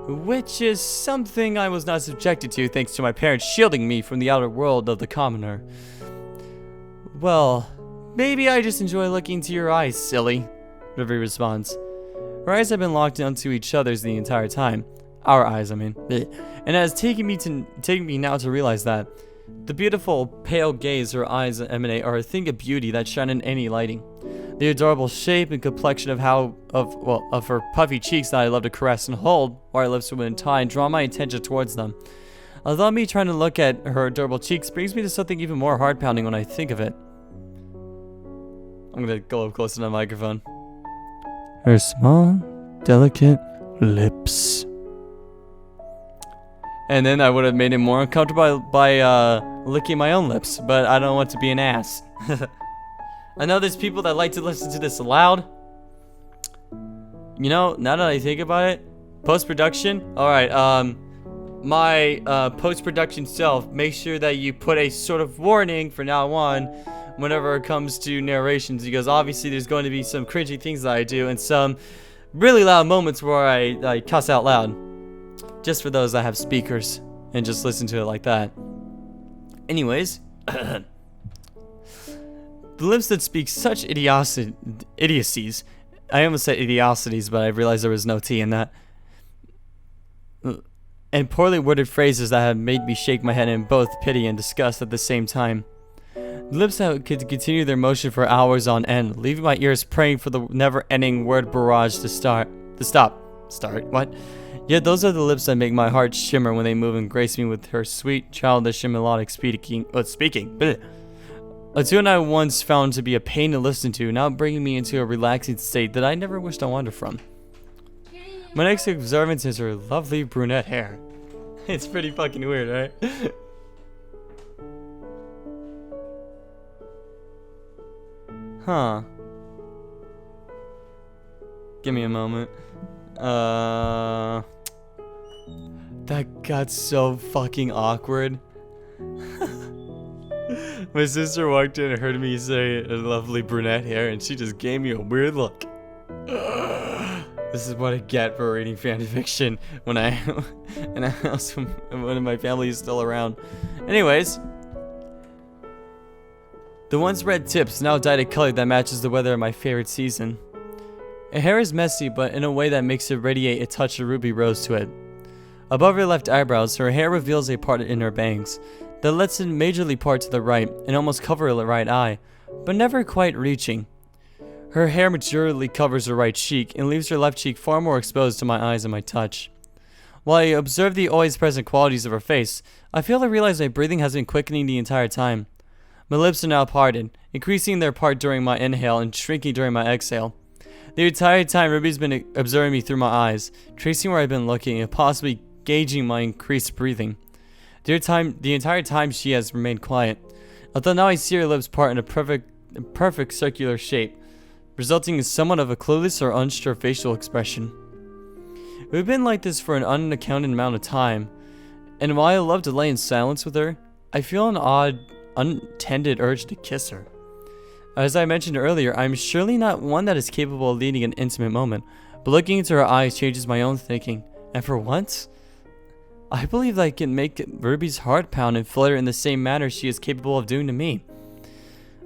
Which is something I was not subjected to thanks to my parents shielding me from the outer world of the commoner. Well, maybe I just enjoy looking into your eyes, silly, RWBY responds. Her eyes have been locked onto each other's the entire time. Our eyes, I mean. And it has taken me now to realize that the beautiful, pale gaze her eyes emanate are a thing of beauty that shine in any lighting. The adorable shape and complexion of her puffy cheeks that I love to caress and hold, while her lips would tie and draw my attention towards them. Although me trying to look at her adorable cheeks brings me to something even more heart-pounding when I think of it. I'm gonna go up close to the microphone. Her small, delicate lips. And then I would have made it more uncomfortable by licking my own lips, but I don't want to be an ass. I know there's people that like to listen to this aloud. You know, now that I think about it, post-production, alright, my post-production self, make sure that you put a sort of warning from now on whenever it comes to narrations, because obviously there's going to be some cringy things that I do and some really loud moments where I cuss out loud. Just for those that have speakers and just listen to it like that. Anyways, the lips that speak such idiocies. I almost said idiocities, but I realized there was no T in that. And poorly worded phrases that have made me shake my head in both pity and disgust at the same time. The lips that could continue their motion for hours on end, leaving my ears praying for the never-ending word barrage to stop. What? Yet those are the lips that make my heart shimmer when they move and grace me with her sweet, childish, and melodic speaking. A tune I once found to be a pain to listen to, now bringing me into a relaxing state that I never wished I wandered from. My next observance is her lovely brunette hair. It's pretty fucking weird, right? Huh. Give me a moment. That got so fucking awkward. My sister walked in and heard me say a lovely brunette hair, and she just gave me a weird look. This is what I get for reading fanfiction when when my family is still around. Anyways, the once red tips now dyed a color that matches the weather of my favorite season. Her hair is messy, but in a way that makes it radiate a touch of ruby rose to it. Above her left eyebrows, her hair reveals a part in her bangs that lets it majorly part to the right and almost cover her right eye, but never quite reaching. Her hair majorly covers her right cheek and leaves her left cheek far more exposed to my eyes and my touch. While I observe the always present qualities of her face, I fail to realize my breathing has been quickening the entire time. My lips are now parted, increasing their part during my inhale and shrinking during my exhale. The entire time, RWBY's been observing me through my eyes, tracing where I've been looking, and possibly gauging my increased breathing. The entire time she has remained quiet, although now I see her lips part in a perfect circular shape, resulting in somewhat of a clueless or unsure facial expression. We've been like this for an unaccounted amount of time, and while I love to lay in silence with her, I feel an odd, untended urge to kiss her. As I mentioned earlier, I'm surely not one that is capable of leading an intimate moment, but looking into her eyes changes my own thinking, and for once, I believe that I can make RWBY's heart pound and flutter in the same manner she is capable of doing to me.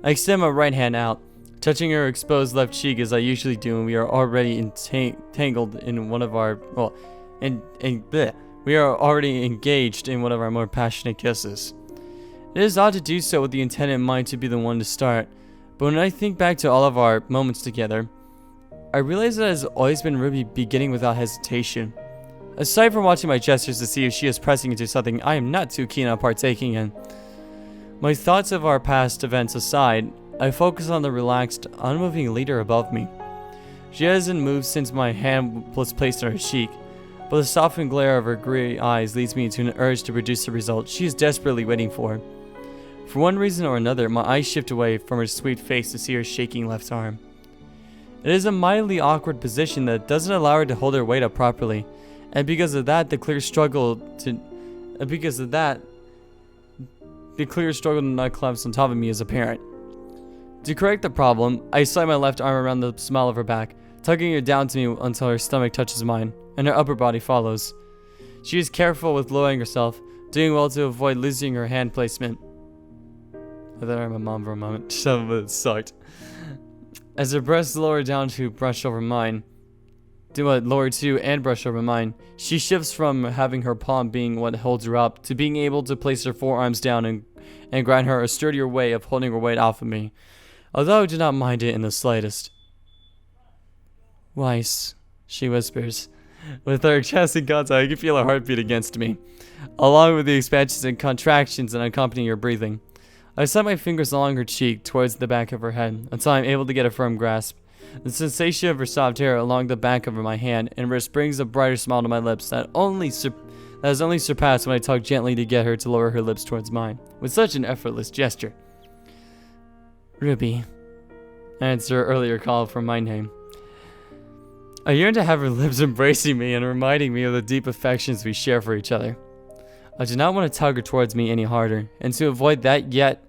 I extend my right hand out, touching her exposed left cheek as I usually do when we are already entangled in one of our, we are already engaged in one of our more passionate kisses. It is odd to do so with the intent in mind to be the one to start, but when I think back to all of our moments together, I realize that it has always been RWBY beginning without hesitation. Aside from watching my gestures to see if she is pressing into something I am not too keen on partaking in, my thoughts of our past events aside, I focus on the relaxed, unmoving leader above me. She hasn't moved since my hand was placed on her cheek, but the softened glare of her gray eyes leads me into an urge to produce the result she is desperately waiting for. For one reason or another, my eyes shift away from her sweet face to see her shaking left arm. It is a mildly awkward position that doesn't allow her to hold her weight up properly, and because of that, the clear struggle to not collapse on top of me is apparent. To correct the problem, I slide my left arm around the small of her back, tugging her down to me until her stomach touches mine, and her upper body follows. She is careful with lowering herself, doing well to avoid losing her hand placement. I thought I heard my mom for a moment. Some of it sucked. As her breasts lower down to brush over mine, she shifts from having her palm being what holds her up to being able to place her forearms down and grant her a sturdier way of holding her weight off of me, although I do not mind it in the slightest. "Weiss," she whispers. With her chest in contact, I can feel her heartbeat against me, along with the expansions and contractions that accompany her breathing. I slide my fingers along her cheek towards the back of her head until I am able to get a firm grasp. The sensation of her soft hair along the back of my hand and wrist brings a brighter smile to my lips that is only surpassed when I tug gently to get her to lower her lips towards mine, with such an effortless gesture. "RWBY," I answer her earlier call from my name. I yearn to have her lips embracing me and reminding me of the deep affections we share for each other. I do not want to tug her towards me any harder, and to avoid that yet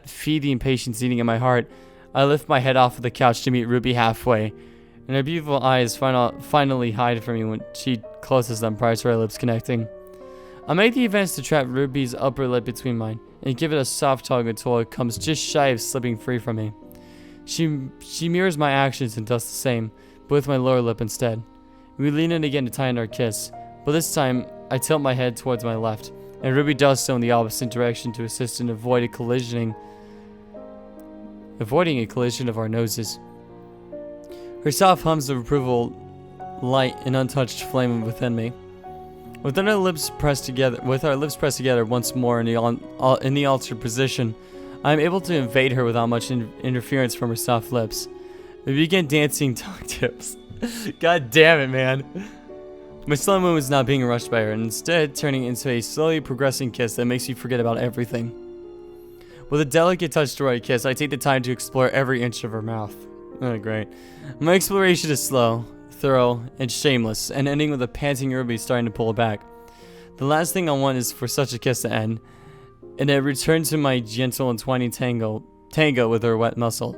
feed the impatience eating in my heart, I lift my head off of the couch to meet RWBY halfway, and her beautiful eyes finally hide from me when she closes them prior to our lips connecting. I make the advance to trap RWBY's upper lip between mine, and give it a soft tug until it comes just shy of slipping free from me. She mirrors my actions and does the same, but with my lower lip instead. We lean in again to tie in our kiss, but this time I tilt my head towards my left, and RWBY does so in the opposite direction to assist in avoiding a collision of our noses. Her soft hums of approval light an untouched flame within me. With our lips pressed together once more in the altered position, I am able to invade her without much interference from her soft lips. We begin dancing tongue tips. God damn it, man. My slow moon is not being rushed by her, and instead turning into a slowly progressing kiss that makes you forget about everything. With a delicate touch to our kiss, I take the time to explore every inch of her mouth. Oh, great. My exploration is slow, thorough, and shameless, and ending with a panting RWBY starting to pull back. The last thing I want is for such a kiss to end, and I return to my gentle and twining tango with her wet muscle.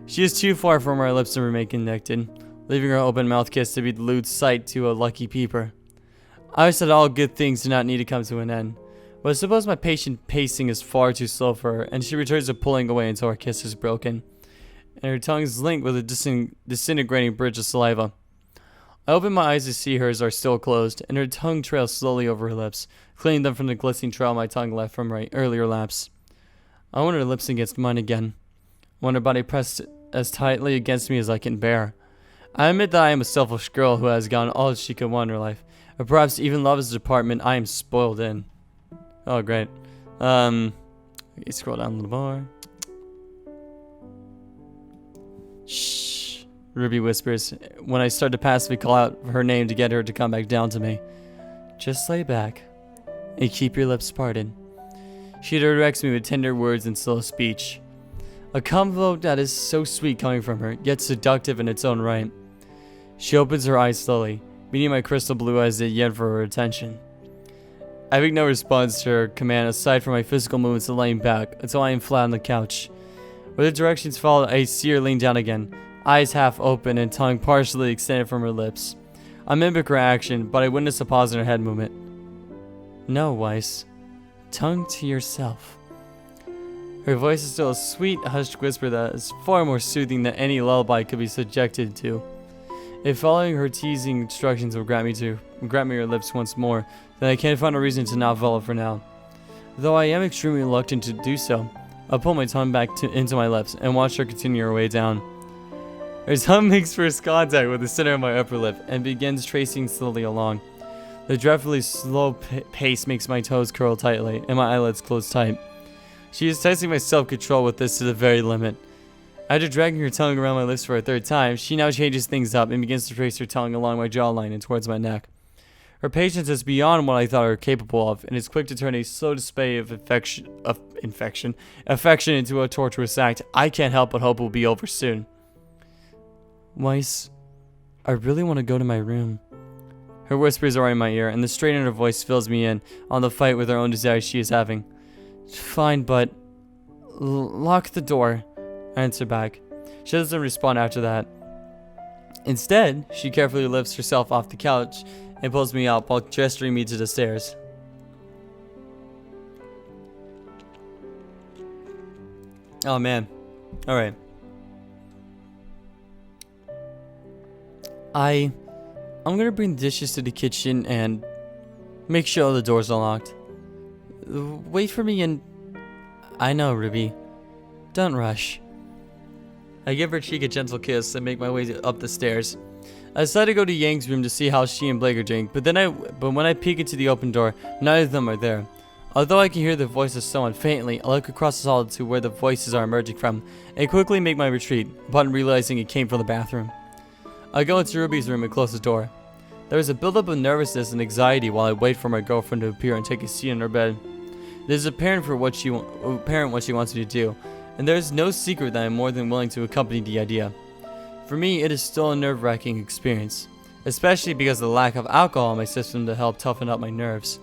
She is too far from our lips to remain connected, leaving her open mouth kiss to be the lewd sight to a lucky peeper. I said all good things do not need to come to an end, but I suppose my patient pacing is far too slow for her, and she returns to pulling away until our kiss is broken, and her tongue is linked with a disintegrating bridge of saliva. I open my eyes to see hers are still closed, and her tongue trails slowly over her lips, cleaning them from the glistening trail my tongue left from my earlier lapse. I want her lips against mine again. I want her body pressed as tightly against me as I can bear. I admit that I am a selfish girl who has gotten all she could want in her life, or perhaps even love is a department I am spoiled in. Oh, great. Scroll down a little more. Shh, RWBY whispers when I start to passively call out her name to get her to come back down to me. Just lay back and keep your lips parted. She directs me with tender words and slow speech. A combo that is so sweet coming from her, yet seductive in its own right. She opens her eyes slowly, meeting my crystal blue eyes that yearn for her attention. I make no response to her command aside from my physical movements of laying back until I am flat on the couch. Where the directions followed, I see her lean down again, eyes half open and tongue partially extended from her lips. I mimic her action, but I witness a pause in her head movement. No, Weiss. Tongue to yourself. Her voice is still a sweet, hushed whisper that is far more soothing than any lullaby could be subjected to. If following her teasing instructions will grant me her lips once more, then I can't find a reason to not follow for now. Though I am extremely reluctant to do so, I pull my tongue back into my lips and watch her continue her way down. Her tongue makes first contact with the center of my upper lip and begins tracing slowly along. The dreadfully slow pace makes my toes curl tightly and my eyelids close tight. She is testing my self-control with this to the very limit. After dragging her tongue around my lips for a third time, she now changes things up and begins to trace her tongue along my jawline and towards my neck. Her patience is beyond what I thought her capable of, and is quick to turn a slow display of affection into a torturous act I can't help but hope will be over soon. Weiss, I really want to go to my room. Her whispers are in my ear, and the strain in her voice fills me in on the fight with her own desires she is having. Fine, but lock the door, I answer back. She doesn't respond after that. Instead, she carefully lifts herself off the couch and pulls me out while gesturing me to the stairs. Oh man. Alright. I'm gonna bring the dishes to the kitchen and make sure the door's unlocked. Wait for me and... I know, Ruby. Don't rush. I give her cheek a gentle kiss and make my way up the stairs. I decide to go to Yang's room to see how she and Blake are doing, but when I peek into the open door, neither of them are there. Although I can hear their voices somewhat faintly, I look across the hall to where the voices are emerging from, and quickly make my retreat, upon realizing it came from the bathroom. I go into Ruby's room and close the door. There is a buildup of nervousness and anxiety while I wait for my girlfriend to appear and take a seat in her bed. It is apparent what she wants me to do, and there is no secret that I am more than willing to accompany the idea. For me, it is still a nerve-wracking experience, especially because of the lack of alcohol in my system to help toughen up my nerves.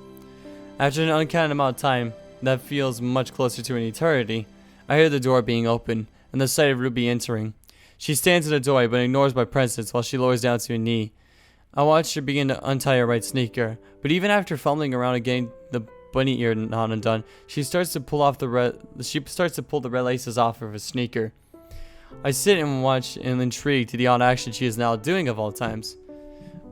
After an uncounted amount of time that feels much closer to an eternity, I hear the door being opened and the sight of Ruby entering. She stands in the doorway but ignores my presence while she lowers down to a knee. I watch her begin to untie her right sneaker, but even after fumbling around and getting the bunny ear knot undone, she starts to pull the red laces off of her sneaker. I sit and watch and intrigued to the odd action she is now doing of all times.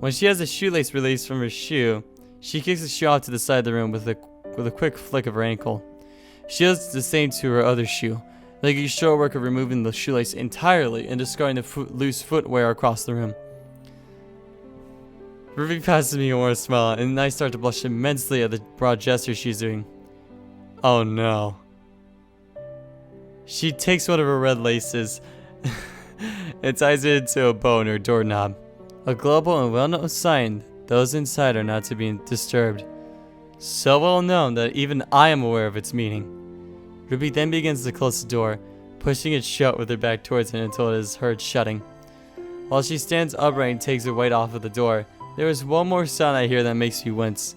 When she has a shoelace released from her shoe, she kicks the shoe off to the side of the room with a quick flick of her ankle. She does the same to her other shoe, making short work of removing the shoelace entirely and discarding the loose footwear across the room. Ruby passes me a warm smile, and I start to blush immensely at the broad gesture she's doing. Oh no. She takes one of her red laces and ties it into a bow in her doorknob. A global and well-known sign those inside are not to be disturbed. So well known that even I am aware of its meaning. Ruby then begins to close the door, pushing it shut with her back towards it until it is heard shutting. While she stands upright and takes her weight off of the door, there is one more sound I hear that makes me wince.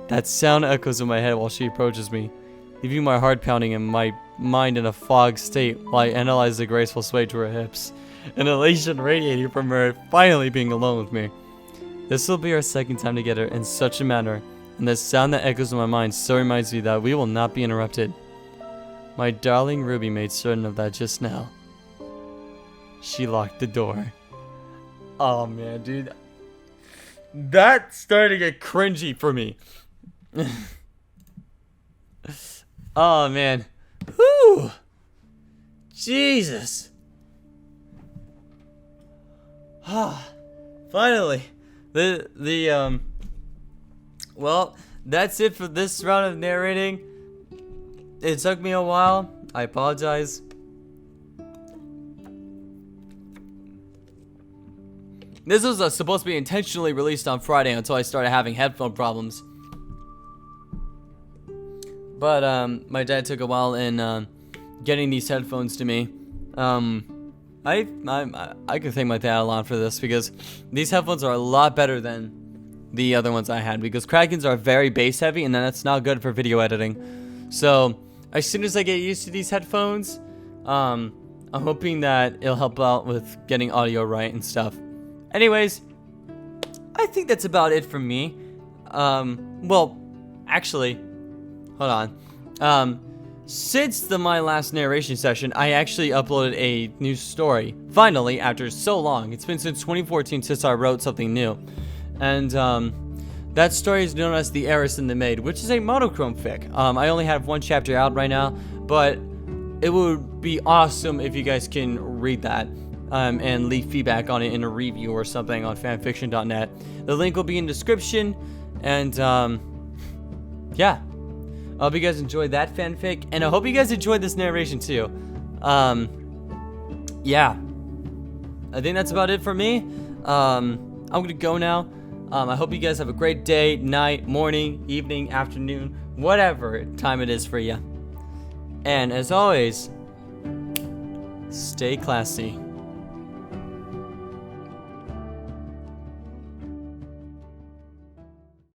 That sound echoes in my head while she approaches me, leaving my heart pounding and my mind in a fogged state while I analyze the graceful sway to her hips, an elation radiating from her finally being alone with me. This will be our second time together in such a manner, and the sound that echoes in my mind so reminds me that we will not be interrupted. My darling Ruby made certain of that just now. She locked the door. Oh man, dude. That's starting to get cringy for me. Oh man. Whew. Jesus. Finally. Well, that's it for this round of narrating. It took me a while. I apologize. This was supposed to be intentionally released on Friday until I started having headphone problems. But my dad took a while in getting these headphones to me. I I could thank my dad a lot for this, because these headphones are a lot better than the other ones I had, because Krakens are very bass heavy, and then that's not good for video editing. So as soon as I get used to these headphones, I'm hoping that it'll help out with getting audio right and stuff. Anyways, I think that's about it for me. Well, actually, hold on. Since my last narration session, I actually uploaded a new story. Finally, after so long. It's been since 2014 since I wrote something new. And, that story is known as The Heiress and the Maid, which is a monochrome fic. I only have one chapter out right now, but it would be awesome if you guys can read that, and leave feedback on it in a review or something on fanfiction.net. The link will be in the description, and, yeah. I hope you guys enjoyed that fanfic, and I hope you guys enjoyed this narration too. Yeah. I think that's about it for me. I'm gonna go now. I hope you guys have a great day, night, morning, evening, afternoon, whatever time it is for you. And as always, stay classy.